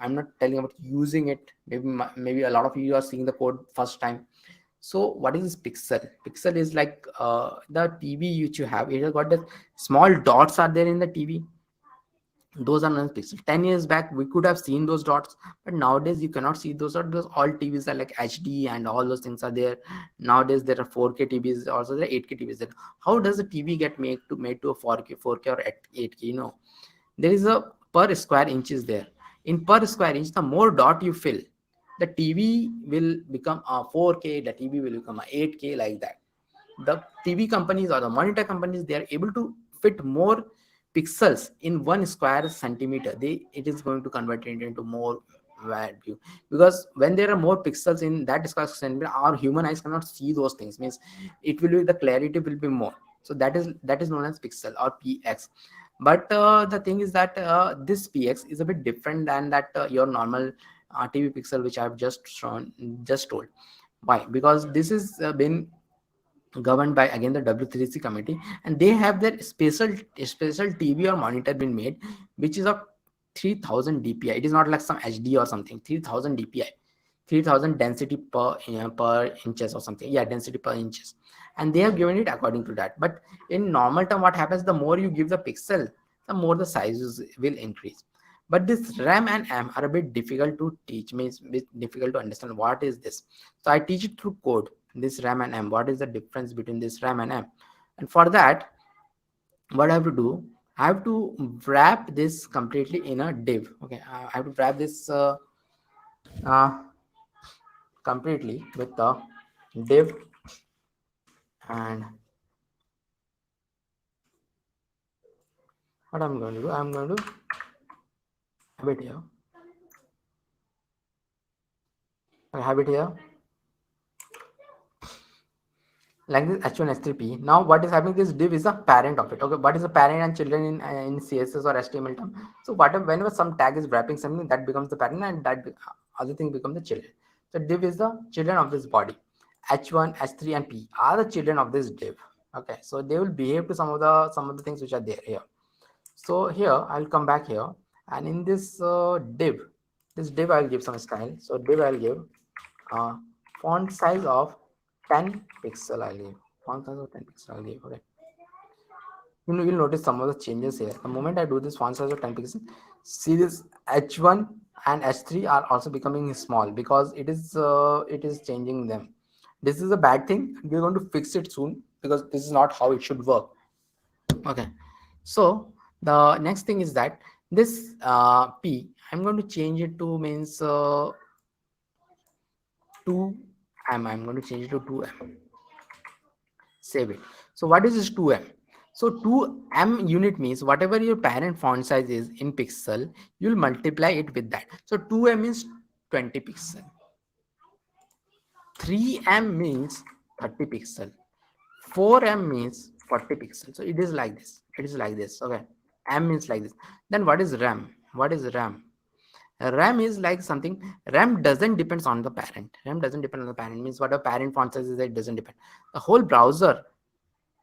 I'm not telling about using it. Maybe a lot of you are seeing the code first time. So what is this pixel? Pixel is like the TV which you have. It has got the small dots are there in the TV. Those are non pixel. 10 years back we could have seen those dots, but nowadays you cannot see those dots because all TVs are like HD and all those things are there. Nowadays there are 4K TVs, also there are 8K TVs there. How does a TV get made to a 4K or 8K? There is a per square inch is there. In per square inch, the more dot you fill, the TV will become a 4K, the TV will become a 8K, like that. The TV companies or the monitor companies, they are able to fit more pixels in 1 square centimeter. It is going to convert it into more value, because when there are more pixels in that square centimeter, our human eyes cannot see those things. Means it will be, the clarity will be more. So that is known as pixel or px. But the thing is that this px is a bit different than that your normal TV pixel which I have just told. Why? Because this is been governed by again the W3C committee, and they have their special TV or monitor been made, which is of 3000 DPI. It is not like some HD or something. 3000 DPI, 3000 density per inches or something. Yeah, density per inches, and they have given it according to that. But in normal term, what happens? The more you give the pixel, the more the sizes will increase. But this RAM and M are a bit difficult to teach. Means bit difficult to understand what is this. So I teach it through code. This RAM and M. What is the difference between this RAM and M? And for that, what I have to do, I have to wrap this completely in a div. Okay, I have to wrap this uh, completely with the div, and what I'm going to do, I'm going to have it here. I have it here like this h1 h3p. Now what is happening, this div is the parent of it. Okay, what is the parent and children in CSS or HTML term? So whenever some tag is wrapping something, that becomes the parent, and that other thing becomes the children. So div is the children of this body. H1, H3 and P are the children of this div. Okay, so they will behave to some of the things which are there here. So here I'll come back here, and in this div I'll give some style. So div I'll give font size of 10 pixel. I'll give font size of 10 pixel. I'll give. Okay, you'll notice some of the changes here. The moment I do this font size of 10 pixel, see this H1 and H3 are also becoming small because it is changing them. This is a bad thing. We're going to fix it soon because this is not how it should work. Okay, so the next thing is that this P, I'm going to change it to means 2M. I'm going to change it to 2M. Save it. So what is this 2M? So 2M unit means whatever your parent font size is in pixel, you'll multiply it with that. So 2M is 20 pixel. 3M means 30 pixel. 4M means 40 pixels. So it is like this. It is like this. Okay. M means like this. Then what is RAM? What is RAM? RAM is like something. RAM doesn't depend on the parent. RAM doesn't depend on the parent. Means whatever parent font size is, it doesn't depend. The whole browser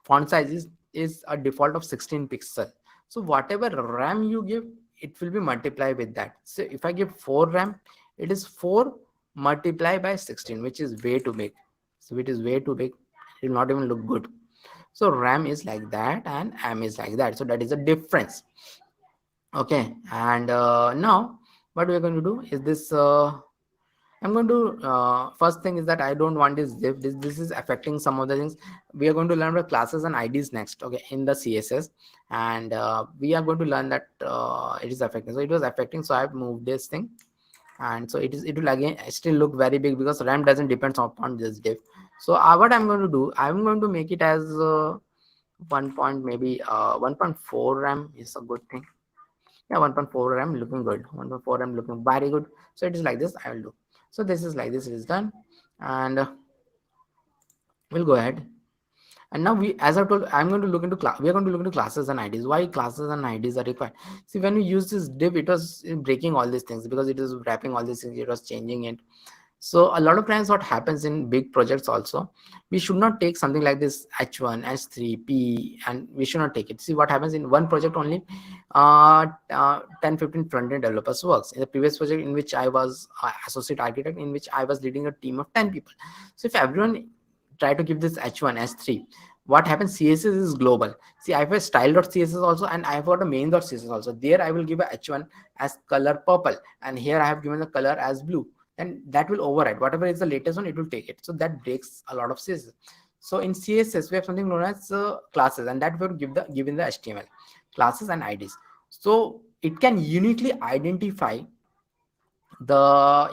font size is a default of 16 pixel. So whatever RAM you give, it will be multiplied with that. So if I give 4 RAM, it is 4 multiplied by 16, which is way too big. So it is way too big. It will not even look good. So RAM is like that and M is like that. So that is a difference. Okay, and now what we are going to do is this. I'm going to first thing is that I don't want this div. This is affecting some of the things. We are going to learn about classes and IDs next. Okay, in the CSS, and we are going to learn that it is affecting. So it was affecting. So I've moved this thing, and so it will again still look very big because RAM doesn't depend upon this div. So what I'm going to do, I'm going to make it as 1 point, maybe 1.4 RAM is a good thing. Yeah, 1.4 RAM looking good, 1.4 RAM looking very good. So it is like this I will do. So this is like this, it is done, and we'll go ahead. And now we, as I told, I'm going to look into class. We are going to look into classes and IDs. Why classes and IDs are required? See, when we use this div, it was breaking all these things because it is wrapping all these things. It was changing it. So a lot of times, what happens in big projects also, we should not take something like this H1, H3, P, and we should not take it. See what happens in one project only. 10-15 front-end developers works. In the previous project in which I was associate architect, in which I was leading a team of 10 people. So if everyone try to give this H1, H3, what happens? CSS is global. See, I have a style.css also, and I have got a main.css also. There I will give a H1 as color purple, and here I have given the color as blue, and that will override whatever is the latest one, it will take it. So that breaks a lot of CSS. So in CSS we have something known as classes, and that will given the HTML classes and IDs. So it can uniquely identify your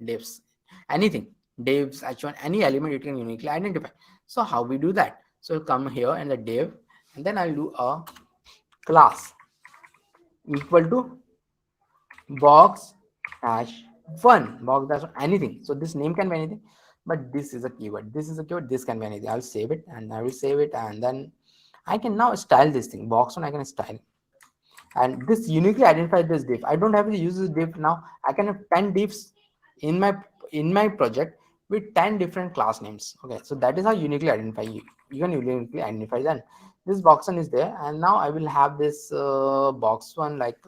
divs, anything, divs, h1, any element it can uniquely identify. So how we do that? So we'll come here in the div, and then I'll do a class equal to box hash one, box dash anything. So this name can be anything, but this is a keyword, this is a keyword, this can be anything. I'll save it, and I will save it, and then I can now style this thing. Box one I can style, and this uniquely identifies this div. I don't have to use this div now. I can have 10 divs in my project with 10 different class names. Okay, so that is how uniquely identify you can uniquely identify them. This box one is there, and now I will have this box one, like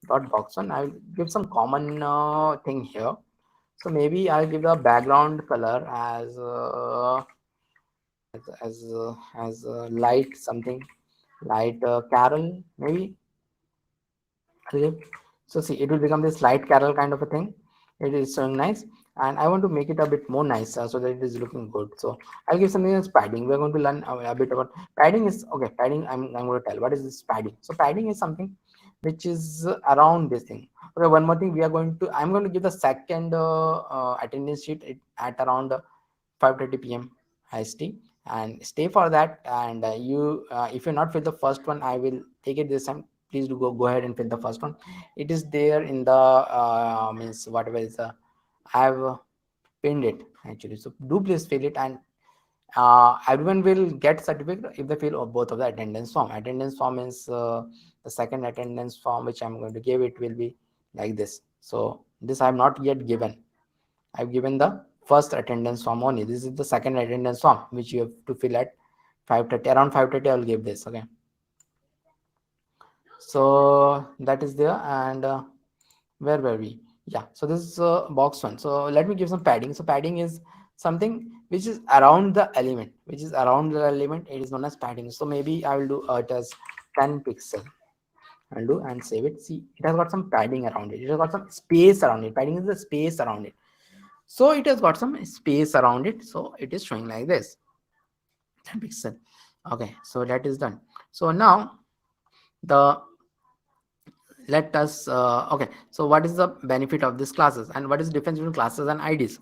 dot box one. I will give some common thing here. So maybe I'll give the background color as light something, light Carol maybe. So see, it will become this light Carol kind of a thing. It is showing nice, and I want to make it a bit more nice so that it is looking good. So I'll give something as padding. We're going to learn a bit about padding. Is okay. Padding. I'm going to tell what is this padding. So padding is something which is around this thing. Okay. One more thing, I'm going to give the second attendance sheet at around 5:30 p.m. IST, and stay for that. And if you're not fill the first one, I will take it this time. Please do go ahead and fill the first one. It is there in the means whatever is I have pinned it actually. So do please fill it, and everyone will get certificate if they fill both of the attendance form. Attendance form is the second attendance form which I'm going to give. It will be like this. So this I have not yet given. I've given the first attendance form only. This is the second attendance form which you have to fill at 5:30. Around 5:30 I'll give this. Okay, so that is there. And where were we? Yeah, so this is box one. So let me give some padding. So padding is something which is around the element, it is known as padding. So maybe I will do it as 10 pixel. I'll do and save it. See, it has got some padding around it. It has got some space around it. Padding is the space around it. So it has got some space around it. So it is showing like this, 10 pixel. Okay, so that is done. So now let us okay, so what is the benefit of these classes, and what is the difference between classes and IDs?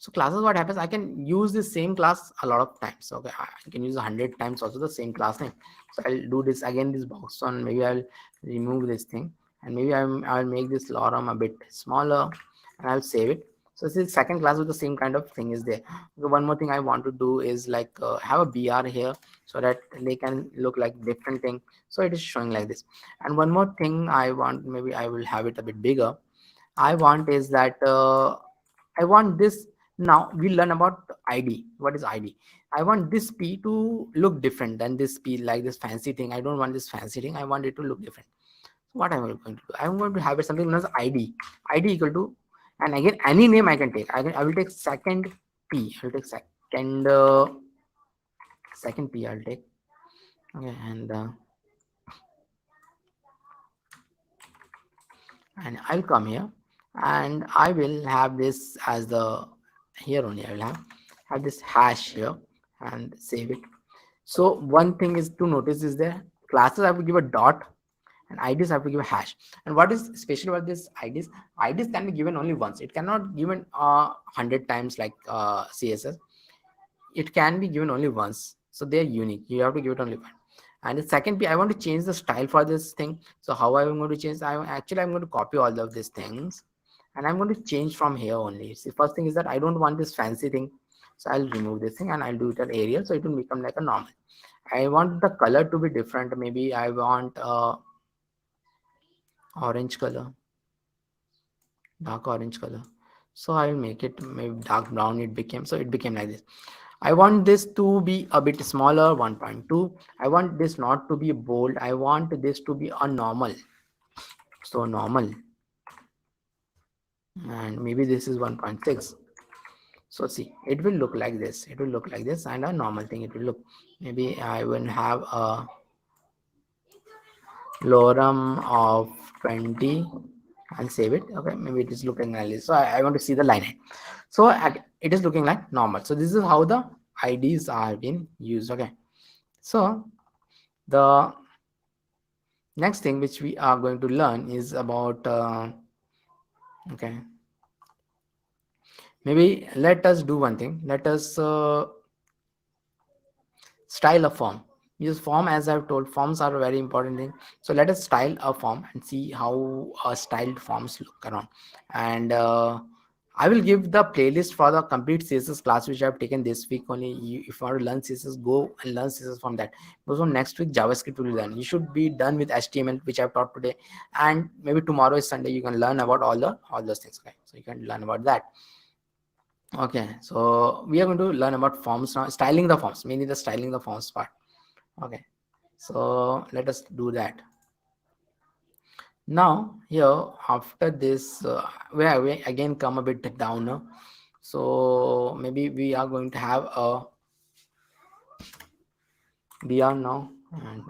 So classes, what happens, I can use the same class a lot of times. Okay, I can use 100 times also the same class name. So I'll do this again, this box one. Maybe I'll remove this thing, and maybe I'll make this lorem a bit smaller, and I'll save it. So this is second class with the same kind of thing is there. So one more thing I want to do is like have a BR here so that they can look like different thing. So it is showing like this. And one more thing I want, maybe I will have it a bit bigger. I want is that I want this. Now we learn about ID. What is ID? I want this P to look different than this P, like this fancy thing. I don't want this fancy thing. I want it to look different. So what am I going to do? I'm going to have it something known as ID. ID equal to, and again any name I can take. I will take second P. I will take second P. I'll take. Okay, and I'll come here, and I will have this as the here only. I will have this hash here and save it. So one thing is to notice is there classes I will give a dot, and IDs have to give a hash. And what is special about this IDs? IDs can be given only once. It cannot given 100 times like CSS. It can be given only once, so they're unique. You have to give it only one. And the second I want to change the style for this thing. So how I'm going to change? I'm going to copy all of these things, and I'm going to change from here only. See, first thing is that I don't want this fancy thing, so I'll remove this thing and I'll do it at Arial, so it will become like a normal. I want the color to be different. Maybe I want orange color, dark orange color. So I will make it maybe dark brown. It became like this. I want this to be a bit smaller, 1.2. I want this not to be bold. I want this to be a normal. So normal. And maybe this is 1.6. So see, it will look like this. It will look like this, and a normal thing. It will look. Maybe I will have a lorem of 20 and save it. Okay, maybe it is looking like this. So I want to see the line. So it is looking like normal. So this is how the IDs are being used. Okay, so the next thing which we are going to learn is about okay, maybe let us do one thing. Let us style a form. Use form, as I've told, forms are a very important thing. So let us style a form and see how styled forms look around. And I will give the playlist for the complete CSS class which I have taken this week only. If you want to learn CSS, go and learn CSS from that. Because from next week, JavaScript will be done. You should be done with HTML, which I've taught today. And maybe tomorrow is Sunday. You can learn about all those things. Okay, so you can learn about that. Okay, so we are going to learn about forms now, styling the forms, mainly the styling the forms part. Okay, so let us do that. Now here after this, where we again come a bit down. So maybe we are going to have a BR now, and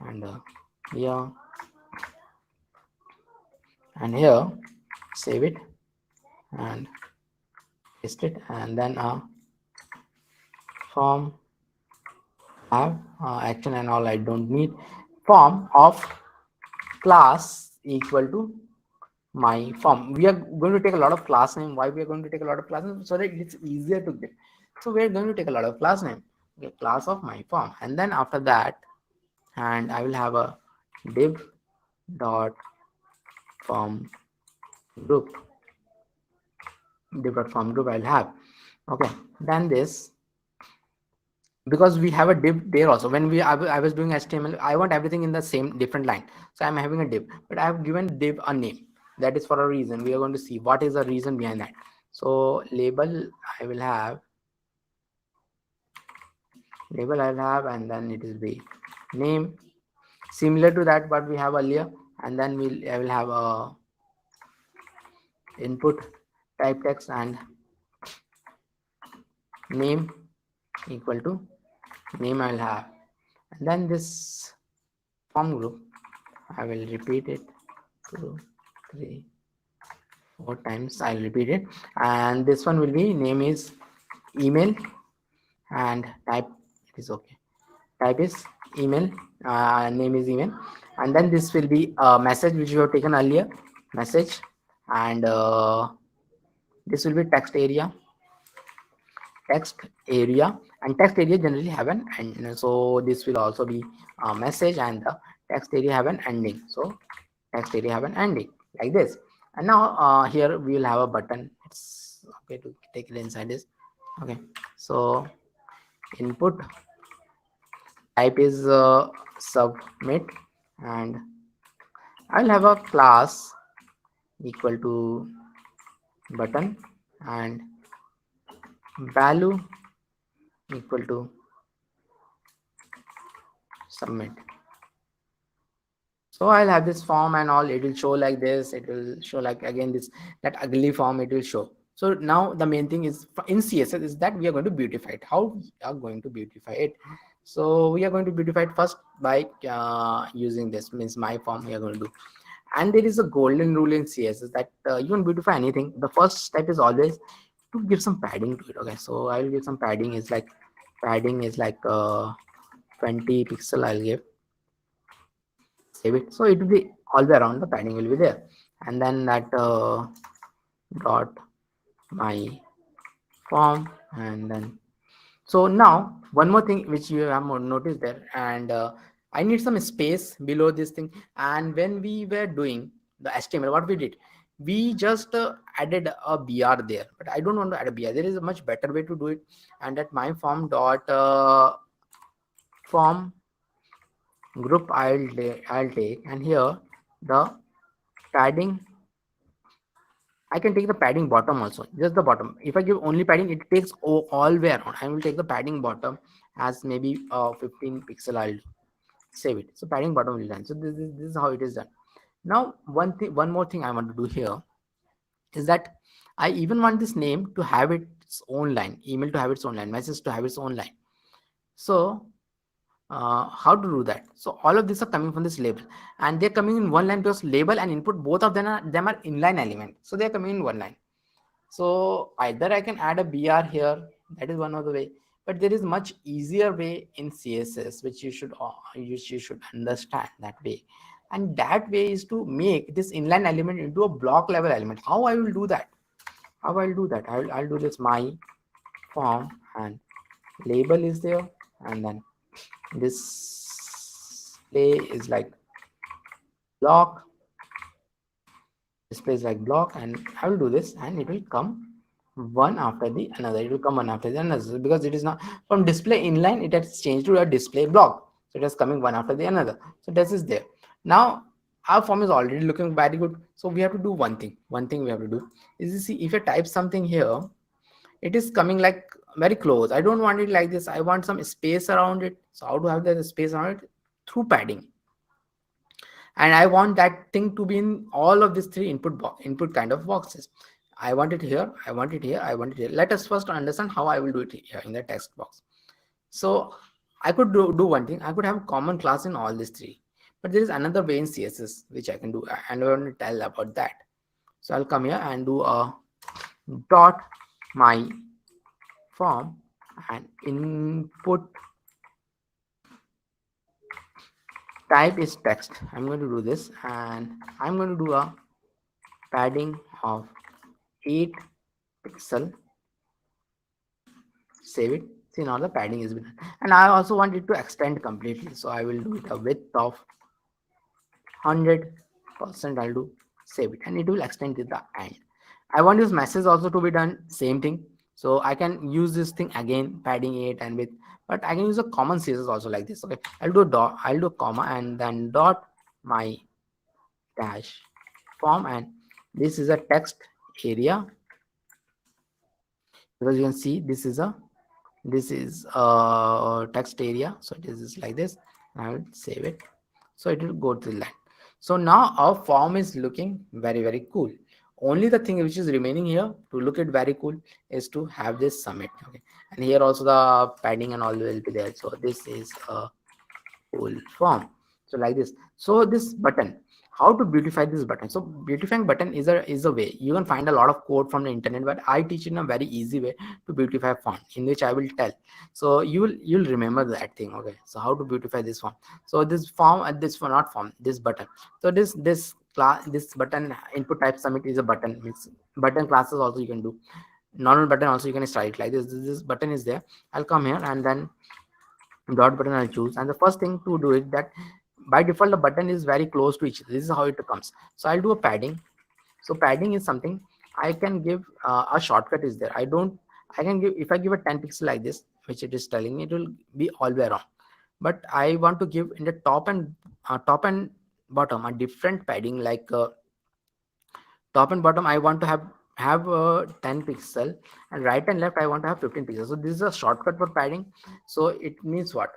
and here, and here, save it and paste it, and then form have action and all. I don't need form of class equal to my form. We are going to take a lot of class name. Why we are going to take a lot of class name? So that it's easier to get. So we are going to take a lot of class name. Okay, class of my form, and then after that, and I will have a div dot form group. Div dot form group I'll have. Okay, then this, because we have a div there also. When I was doing HTML, I want everything in the same different line. So I'm having a div, but I have given div a name. That is for a reason. We are going to see what is the reason behind that. So label I will have, and then it will be name, similar to that what we have earlier, and then I will have a input type text and name equal to name I will have, and then this form group I will repeat it 2, 3, 4 times. I'll repeat it, and this one will be name is email and type it is okay. Type is email, name is email, and then this will be a message which you have taken earlier, message, and this will be text area, and text area generally have an end. So this will also be a message, and the text area have an ending. So text area have an ending like this. And now here we will have a button. It's okay to take it inside this. Okay, so input type is submit, and I'll have a class equal to button and value equal to submit. So I'll have this form and all. It will show like this. It will show like again this, that ugly form it will show. So now the main thing is in CSS is that we are going to beautify it. How we are going to beautify it? So we are going to beautify it first by using this, means my form we are going to do. And there is a golden rule in CSS that you can beautify anything. The first step is always to give some padding to it. Okay, so I will give some padding. Is like padding is like 20 pixel I'll give. save it. So it will be all the way around, the padding will be there. And then that dot my form, and then so now one more thing which you have noticed there, and I need some space below this thing. And when we were doing the HTML, what we did, we just added a br there, but I don't want to add a br. There is a much better way to do it. And at my form dot form group I'll take, and here the padding, I can take the padding bottom also, just the bottom. If I give only padding, it takes all way around. I will take the padding bottom as maybe 15 pixel. I'll save it. So padding bottom will be done. So this is how it is done. Now one more thing I want to do here is that I even want this name to have its own line, email to have its own line, message to have its own line. So how to do that? So all of these are coming from this label, and they're coming in one line because label and input, both of them are inline element. So they're coming in one line. So either I can add a br here, that is one of the way, but there is much easier way in CSS which you should understand that way. And that way is to make this inline element into a block level element. How I will do that? I'll do this my form, and label is there, and then display is like block, display is like block, and I will do this, and it will come one after the another. It will come one after the another, because it is not from display inline, it has changed to a display block. So it is coming one after the another. So this is there. Now our form is already looking very good. So we have to do one thing. One thing we have to do is, you see, if I type something here, it is coming like very close. I don't want it like this. I want some space around it. So how to have that space around it? Through padding. And I want that thing to be in all of these three input kind of boxes. I want it here, I want it here, I want it here. Let us first understand how I will do it here in the text box. So I could do one thing. I could have a common class in all these three, but there is another way in CSS which I can do, and I want to tell about that. So I'll come here and do a dot my form, and input type is text. I'm going to do this, and I'm going to do a padding of 8 pixel. Save it. See, now the padding is done, and I also want it to extend completely. So I will do it a width of 100%. I'll do save it, and it will extend to the end. I want this message also to be done same thing. So I can use this thing again, padding 8 and width, but I can use a common CSS also like this. Okay, I'll do a dot, I'll do a comma, and then dot my dash form, and this is a text area, because you can see this is a text area. So it is like this. I will save it, so it will go to the line. So now our form is looking very cool. Only the thing which is remaining here to look it very cool is to have this submit. Okay, and here also the padding and all will be there. So this is a cool form. So like this. So this button, how to beautify this button? So beautifying button is a way. You can find a lot of code from the internet, but I teach in a very easy way to beautify font, in which I will tell. So you'll remember that thing. Okay, so how to beautify this form? So this form, not form, this button. So this class, this button input type submit is a button. Means button classes also you can do. Normal button also you can style it like this. This button is there. I'll come here, and then dot button I'll choose, and the first thing to do is that by default the button is very close to each other. This is how it comes. So I'll do a padding. So padding is something I can give a shortcut is there. I can give, if I give a 10 pixel like this, which it is telling me, it will be all the way around, but I want to give in the top and bottom a different padding, like top and bottom I want to have 10 pixel, and right and left I want to have 15 pixels. So this is a shortcut for padding. So it means what?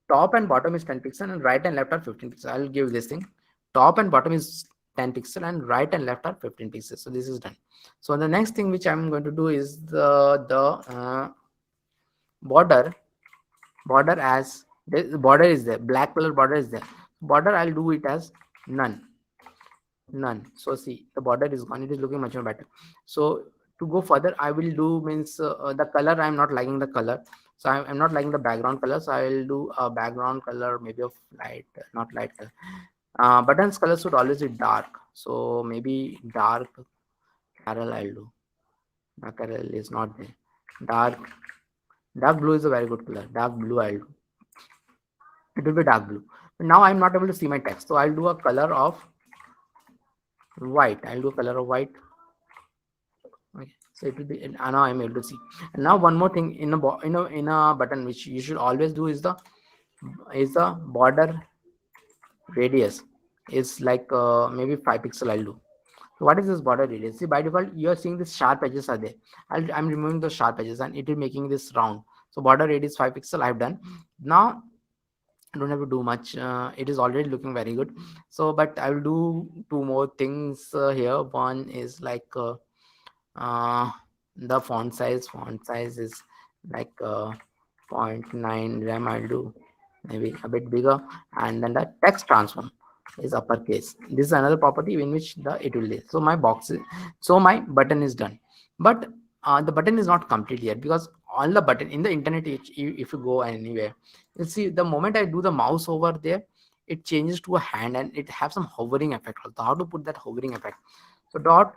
Top and bottom is 10 pixel, and right and left are 15 pixels. I'll give this thing. Top and bottom is 10 pixel, and right and left are 15 pixels. So this is done. So the next thing which I'm going to do is the border as the border is there, black color border is there. Border I'll do it as none. So see, the border is gone. It is looking much more better. So to go further, I will do means the color. I'm not liking the color, so I'm not liking the background color. So I will do a background color maybe of light, not light color. Buttons color should always be dark, so maybe dark Carol I'll do. Carol is not there. Dark blue is a very good color. Dark blue I'll do. It will be dark blue. But now I'm not able to see my text, so I'll do a color of white. I'll do a color of white. Okay, so it will be, and now I'm able to see. And now one more thing in a button which you should always do is the border radius is like maybe 5 pixel. I'll do. So what is this border radius? See, by default you are seeing these sharp edges are there. I'm removing the sharp edges and it is making this round. So border radius 5 pixel I've done. Now I don't have to do much. It is already looking very good. So but I will do two more things here. One is like the font size is like 0.9 rem. I'll do maybe a bit bigger. And then the text transform is uppercase. This is another property in which it will do. So my my button is done, but the button is not complete yet, because on the button in the internet, if you go anywhere, you'll see the moment I do the mouse over there, it changes to a hand and it has some hovering effect also. How to put that hovering effect? So dot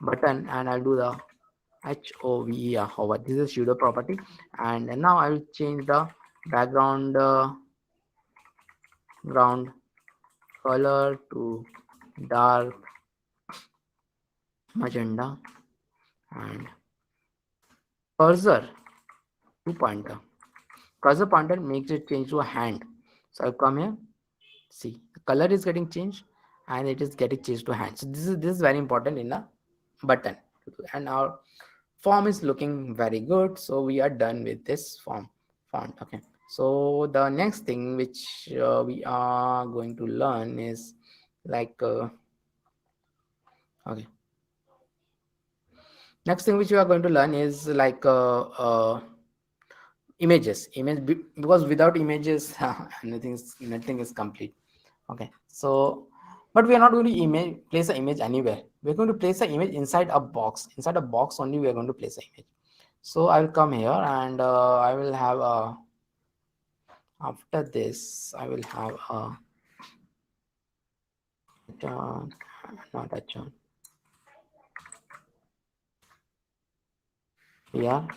button, and I'll do the HOVE hover. This is a pseudo property, and now I will change the background ground color to dark magenta, and cursor to pointer. Cursor pointer makes it change to a hand. So I'll come here. See, the color is getting changed and it is getting changed to hand. So this is very important in a button. And our form is looking very good. So we are done with this font. Okay. So the next thing which we are going to learn is like okay. Next thing which we are going to learn is like images. Because without images nothing is complete. Okay, so but we are not going to place an image anywhere. We're going to place an image inside a box. Inside a box only we are going to place an image. So I will come here and I will have a, after this I will have a not a chart here,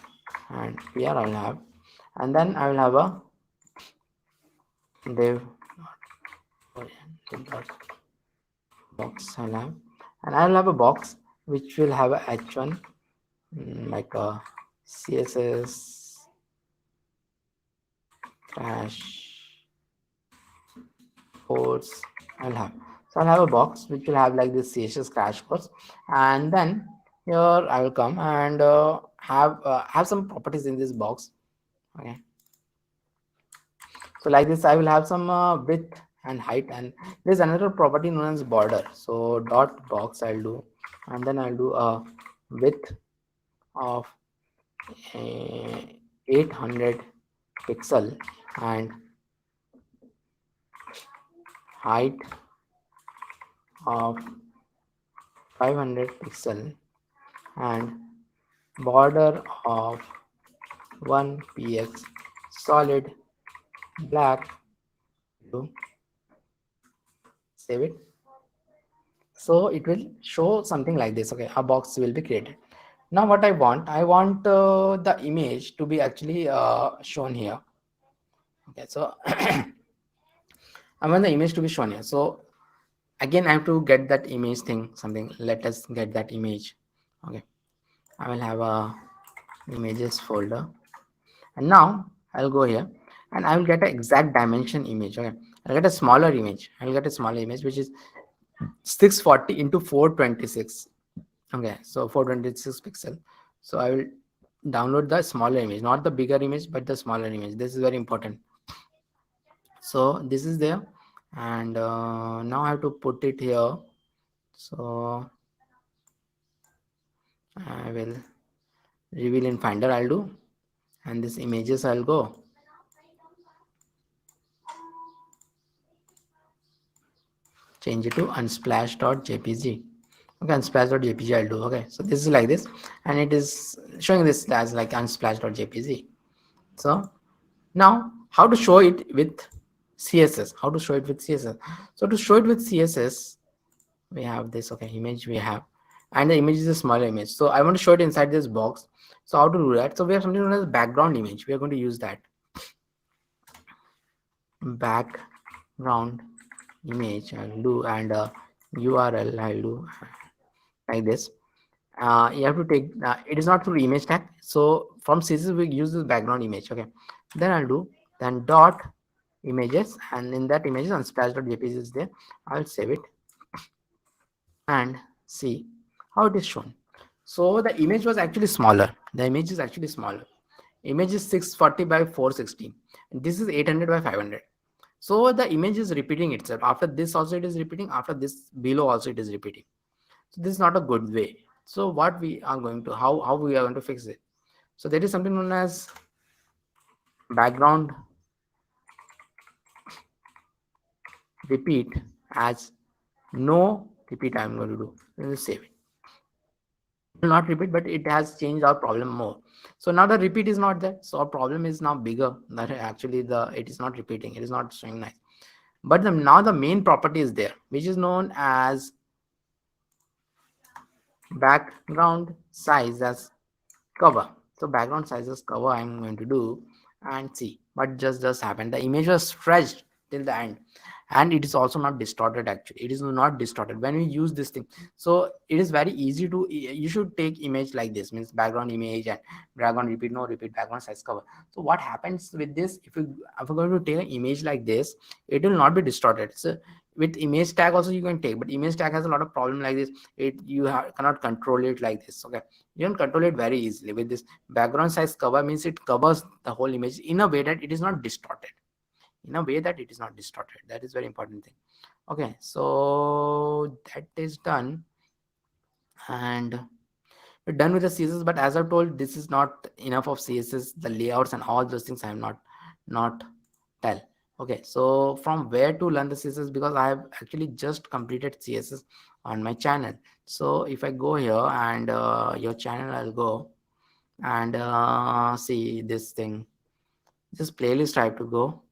and here I will have, and then I will have a div box. I'll have, and I will have a box which will have a h1 like a CSS crash course. I'll have, so I'll have a box which will have like this CSS crash course, and then here I will come and have some properties in this box. Okay, so like this I will have some width and height, and there's another property known as border. So dot box I'll do, and then I'll do a width of 800 pixel and height of 500 pixel and border of 1 px solid black. Save it. So it will show something like this. Okay, a box will be created. Now what I want the image to be actually shown here. Okay, so I want the image to be shown here. So again I have to get that image thing, something. Let us get that image. Okay, I will have a images folder, and now I'll go here and I will get an exact dimension image. Okay, I'll get a smaller image. I'll get a smaller image which is 640 into 426. Okay, so 426 pixel. So I will download the smaller image, not the bigger image but the smaller image. This is very important. So this is there, and now I have to put it here. So I will reveal in Finder. I'll do, and this images I'll go. Change it to unsplash.jpg. Okay, unsplash.jpg I'll do. Okay, so this is like this, and it is showing this as like unsplash.jpg. So now how to show it with CSS. How to show it with CSS? So to show it with CSS, we have this, okay, image we have, and the image is a smaller image. So I want to show it inside this box. So how to do that? So we have something known as background image. We are going to use that background image. I'll do, and URL I'll do like this. You have to take it is not through image tag, so from CSS we use this background image. Okay, then I'll do then dot images, and in that images unsplash.jpg is there. I'll save it and see how it is shown. So the image was actually smaller. The image is actually smaller. Image is 640 by 460, and this is 800 by 500. So the image is repeating itself. After this also it is repeating, after this below also it is repeating. So this is not a good way. So what we are going to, how we are going to fix it? So there is something known as background repeat as no repeat. I'm going to do, save it. It will not repeat, but it has changed our problem more. So now the repeat is not there, so our problem is now bigger, that actually it is not repeating, it is not showing nice. But now the main property is there, which is known as background size as cover. So background size as cover I'm going to do, and see what just happened. The image was stretched till the end, and it is also not distorted. Actually it is not distorted when we use this thing. So it is very easy to, you should take image like this, means background image and background repeat, no repeat, background size cover. So what happens with this, if we're going to take an image like this, it will not be distorted. So with image tag also you can take, but image tag has a lot of problem like this. Cannot control it like this. Okay, you can control it very easily with this background size cover, means it covers the whole image in a way that it is not distorted. That is very important thing. Okay, so that is done, and we're done with the CSS. But as I've told, this is not enough of CSS. The layouts and all those things I am not tell. Okay, so from where to learn the CSS, because I have actually just completed CSS on my channel. So if I go here and your channel, I'll go and see this thing, this playlist I have to go.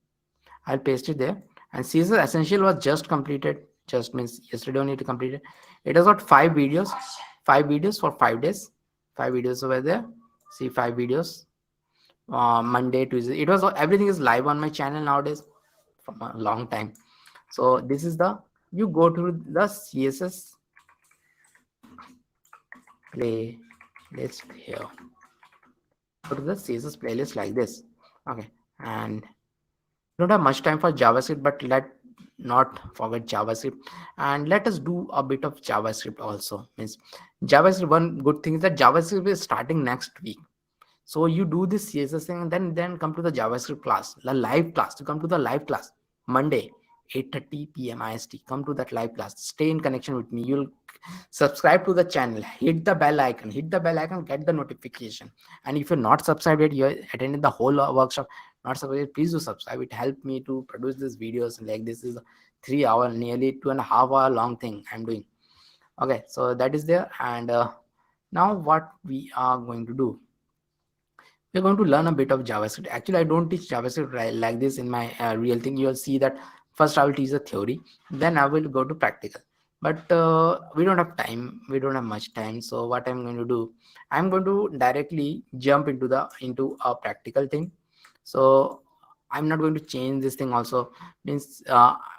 I'll paste it there. And CSS Essential was just completed, just means yesterday only to complete it. It has got 5 videos for 5 days. 5 videos over there. See, 5 videos. Monday, Tuesday. It was, everything is live on my channel nowadays from a long time. So this is you go to the CSS playlist here. Go to the CSS playlist like this. Okay, and don't have much time for JavaScript, but let not forget JavaScript, and let us do a bit of JavaScript also. Means JavaScript, one good thing is that JavaScript is starting next week. So you do this CSS thing, and then come to the JavaScript class, the live class. You come to the live class Monday, 8:30 p.m. IST. Come to that live class. Stay in connection with me. You'll subscribe to the channel. Hit the bell icon. Get the notification. And if you're not subscribed yet, you're attending the whole workshop, not subscribed, please do subscribe. It helped me to produce these videos. Like, this is a 3 hour, nearly 2.5 hour long thing I'm doing. Okay, so that is there. And now what we are going to do, we're going to learn a bit of JavaScript. Actually, I don't teach JavaScript like this in my real thing. You'll see that first I will teach the theory, then I will go to practical. But we don't have time. We don't have much time. So what I'm going to do, I'm going to directly jump into a practical thing. So I'm not going to change this thing also. Means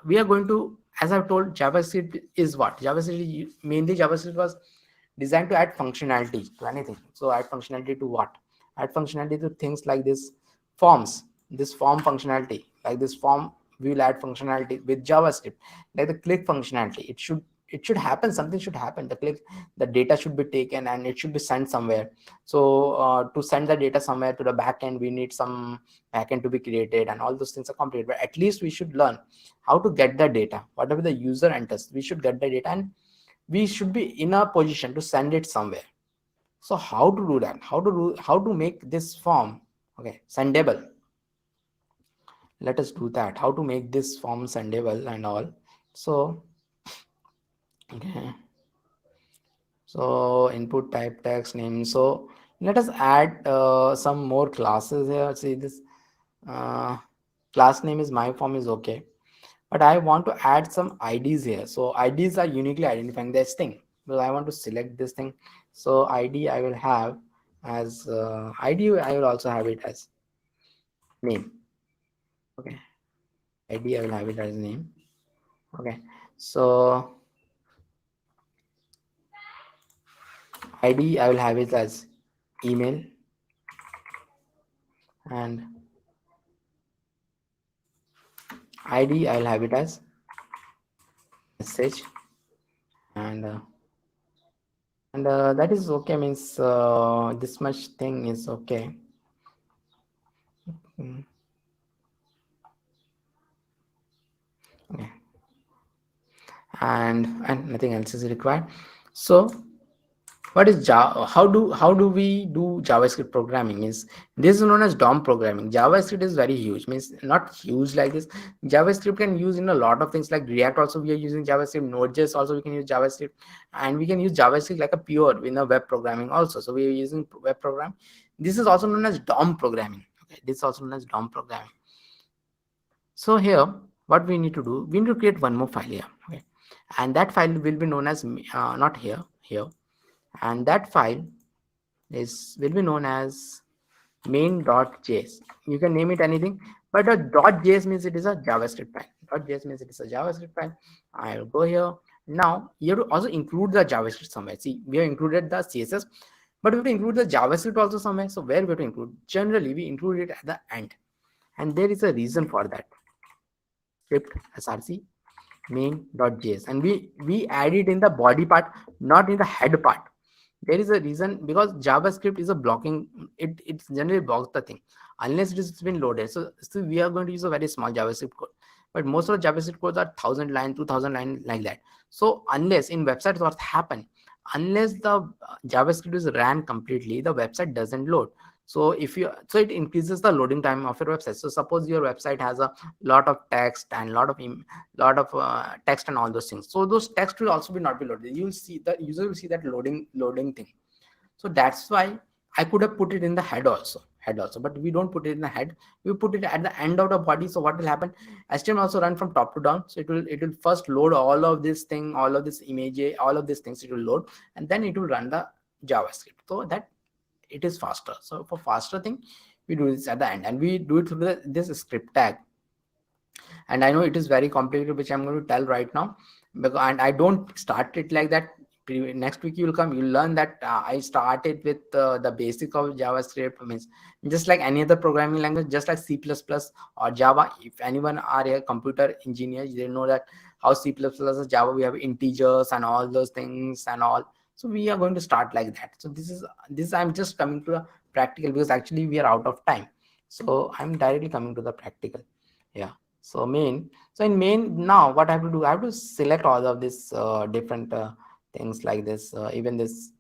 we are going to, as I've told, JavaScript is what? Mainly JavaScript was designed to add functionality to anything. So add functionality to what? Add functionality to things like this forms, this form functionality, like this form we will add functionality with JavaScript, like the click functionality. It should happen, something should happen. The data should be taken and it should be sent somewhere. So to send the data somewhere to the backend, we need some backend to be created, and all those things are completed. But at least we should learn how to get the data. Whatever the user enters, we should get the data, and we should be in a position to send it somewhere. So how to do that? How to make this form, okay, sendable? Let us do that. How to make this form sendable and all. So okay, so input type, text, name. So let us add some more classes here. See this Class name is my form is okay, but I want to add some IDs here. So IDs are uniquely identifying this thing. So I want to select this thing. So ID I will have as ID. I will also have it as name. Okay, ID I will have it as name. Okay, so ID I will have it as email, and ID I will have it as message, and that is okay, means this much thing is okay. Okay, and nothing else is required. So what is Java? How do we do JavaScript programming? Means this is known as DOM programming. JavaScript is very huge. Means not huge like this. JavaScript can use in a lot of things like React. Also, we are using JavaScript. Node.js also we can use JavaScript, and we can use JavaScript like a pure in a web programming also. So we are using web program. This is also known as DOM programming. Okay, this is also known as DOM programming. So here, what we need to do, we need to create one more file here. Okay, and that file will be known as not here, and that file will be known as main.js. You can name it anything, but a .js means it is a JavaScript file. .js means it is a JavaScript file. I'll go here. Now you have to also include the JavaScript somewhere. See, we have included the CSS, but we have to include the JavaScript also somewhere. So where we have to include? Generally, we include it at the end, and there is a reason for that. Script src main.js, and we add it in the body part, not in the head part. There is a reason, because JavaScript is a blocking, it generally blocks the thing unless it has been loaded. So we are going to use a very small JavaScript code, but most of the JavaScript codes are 1000 line, 2000 line, like that. So unless in websites what happen, unless the JavaScript is ran completely, the website doesn't load. So so it increases the loading time of your website. So suppose your website has a lot of text and lot of text and all those things, so those text will also not be loaded. You'll see, the user will see that loading thing. So that's why I could have put it in the head also, but we don't put it in the head, we put it at the end of the body. So what will happen, HTML also run from top to down. So it will first load all of this thing, all of this image, all of these things it will load, and then it will run the JavaScript, so that it is faster. So for faster thing, we do this at the end, and we do it through this script tag. And I know it is very complicated, which I'm going to tell right now, because and I don't start it like that. Next week you'll learn that I started with the basic of JavaScript. Means just like any other programming language, just like C++ or Java. If anyone are a computer engineer, they know that how C++ or Java, we have integers and all those things and all. So we are going to start like that. So this I'm just coming to the practical, because actually we are out of time. So I'm directly coming to the practical. Yeah. So in main, now what I have to do, I have to select all of this different things like this, even this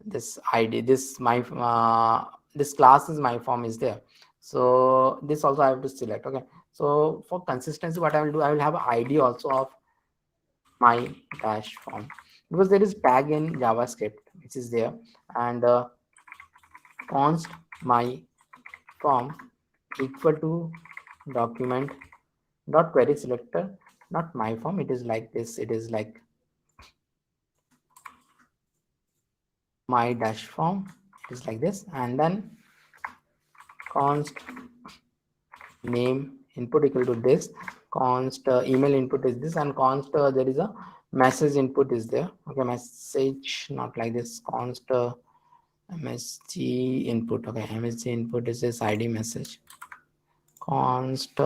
this ID, this class is my form is there. So this also I have to select. Okay, so for consistency, what I will do, I will have ID also of my dash form, because there is tag in JavaScript which is there, and const my form equal to document dot query selector, not my form. It is like this, it is like my dash form, it is like this, and then const name input equal to this, const email input is this, and const there is a message input is there. Okay, message, not like this, const msg input. Okay, msg input is this ID message, const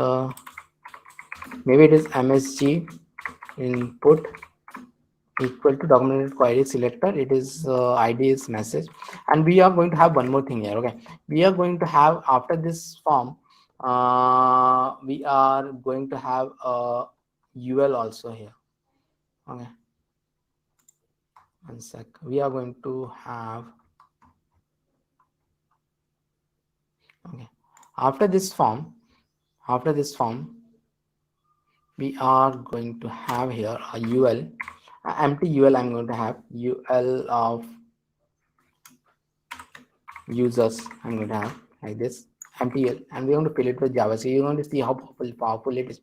maybe it is msg input equal to documented query selector, it is ID is message. And we are going to have one more thing here. Okay, we are going to have, after this form, we are going to have a UL also here. Okay, one sec, we are going to have, okay, after this form, we are going to have here a UL, empty UL. I'm going to have UL of users. I'm going to have like this, MTL, and we're going to fill it with Java. So you're going to see how powerful it is.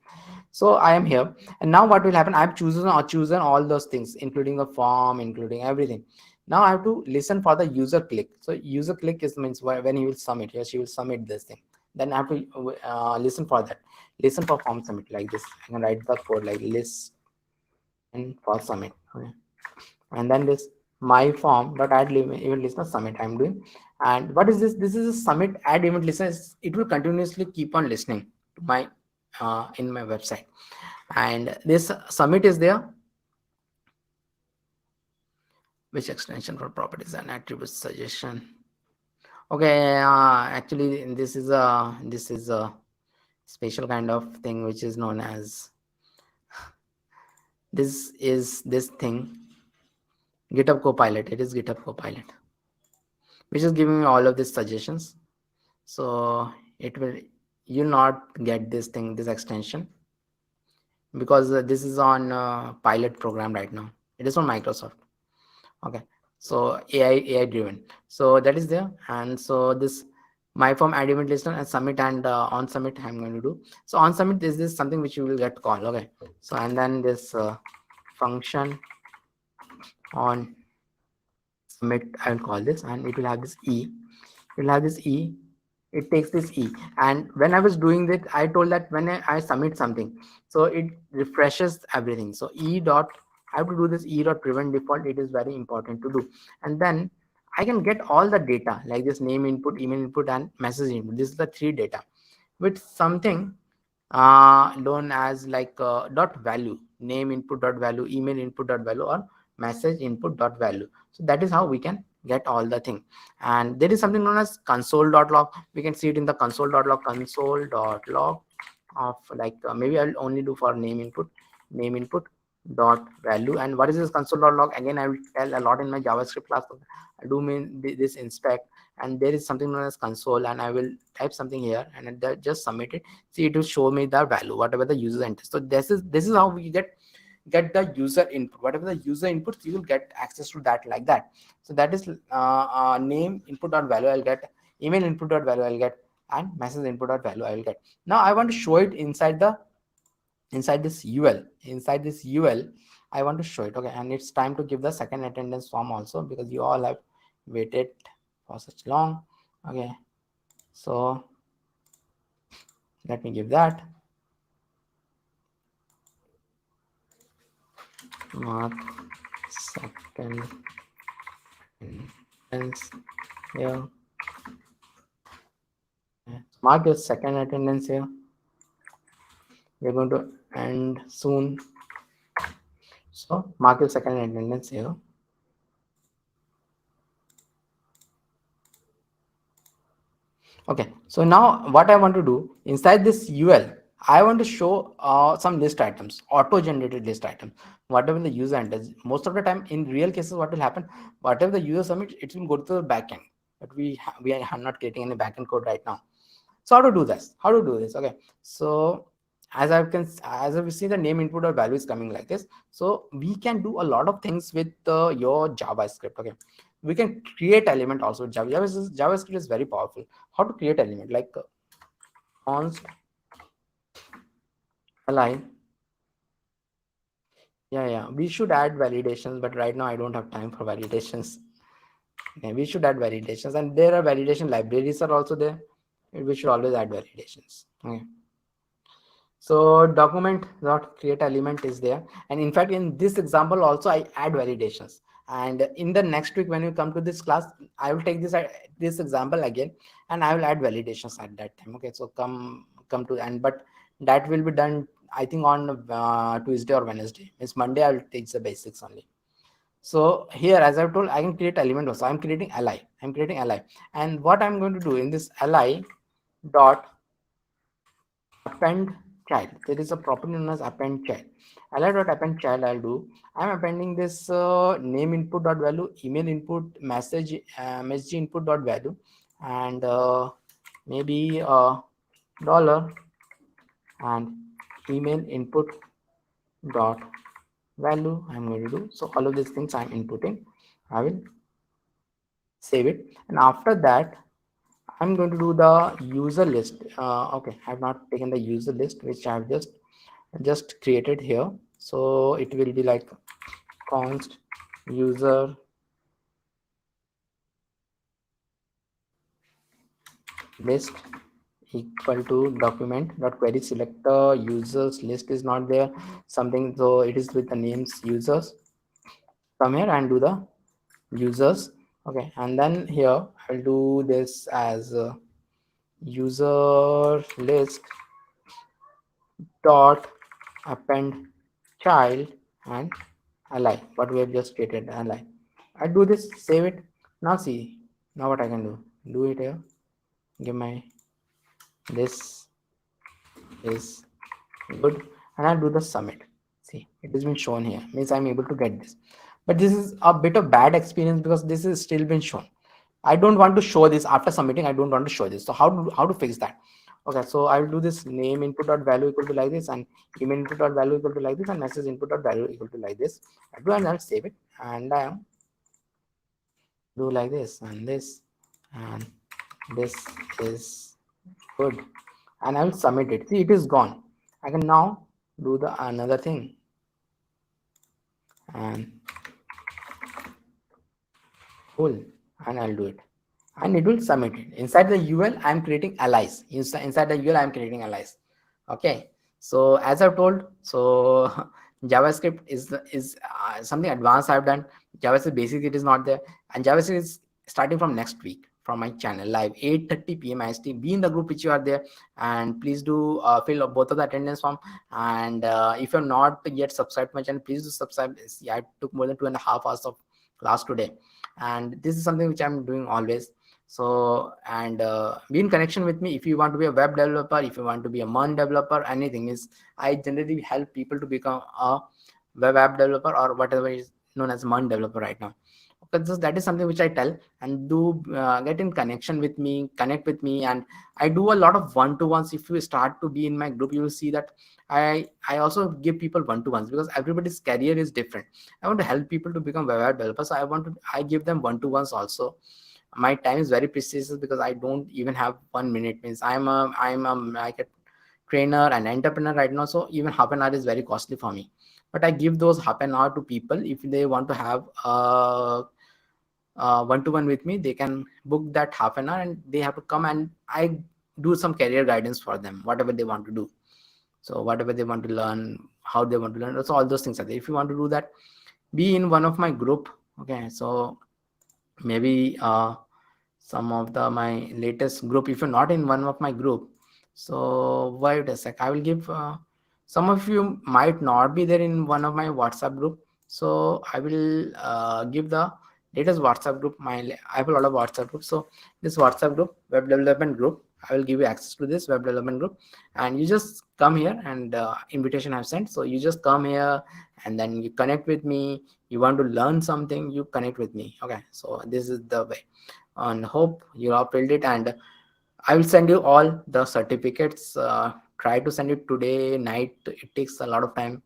So I am here, and now what will happen? I've chosen all those things, including the form, including everything. Now I have to listen for the user click. So user click is means when he will submit. Yes, she will submit this thing. Then I have to listen for that. Listen for form submit like this. I can write the code like list and for submit. Okay. And then this my form dot add event listener submit I'm doing. And what is this? This is a submit add event listener. It will continuously keep on listening to my in my website. And this submit is there, which extension for properties and attributes suggestion. Okay, actually this is a special kind of thing which is known as this thing GitHub Copilot. It is GitHub Copilot, which is giving me all of these suggestions. So it will, you'll not get this thing, this extension, because this is on pilot program right now. It is on Microsoft. Okay, so AI driven. So that is there. And so this my form add event listener and submit, and on submit I'm going to do. So on submit, this is something which you will get called. Okay, so and then this function on submit, I'll call this, and it will have this E. It will have this E. It takes this E, and when I was doing that, I told that when I submit something, so it refreshes everything. So E dot, I have to do this E dot prevent default. It is very important to do, and then I can get all the data like this: name input, email input, and message input. This is the 3 data with something known as like dot value, name input dot value, email input dot value, or message input dot value. So that is how we can get all the thing. And there is something known as console.log. We can see it in the console.log, console.log of like maybe I'll only do for name input dot value. And what is this console.log? Again, I will tell a lot in my JavaScript class. I do mean this inspect, and there is something known as console, and I will type something here and just submit it. See, it will show me the value whatever the user enters. So this is how we get the user input. Whatever the user inputs, you will get access to that like that. So that is name input dot value I'll get, email input dot value I'll get, and message input dot value I will get. Now I want to show it inside this UL. Inside this UL, I want to show it. Okay, and it's time to give the second attendance form also, because you all have waited for such long. Okay, so let me give that. Mark second attendance here. Mark your second attendance here. We're going to end soon. So mark your second attendance here. Okay, so now what I want to do inside this UL, I want to show some list items, auto-generated list items, whatever the user enters. Most of the time in real cases, what will happen, whatever the user submits, it will go to the backend, but we are not creating any backend code right now. So how to do this? Okay, so as we see, the name input or value is coming like this. So we can do a lot of things with your JavaScript. Okay, we can create element also. JavaScript is very powerful. How to create element, like const align. Yeah, we should add validations, but right now I don't have time for validations. Okay, we should add validations, and there are validation libraries are also there. We should always add validations. Okay, so document dot create element is there, and in fact in this example also I add validations. And in the next week when you come to this class, I will take this example again, and I will add validations at that time. Okay, so come to, and but that will be done I think on Tuesday or Wednesday. It's Monday I will teach the basics only. So here, as I've told, I can create element also. I'm creating li. And what I'm going to do in this li dot append child, there is a property known as append child. li dot append child, I'll do, I'm appending this name input dot value, email input, message input dot value, and maybe dollar, and email input dot value I'm going to do. So all of these things I'm inputting. I will save it, and after that I'm going to do the user list. Okay, I have not taken the user list, which I have just created here. So it will be like const user list equal to document dot query selector users list is not there something, so it is with the names users. Come here and do the users. Okay, and then here I'll do this as user list dot append child and ally, what we have just created ally. I do this, save it. Now see, now what I can do it here, give my this is good, and I'll do the submit. See, it has been shown here, means I'm able to get this. But this is a bit of bad experience because this is still been shown. I don't want to show this after submitting. I don't want to show this. So how to fix that? Okay, so I will do this name input dot value equal to like this, and email input dot value equal to like this, and message input dot value equal to like this. I do, and I'll save it, and I do like this, and this is good, and I will submit it. See, it is gone. I can now do the another thing, and cool, and I'll do it, and it will submit it. Inside the UL I'm creating allies. Inside the UL I'm creating allies. Okay, so as I've told, so JavaScript is something advanced I've done. JavaScript Basics, it is not there, and JavaScript is starting from next week from my channel live 8:30 p.m. IST. Be in the group which you are there, and please do fill up both of the attendance form. And if you're not yet subscribed to my channel, please do subscribe. See, I took more than 2.5 hours of class today, and this is something which I'm doing always. So, and be in connection with me if you want to be a web developer, if you want to be a _MERN developer, anything. Is I generally help people to become a web app developer or whatever is known as _MERN developer right now. Okay, so that is something which I tell, and do get in connection with me, connect with me. And I do a lot of one-to-ones. If you start to be in my group, you will see that I also give people one-to-ones, because everybody's career is different. I want to help people to become web app developers. So I give them one-to-ones also. My time is very precious because I don't even have 1 minute. Means I'm a like a trainer and entrepreneur right now, so even half an hour is very costly for me. But I give those half an hour to people. If they want to have one-to-one with me, they can book that half an hour, and they have to come, and I do some career guidance for them, whatever they want to do. So whatever they want to learn, how they want to learn, so all those things are there. If you want to do that, be in one of my group. Okay, so maybe some of my latest group, if you're not in one of my group, so wait a sec, I will give some of you might not be there in one of my WhatsApp group, so I will give the latest WhatsApp group. I have a lot of WhatsApp groups, so this WhatsApp group, web development group, I will give you access to this web development group, and you just come here, and invitation I've sent, so you just come here, and then you connect with me. You want to learn something, you connect with me. Okay, so this is the way, and hope you all filled it, and I will send you all the certificates. Try to send it today night. It takes a lot of time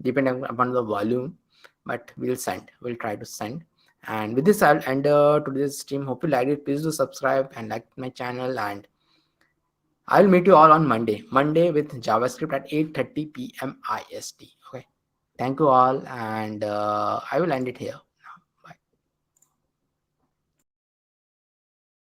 depending upon the volume, but we'll try to send. And with this, I'll end today's stream. Hope you liked it. Please do subscribe and like my channel, and I'll meet you all on Monday with JavaScript at 8:30 p.m. IST. Okay, thank you all, and I will end it here.